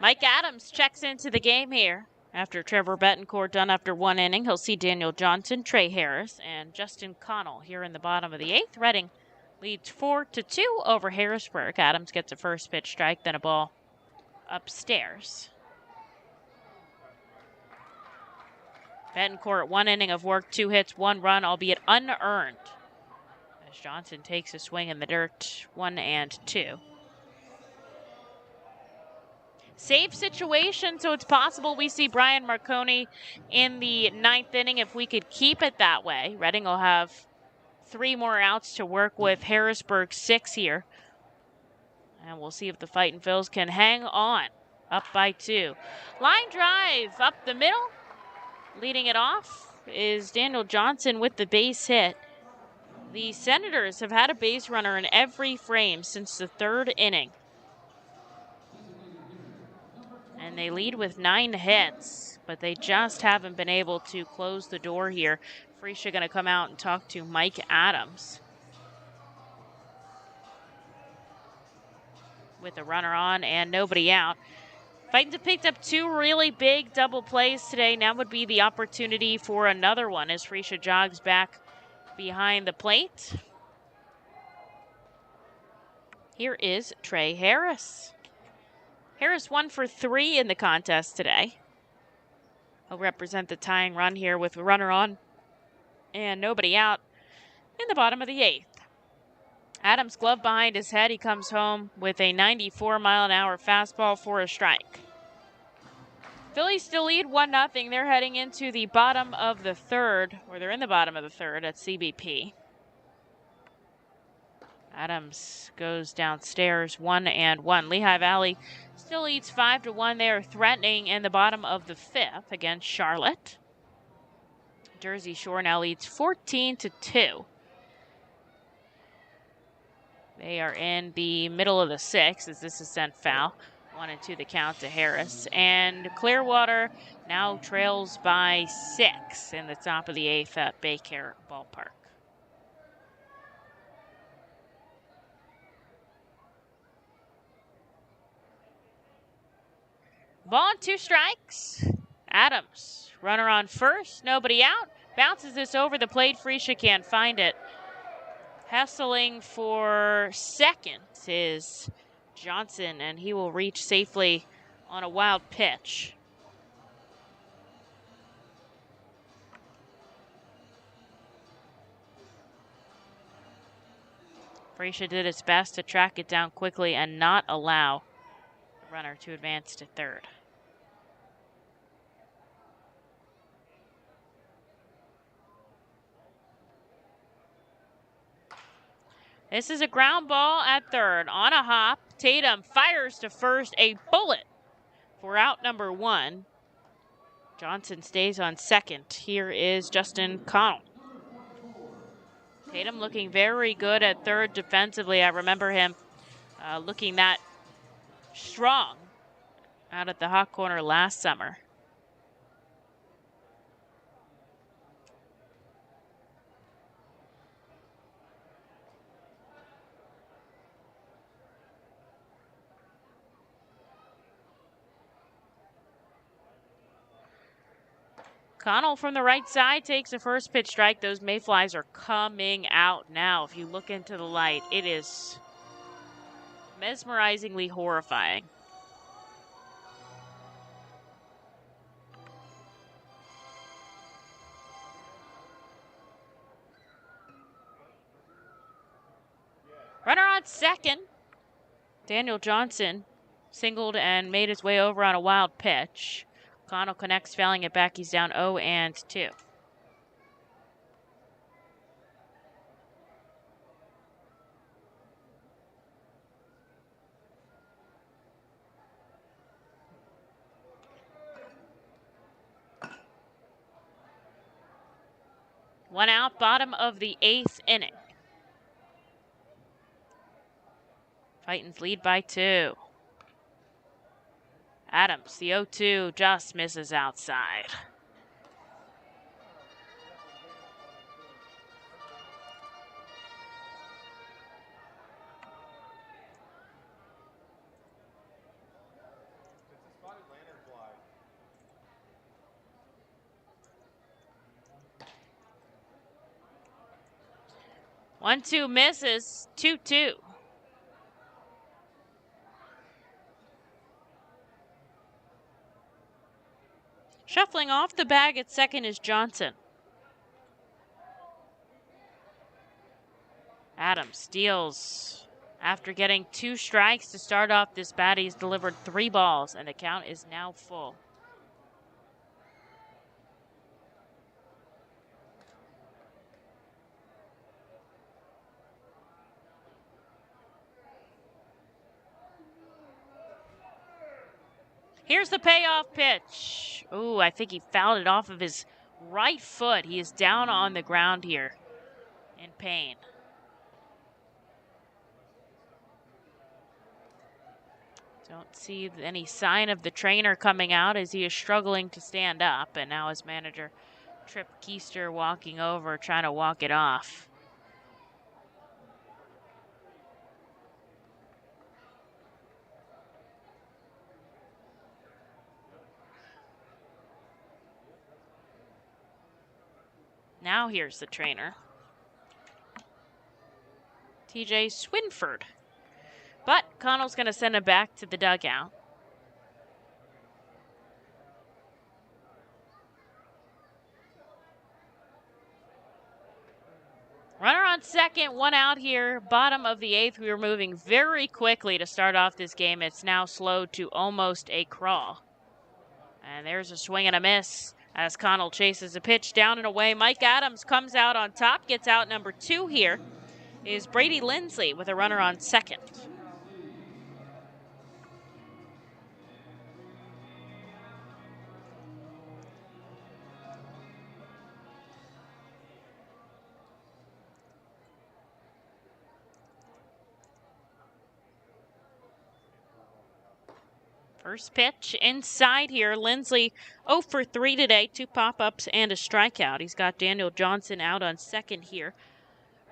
Mike Adams checks into the game here. After Trevor Bettencourt done after one inning, he'll see Daniel Johnson, Trey Harris, and Justin Connell here in the bottom of the 8th. Reading leads 4-2 over Harrisburg. Adams gets a first pitch strike, then a ball upstairs. Bettencourt, 1 inning of work, 2 hits, 1 run, albeit unearned. As Johnson takes a swing in the dirt, 1-2. Save situation, so it's possible we see Brian Marconi in the 9th inning if we could keep it that way. Reading will have 3 more outs to work with. Harrisburg 6 here. And we'll see if the Fightin' Phils can hang on. Up by 2. Line drive up the middle. Leading it off is Daniel Johnson with the base hit. The Senators have had a base runner in every frame since the 3rd inning. And they lead with 9 hits, but they just haven't been able to close the door here. Freesia going to come out and talk to Mike Adams. With a runner on and nobody out. Fightin' have picked up 2 really big double plays today. Now would be the opportunity for another one as Freesia jogs back behind the plate. Here is Trey Harris. Harris 1 for 3 in the contest today. He'll represent the tying run here with a runner on and nobody out in the bottom of the 8th. Adams' glove behind his head. He comes home with a 94-mile-an-hour fastball for a strike. Phillies still lead 1-0. They're heading into the bottom of the 3rd, or they're in the bottom of the 3rd at CBP. Adams goes downstairs 1-1. Lehigh Valley still leads 5-1. They are threatening in the bottom of the 5th against Charlotte. Jersey Shore now leads 14-2. They are in the middle of the 6th as this is sent foul. 1-2 the count to Harris. And Clearwater now trails by 6 in the top of the 8th at Baycare Ballpark. Ball and 2 strikes. Adams, runner on first, nobody out. Bounces this over the plate. Freesia can't find it. Hustling for second is Johnson, and he will reach safely on a wild pitch. Freesia did his best to track it down quickly and not allow the runner to advance to 3rd. This is a ground ball at 3rd. On a hop, Tatum fires to first, a bullet for out number 1. Johnson stays on 2nd. Here is Justin Connell. Tatum looking very good at 3rd defensively. I remember him looking that strong out at the hot corner last summer. Connell from the right side takes a first pitch strike. Those mayflies are coming out now. If you look into the light, it is mesmerizingly horrifying. Runner on second. Daniel Johnson singled and made his way over on a wild pitch. Connell connects, fouling it back. He's down 0-2. One out, bottom of the 8th inning. Fightin's lead by 2. Adams, the 0-2, just misses outside. One, two misses, 2-2. Shuffling off the bag at second is Johnson. Adams steals. After getting 2 strikes to start off this bat, he's delivered 3 balls, and the count is now full. Here's the payoff pitch. Ooh, I think he fouled it off of his right foot. He is down on the ground here in pain. Don't see any sign of the trainer coming out as he is struggling to stand up. And now his manager, Trip Keister, walking over, trying to walk it off. Now here's the trainer, TJ Swinford. But Connell's going to send him back to the dugout. Runner on second, 1 out here, bottom of the 8th. We were moving very quickly to start off this game. It's now slowed to almost a crawl. And there's a swing and a miss as Connell chases a pitch down and away. Mike Adams comes out on top, gets out number 2 here is Brady Lindsley with a runner on second. First pitch inside here. Lindsley 0 for 3 today. 2 pop-ups and a strikeout. He's got Daniel Johnson out on second here.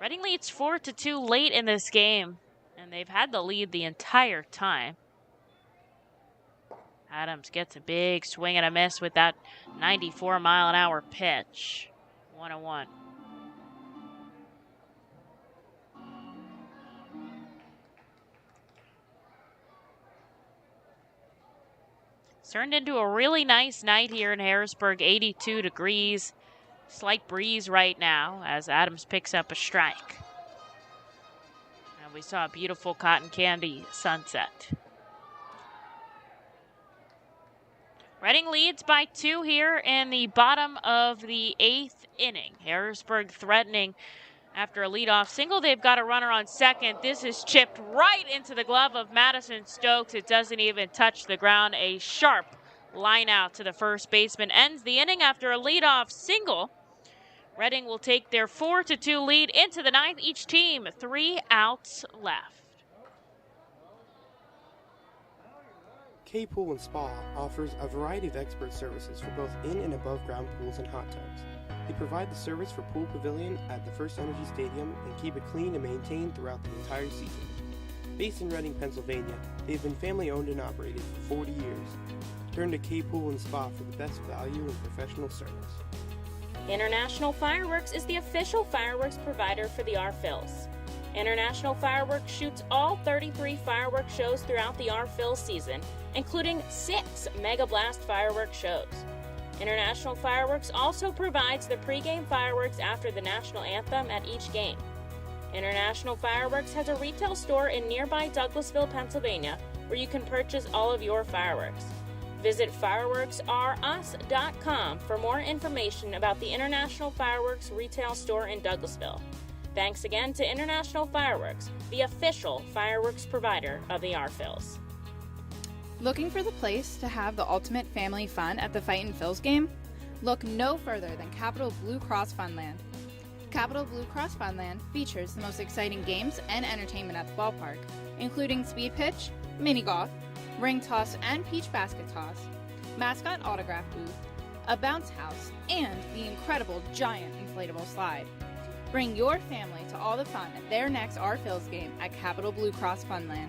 Reading leads 4-2 late in this game, and they've had the lead the entire time. Adams gets a big swing and a miss with that 94-mile-an-hour pitch. 1-1. Turned into a really nice night here in Harrisburg, 82 degrees. Slight breeze right now as Adams picks up a strike. And we saw a beautiful cotton candy sunset. Reading leads by 2 here in the bottom of the 8th inning. Harrisburg threatening after a leadoff single. They've got a runner on second. This is chipped right into the glove of Madison Stokes. It doesn't even touch the ground. A sharp line out to the first baseman ends the inning after a leadoff single. Reading will take their 4-2 lead into the 9th. Each team 3 outs left. K Pool and Spa offers a variety of expert services for both in and above ground pools and hot tubs. They provide the service for Pool Pavilion at the First Energy Stadium and keep it clean and maintained throughout the entire season. Based in Reading, Pennsylvania, they've been family owned and operated for 40 years. Turn to K Pool and Spa for the best value and professional service. International Fireworks is the official fireworks provider for the R-Phils. International Fireworks shoots all 33 fireworks shows throughout the R-Phil season, including 6 Mega Blast fireworks shows. International Fireworks also provides the pregame fireworks after the national anthem at each game. International Fireworks has a retail store in nearby Douglasville, Pennsylvania, where you can purchase all of your fireworks. Visit fireworksrus.com for more information about the International Fireworks retail store in Douglasville. Thanks again to International Fireworks, the official fireworks provider of the R-Phils. Looking for the place to have the ultimate family fun at the Fightin' Phils game? Look no further than Capital Blue Cross Funland. Capital Blue Cross Funland features the most exciting games and entertainment at the ballpark, including speed pitch, mini golf, ring toss and peach basket toss, mascot autograph booth, a bounce house, and the incredible giant inflatable slide. Bring your family to all the fun at their next R-Phils game at Capital Blue Cross Funland.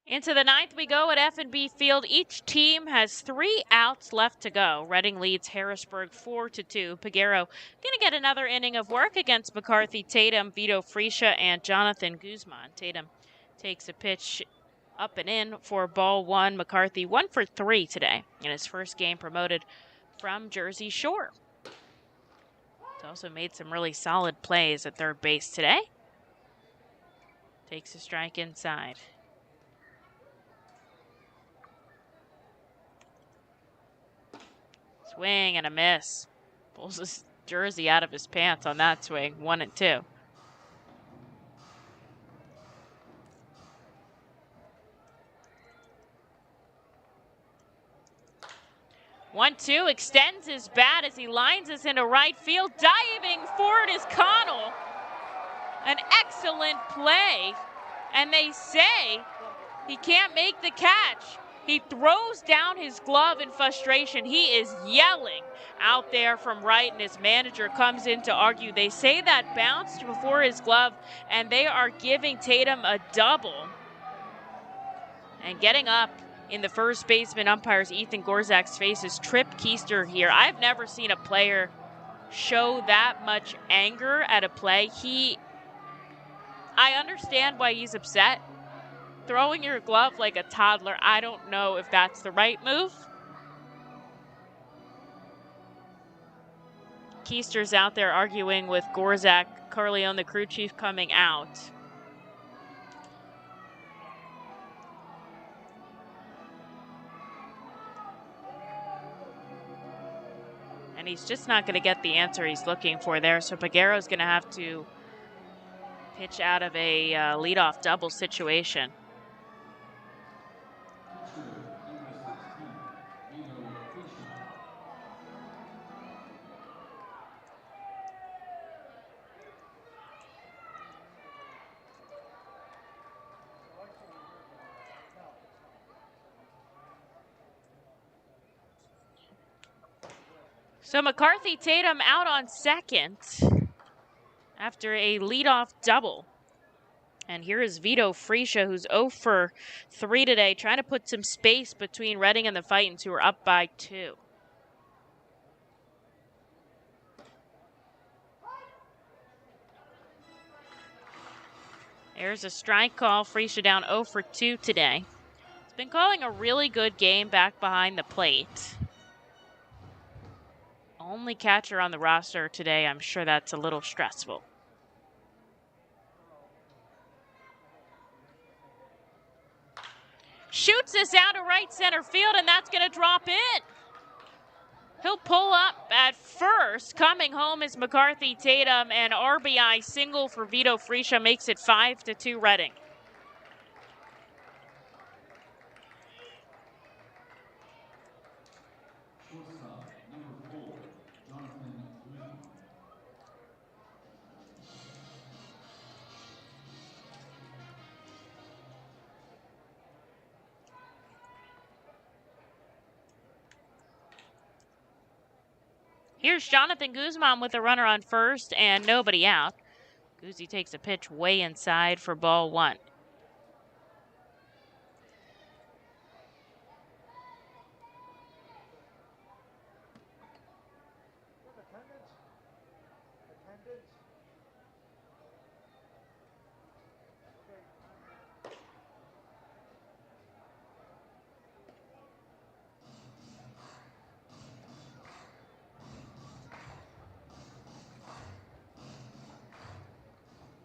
Into the ninth we go at F&B Field. Each team has 3 outs left to go. Reading leads Harrisburg 4-2. Peguero going to get another inning of work against McCarthy, Tatum, Vito Fresia, and Jonathan Guzman. Tatum takes a pitch up and in for ball 1. McCarthy 1 for 3 today in his first game promoted from Jersey Shore. He's also made some really solid plays at third base today. Takes a strike inside. Swing and a miss. Pulls his jersey out of his pants on that swing. 1-2. One, two, extends his bat as he lines us into right field. Diving forward is Connell. An excellent play. And they say he can't make the catch. He throws down his glove in frustration. He is yelling out there from right, and his manager comes in to argue. They say that bounced before his glove, and they are giving Tatum a double. And getting up in the first baseman umpire's Ethan Gorzak's face is Trip Keister here. I've never seen a player show that much anger at a play. I understand why he's upset. Throwing your glove like a toddler, I don't know if that's the right move. Keister's out there arguing with Gorzak. Carleone, the crew chief, coming out. And he's just not going to get the answer he's looking for there. So Peguero's going to have to pitch out of a leadoff double situation. So McCarthy Tatum out on second after a leadoff double. And here is Vito Fresia, who's 0 for 3 today, trying to put some space between Reading and the Fightins, who are up by 2. There's a strike call. Fresia down 0 for 2 today. He's been calling a really good game back behind the plate. Only catcher on the roster today. I'm sure that's a little stressful. Shoots this out to right center field, and that's going to drop in. He'll pull up at first. Coming home is McCarthy Tatum, and RBI single for Vito Fresia makes it 5-2 Reading. Here's Jonathan Guzman with a runner on first and nobody out. Guzzi takes a pitch way inside for ball one.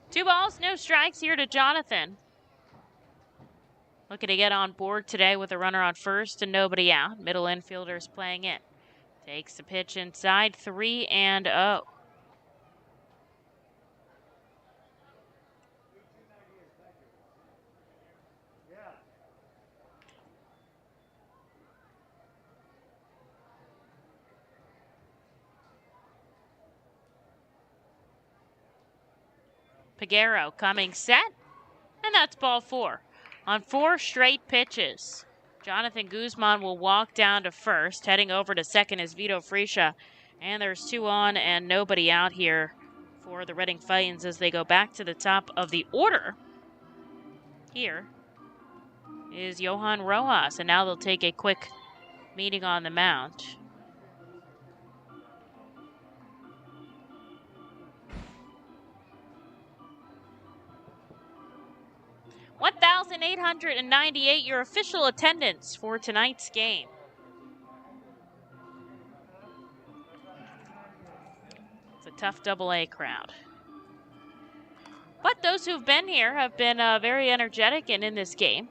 Two balls, no strikes here to Jonathan. Looking to get on board today with a runner on first and nobody out. Middle infielders playing in. Takes the pitch inside, 3-0. Peguero coming set, and that's ball four. On 4 straight pitches, Jonathan Guzman will walk down to first. Heading over to second is Vito Friscia. And there's 2 on and nobody out here for the Reading Fightins as they go back to the top of the order. Here is Johan Rojas, and now they'll take a quick meeting on the mound. $1,898 your official attendance for tonight's game. It's a tough AA crowd. But those who've been here have been very energetic and in this game.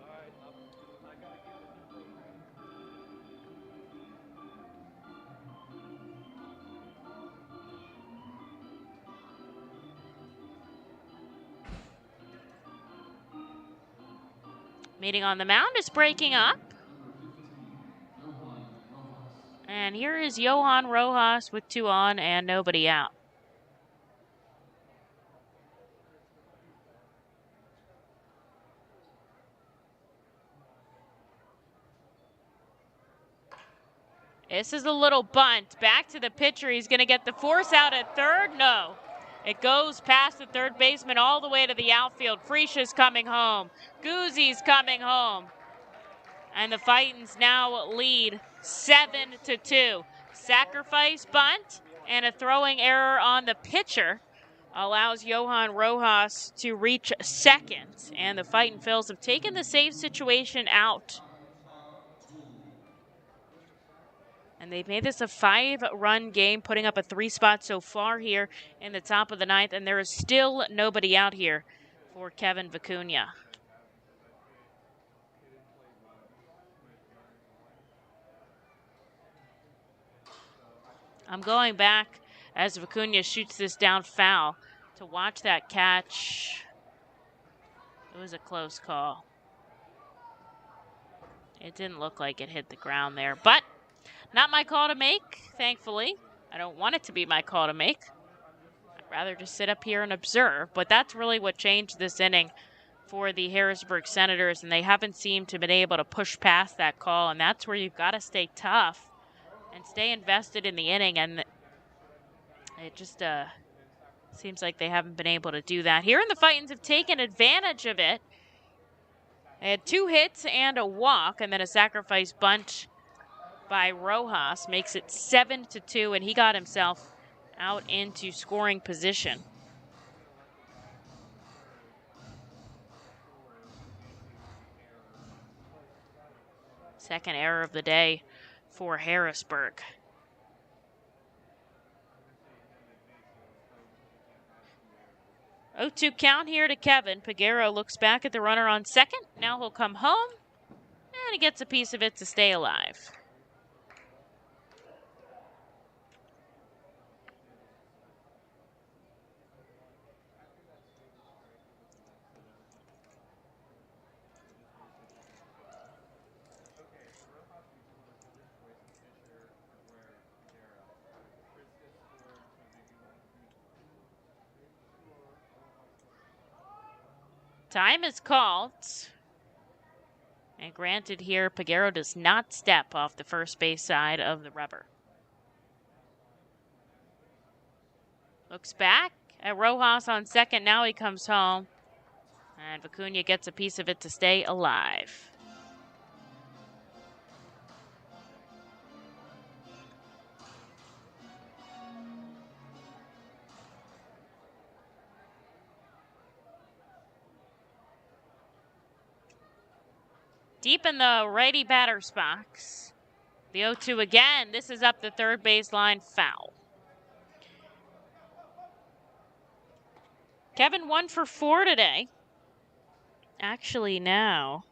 Meeting on the mound is breaking up. And here is Johan Rojas with 2 on and nobody out. This is a little bunt. Back to the pitcher. He's going to get the force out at third. No. It goes past the third baseman all the way to the outfield. Friscia's coming home. Guzzi's coming home. And the Fightins now lead 7-2. Sacrifice bunt and a throwing error on the pitcher allows Johan Rojas to reach second. And the Fightin Phils have taken the save situation out. And they've made this a 5-run game, putting up a 3 spot so far here in the top of the 9th. And there is still nobody out here for Kevin Vicuna. I'm going back as Vicuna shoots this down foul to watch that catch. It was a close call. It didn't look like it hit the ground there, but not my call to make, thankfully. I don't want it to be my call to make. I'd rather just sit up here and observe, but that's really what changed this inning for the Harrisburg Senators, and they haven't seemed to have been able to push past that call, and that's where you've got to stay tough and stay invested in the inning, and it just seems like they haven't been able to do that. Here in the Fightins have taken advantage of it. They had 2 hits and a walk, and then a sacrifice bunt by Rojas makes it 7-2, and he got himself out into scoring position. Second error of the day for Harrisburg. 0-2 count here to Kevin. Peguero looks back at the runner on second. Now he'll come home, and he gets a piece of it to stay alive. Time is called. And granted here, Peguero does not step off the first base side of the rubber. Looks back at Rojas on second. Now he comes home. And Vicuna gets a piece of it to stay alive. Deep in the righty batter's box. The 0-2 again. This is up the third baseline, foul. Kevin 1 for 4 today. Actually, now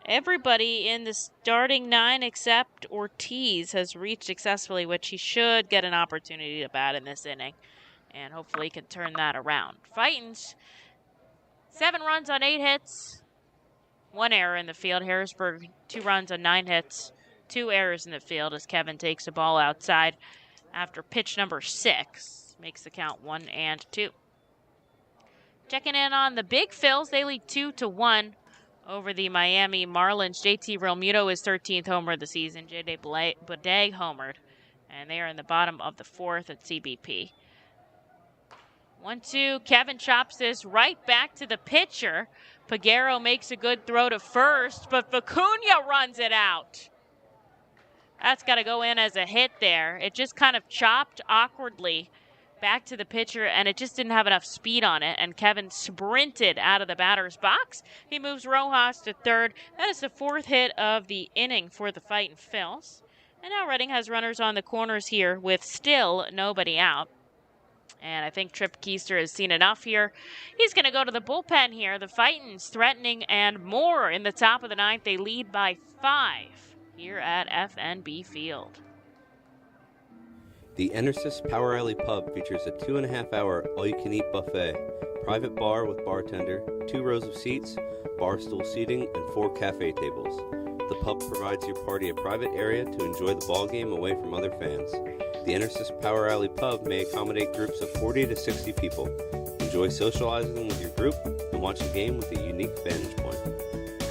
everybody in the starting 9 except Ortiz has reached successfully, which he should get an opportunity to bat in this inning. And hopefully he can turn that around. Fightin's 7 runs on 8 hits. 1 error in the field. Harrisburg, 2 runs on 9 hits. 2 errors in the field as Kevin takes the ball outside after pitch number 6. Makes the count 1-2. Checking in on the Big Phils. They lead 2-1 over the Miami Marlins. JT Realmuto is 13th homer of the season. J.D. Bodeg homered. And they are in the bottom of the 4th at CBP. 1-2. Kevin chops this right back to the pitcher. Peguero makes a good throw to first, but Vicuna runs it out. That's got to go in as a hit there. It just kind of chopped awkwardly back to the pitcher, and it just didn't have enough speed on it, and Kevin sprinted out of the batter's box. He moves Rojas to third. That is the 4th hit of the inning for the Fightin' Phils. And now Reading has runners on the corners here with still nobody out. And I think Trip Keister has seen enough here. He's going to go to the bullpen here. The Fightins threatening and more in the top of the 9th. They lead by 5 here at FNB Field. The Enersys Power Alley Pub features a 2.5-hour all-you-can-eat buffet, private bar with bartender, 2 rows of seats, bar stool seating, and 4 cafe tables. The pub provides your party a private area to enjoy the ball game away from other fans. The Enersys Power Alley Pub may accommodate groups of 40 to 60 people. Enjoy socializing with your group and watch the game with a unique vantage point.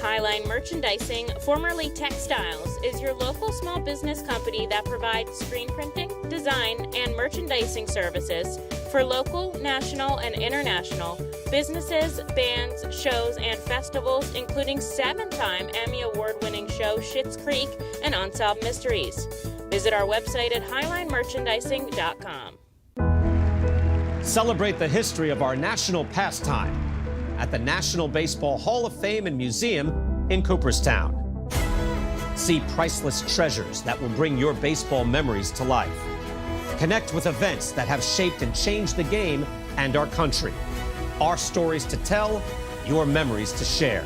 Highline Merchandising, formerly Textiles, is your local small business company that provides screen printing, design, and merchandising services for local, national, and international businesses, bands, shows, and festivals, including 7-time Emmy Award-winning show Schitt's Creek and Unsolved Mysteries. Visit our website at highlinemerchandising.com. Celebrate the history of our national pastime at the National Baseball Hall of Fame and Museum in Cooperstown. See priceless treasures that will bring your baseball memories to life. Connect with events that have shaped and changed the game and our country. Our stories to tell, your memories to share.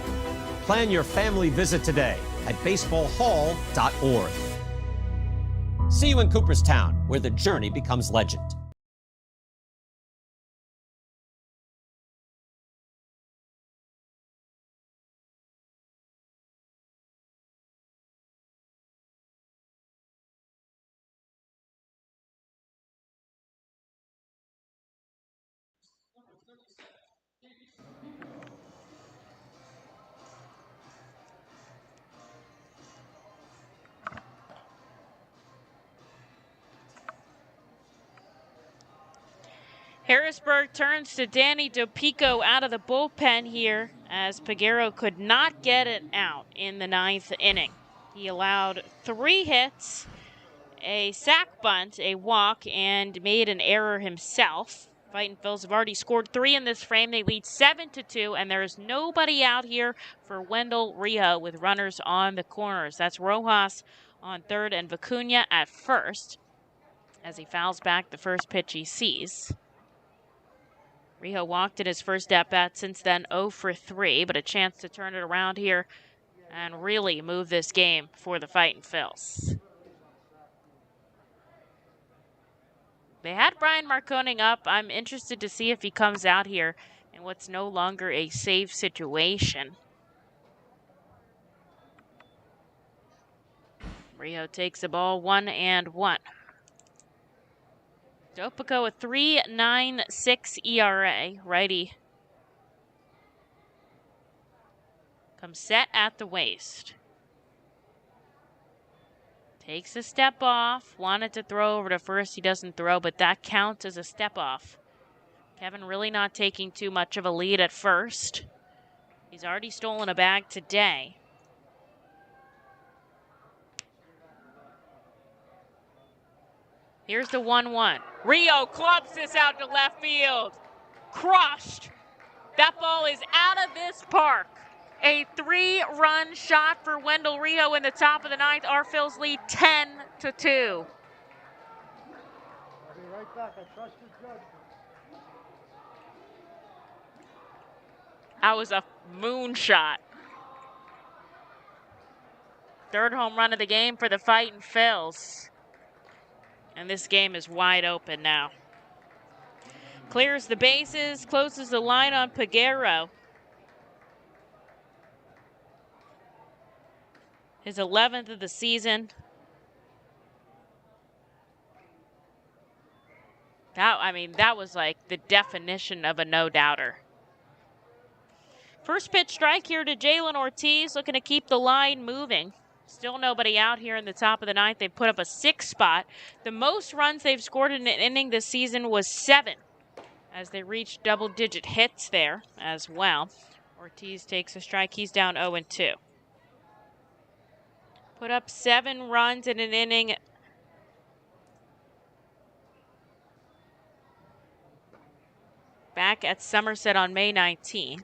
Plan your family visit today at baseballhall.org. See you in Cooperstown, where the journey becomes legend. Harrisburg turns to Danny Dopico out of the bullpen here as Peguero could not get it out in the 9th inning. He allowed 3 hits, a sac bunt, a walk, and made an error himself. Fightin' Phils have already scored 3 in this frame. They lead 7-2, and there is nobody out here for Wendell Rio with runners on the corners. That's Rojas on third and Vicuna at first as he fouls back the first pitch he sees. Rio walked in his first at-bat, since then 0 for 3, but a chance to turn it around here and really move this game for the Fightin' Phils. They had Brian Marconing up. I'm interested to see if he comes out here in what's no longer a save situation. Rio takes the ball 1-1. Dopico a 3.96 ERA, righty. Comes set at the waist. Takes a step off. Wanted to throw over to first. He doesn't throw, but that counts as a step off. Kevin really not taking too much of a lead at first. He's already stolen a bag today. Here's the 1-1. Rio clubs this out to left field. Crushed. That ball is out of this park. A 3-run shot for Wendell Rio in the top of the ninth. Our Phils lead 10-2. I'll be right back. I trust your judgment. That was a moonshot. Third home run of the game for the Fightin' Phils. And this game is wide open now. Clears the bases, closes the line on Peguero. His 11th of the season. That was like the definition of a no-doubter. First pitch strike here to Jaylen Ortiz, looking to keep the line moving. Still nobody out here in the top of the ninth. They've put up a 6 spot. The most runs they've scored in an inning this season was 7, as they reached double-digit hits there as well. Ortiz takes a strike. He's down 0-2. Put up 7 runs in an inning. Back at Somerset on May 19th.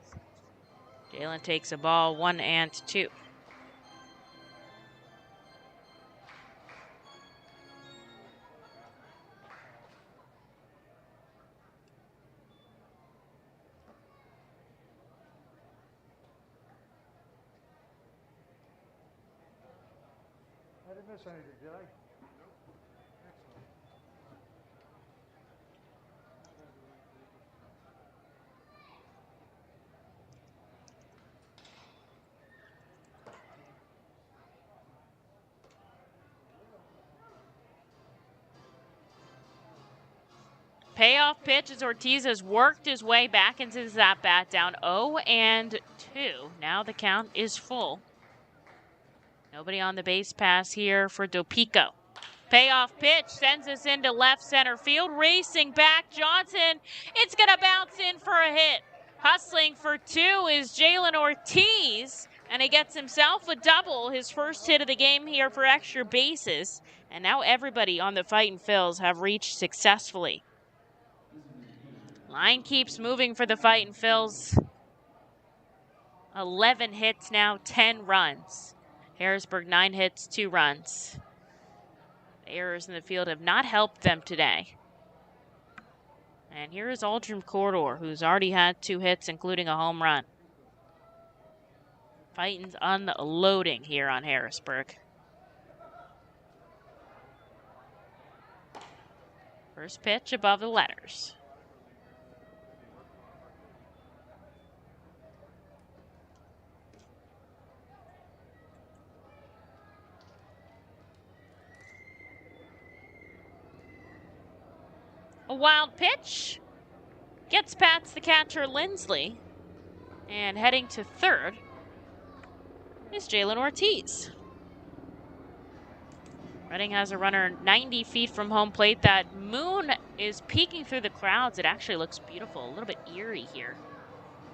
Jaylen takes a ball, 1-2. I didn't miss anything, did I? Payoff pitch as Ortiz has worked his way back into his at-bat, down 0-2. Now the count is full. Nobody on the base pass here for Dopico. Payoff pitch sends us into left center field. Racing back, Johnson. It's going to bounce in for a hit. Hustling for 2 is Jaylen Ortiz, and he gets himself a double, his first hit of the game here for extra bases. And now everybody on the Fightin' Phils have reached successfully. Line keeps moving for the Fightin' Phils. 11 hits now, 10 runs. Harrisburg 9 hits, 2 runs. The errors in the field have not helped them today. And here is Aldrin Corridor, who's already had 2 hits, including a home run. Fightin's unloading here on Harrisburg. First pitch above the letters. A wild pitch. Gets past the catcher, Lindsley. And heading to third is Jaylen Ortiz. Reading has a runner 90 feet from home plate. That moon is peeking through the clouds. It actually looks beautiful. A little bit eerie here.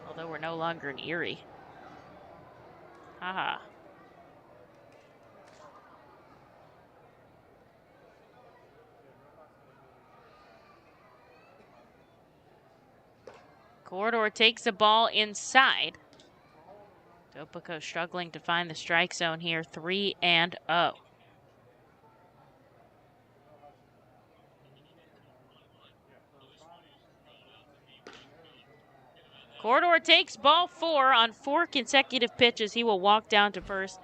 Although we're no longer in Erie. Haha. Corridor takes a ball inside. Dopico struggling to find the strike zone here, 3-0. Corridor takes ball 4 on 4 consecutive pitches. He will walk down to first,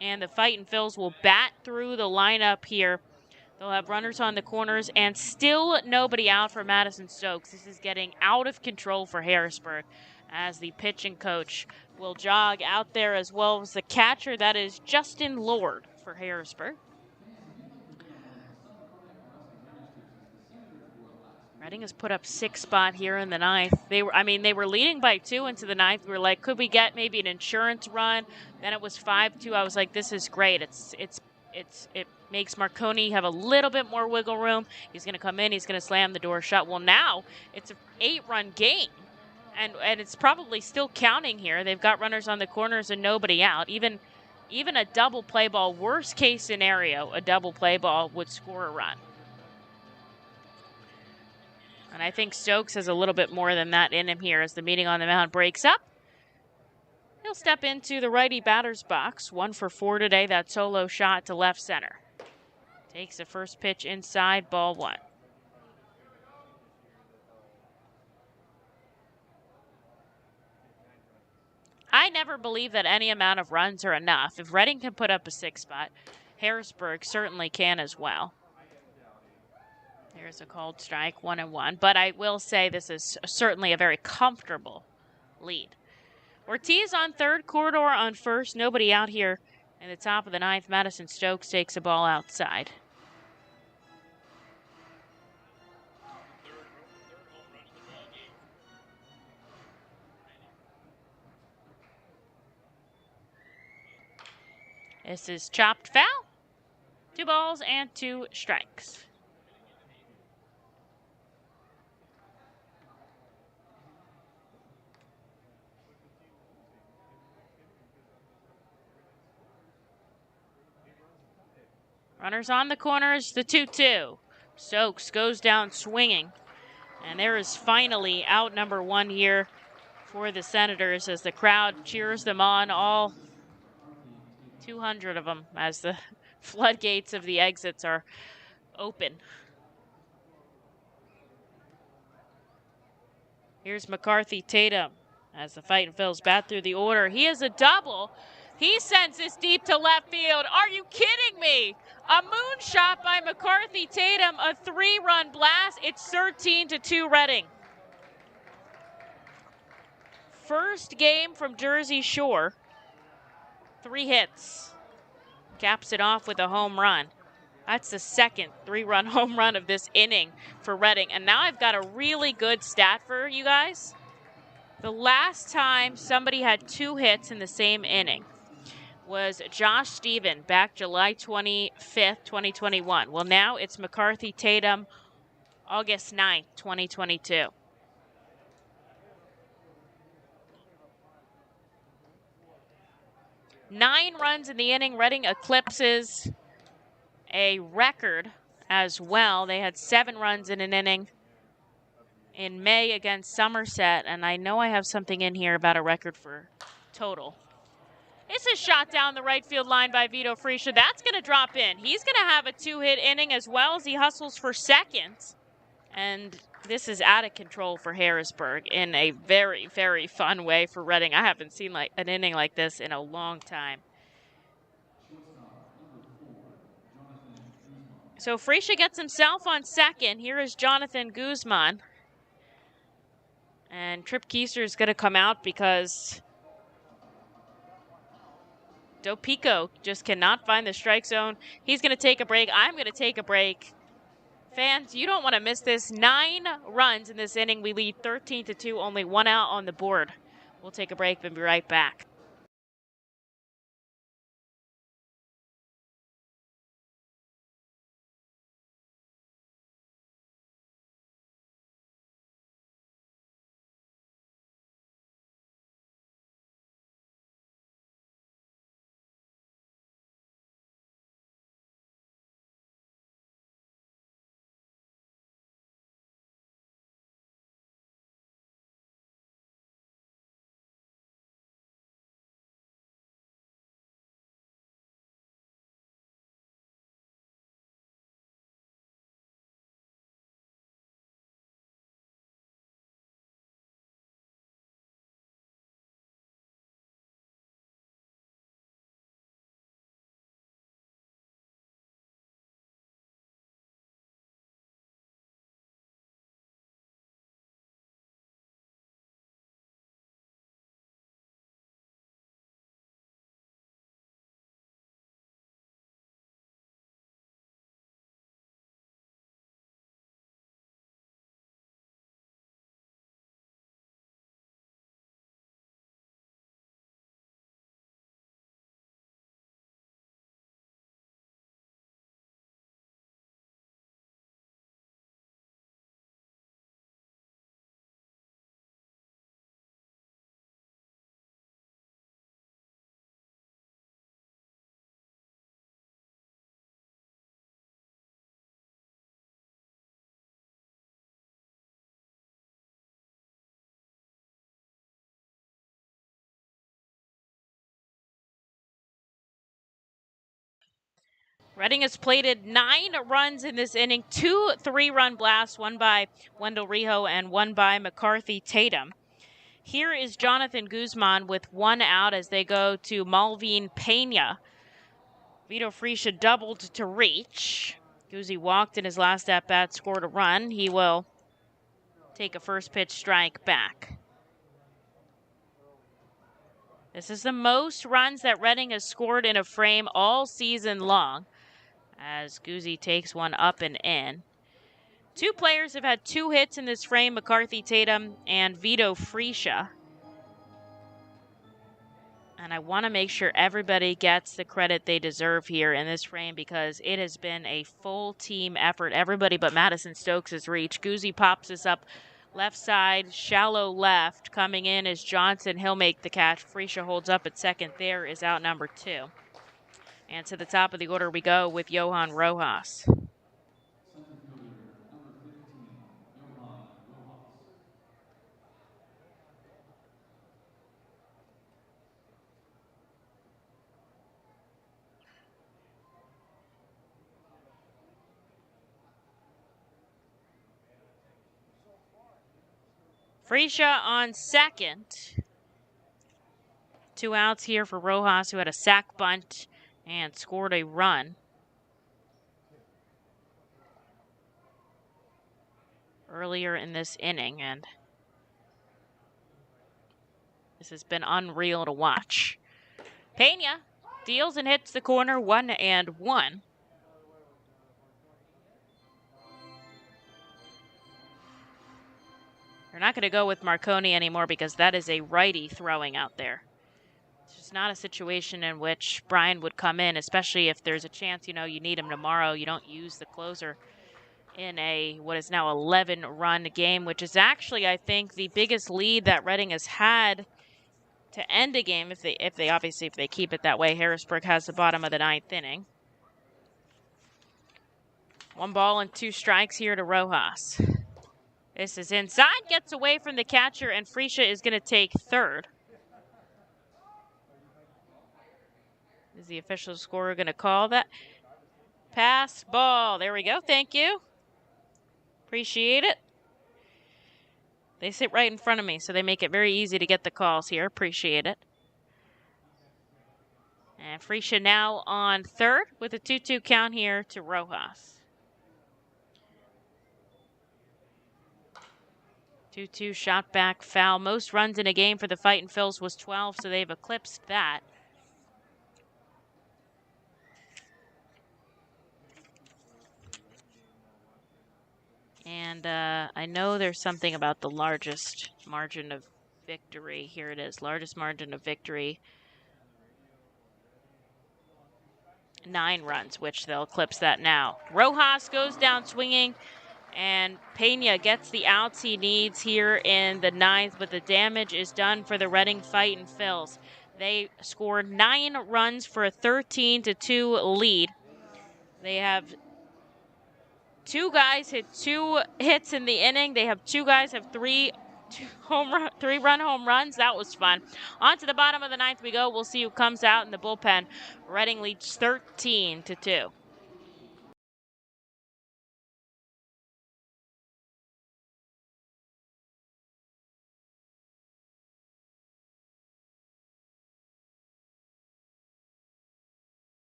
and the Fightin' Phils will bat through the lineup here. They'll have runners on the corners and still nobody out for Madison Stokes. This is getting out of control for Harrisburg as the pitching coach will jog out there as well as the catcher. That is Justin Lord for Harrisburg. Reading has put up 6 spot here in the ninth. They were leading by 2 into the ninth. We were like, could we get maybe an insurance run? Then it was 5-2. I was like, this is great. It's it makes Marconi have a little bit more wiggle room. He's going to come in. He's going to slam the door shut. Well, now it's an 8-run game, and it's probably still counting here. They've got runners on the corners and nobody out. Even a double play ball, worst case scenario, a double play ball would score a run. And I think Stokes has a little bit more than that in him here as the meeting on the mound breaks up. He'll step into the righty batter's box. 1 for 4 today, that solo shot to left center. Takes the first pitch inside, ball 1. I never believe that any amount of runs are enough. If Reading can put up a 6 spot, Harrisburg certainly can as well. There's a called strike, 1-1. But I will say this is certainly a very comfortable lead. Ortiz on third, Corridor on first. Nobody out here in the top of the 9th. Madison Stokes takes a ball outside. This is chopped foul. 2 balls and 2 strikes. Runners on the corners, the 2-2. Stokes goes down swinging. And there is finally out number 1 here for the Senators as the crowd cheers them on, all 200 of them, as the floodgates of the exits are open. Here's McCarthy Tatum as the Fightin' Phils bat through the order. He has a double. He sends this deep to left field. Are you kidding me? A moonshot by McCarthy Tatum, a 3-run blast. It's 13-2 Reading. First game from Jersey Shore. 3 hits. Caps it off with a home run. That's the second 3-run home run of this inning for Reading. And now I've got a really good stat for you guys. The last time somebody had 2 hits in the same inning was Josh Stephen back July 25th, 2021. Well, now it's McCarthy Tatum, August 9th, 2022. Nine runs in the inning. Reading eclipses a record as well. They had 7 runs in an inning in May against Somerset, and I know I have something in here about a record for total. This is shot down the right field line by Vito Freisha. That's going to drop in. He's going to have a 2-hit inning as well as he hustles for second. And this is out of control for Harrisburg in a very, very fun way for Reading. I haven't seen like an inning like this in a long time. So Freisha gets himself on second. Here is Jonathan Guzman. And Trip Keister is going to come out because Dopico just cannot find the strike zone. He's going to take a break. I'm going to take a break. Fans, you don't want to miss this. 9 runs in this inning. We lead 13-2, only 1 out on the board. We'll take a break and be right back. Reading has plated 9 runs in this inning, 2 3-run blasts, one by Wendell Rijo and one by McCarthy Tatum. Here is Jonathan Guzman with 1 out as they go to Malvin Pena. Vito Fresia doubled to reach. Guzzi walked in his last at-bat, scored a run. He will take a first pitch strike back. This is the most runs that Reading has scored in a frame all season long, as Guzzi takes one up and in. 2 players have had 2 hits in this frame, McCarthy Tatum and Vito Fresia. And I want to make sure everybody gets the credit they deserve here in this frame because it has been a full team effort. Everybody but Madison Stokes has reached. Guzzi pops this up left side, shallow left. Coming in is Johnson. He'll make the catch. Fresia holds up at second. There is out number 2. And to the top of the order we go with Johan Rojas. Fresia on second. 2 outs here for Rojas, who had a sac bunt and scored a run earlier in this inning, and this has been unreal to watch. Pena deals and hits the corner, 1-1. They're not going to go with Marconi anymore because that is a righty throwing out there. It's just not a situation in which Brian would come in, especially if there's a chance, you need him tomorrow. You don't use the closer in a what is now 11-run game, which is actually, I think, the biggest lead that Reading has had to end a game if they keep it that way. Harrisburg has the bottom of the 9th inning. 1 ball and 2 strikes here to Rojas. This is inside, gets away from the catcher, and Fresia is going to take third. Is the official scorer going to call that? Pass ball. There we go. Thank you. Appreciate it. They sit right in front of me, so they make it very easy to get the calls here. Appreciate it. And Fresia now on third with a 2-2 count here to Rojas. 2-2 shot back foul. Most runs in a game for the Fightin' Phils was 12, so they've eclipsed that. And I know there's something about the largest margin of victory. Here it is, largest margin of victory. 9 runs, which they'll eclipse that now. Rojas goes down swinging, and Pena gets the outs he needs here in the 9th, but the damage is done for the Reading Fightin' Phils. They scored 9 runs for a 13-2 lead. They have 2 guys hit 2 hits in the inning. They have 2 guys have 3 run home runs. That was fun. On to the bottom of the 9th we go. We'll see who comes out in the bullpen. Reading leads 13-2.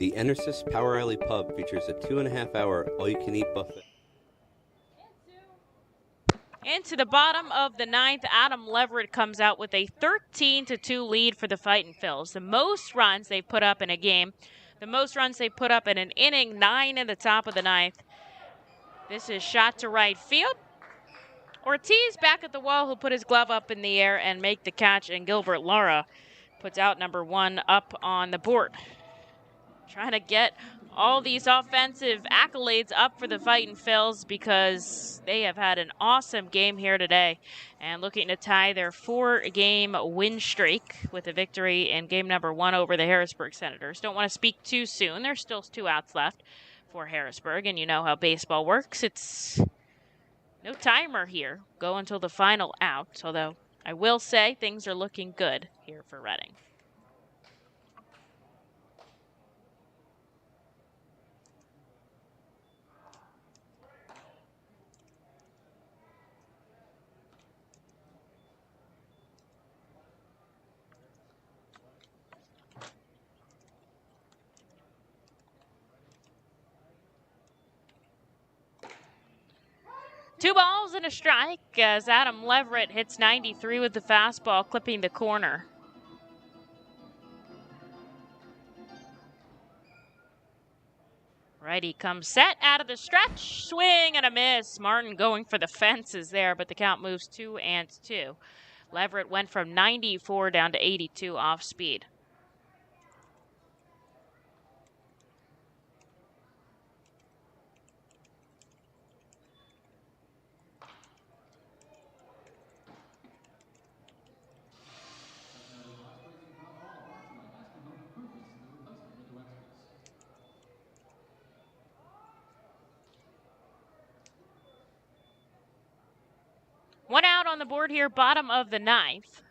The Enersis Power Alley Pub features a 2.5-hour all-you-can-eat buffet. Into the bottom of the ninth, Adam Leverett comes out with a 13-2 lead for the Fightin' Phils. The most runs they put up in a game. The most runs they put up in an inning, 9 in the top of the ninth. This is shot to right field. Ortiz back at the wall, who'll put his glove up in the air and make the catch, and Gilbert Lara puts out number 1 up on the board. Trying to get all these offensive accolades up for the Fightin' Phils because they have had an awesome game here today and looking to tie their 4-game win streak with a victory in game number 1 over the Harrisburg Senators. Don't want to speak too soon. There's still 2 outs left for Harrisburg, and you know how baseball works. It's no timer here. Go until the final out, although I will say things are looking good here for Reading. Two balls and a strike as Adam Leverett hits 93 with the fastball, clipping the corner. Righty comes set out of the stretch, swing and a miss. Martin going for the fences there, but the count moves 2-2. Leverett went from 94 down to 82 off speed. One out on the board here, bottom of the ninth.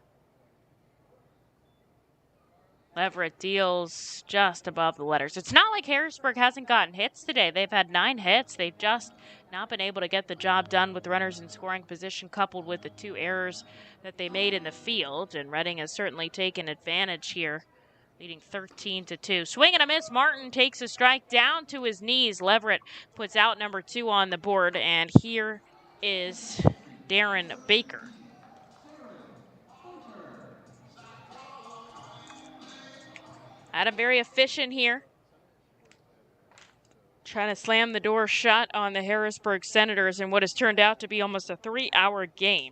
Leverett deals just above the letters. It's not like Harrisburg hasn't gotten hits today. They've had 9 hits. They've just not been able to get the job done with runners in scoring position, coupled with the 2 errors that they made in the field. And Reading has certainly taken advantage here, leading 13-2. Swing and a miss. Martin takes a strike down to his knees. Leverett puts out number 2 on the board. And here is Darren Baker. Adam very efficient here. Trying to slam the door shut on the Harrisburg Senators in what has turned out to be almost a 3-hour game.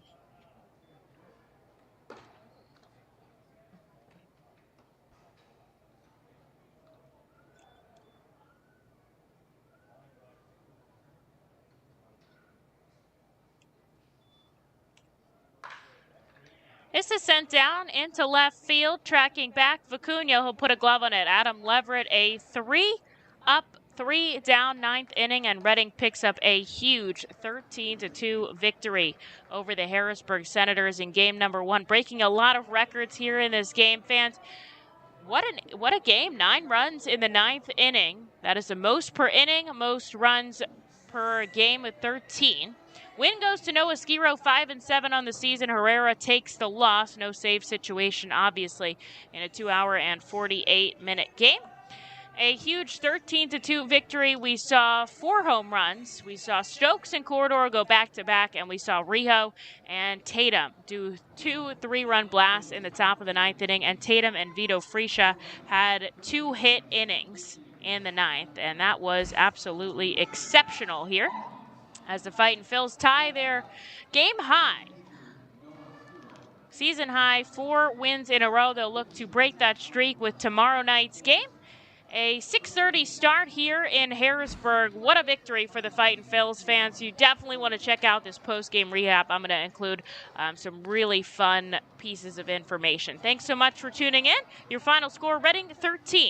This is sent down into left field, tracking back. Vicuna, he'll put a glove on it. Adam Leverett, a 3-up, 3-down 9th inning, and Reading picks up a huge 13-2 victory over the Harrisburg Senators in game number 1. Breaking a lot of records here in this game, fans. What a game. 9 runs in the 9th inning. That is the most per inning, most runs per game with 13. Win goes to Noah Skiro, 5-7 on the season. Herrera takes the loss. No save situation, obviously, in a 2-hour and 48-minute game. A huge 13-2 victory. We saw 4 home runs. We saw Stokes and Corridor go back-to-back, and we saw Rijo and Tatum do 2 3-run blasts in the top of the 9th inning, and Tatum and Vito Friscia had 2 hit innings in the 9th, and that was absolutely exceptional here as the Fightin' Phils tie their game high, season high, 4 wins in a row. They'll look to break that streak with tomorrow night's game. A 6:30 start here in Harrisburg. What a victory for the Fightin' Phils fans. You definitely want to check out this post-game recap. I'm going to include some really fun pieces of information. Thanks so much for tuning in. Your final score, Reading 13.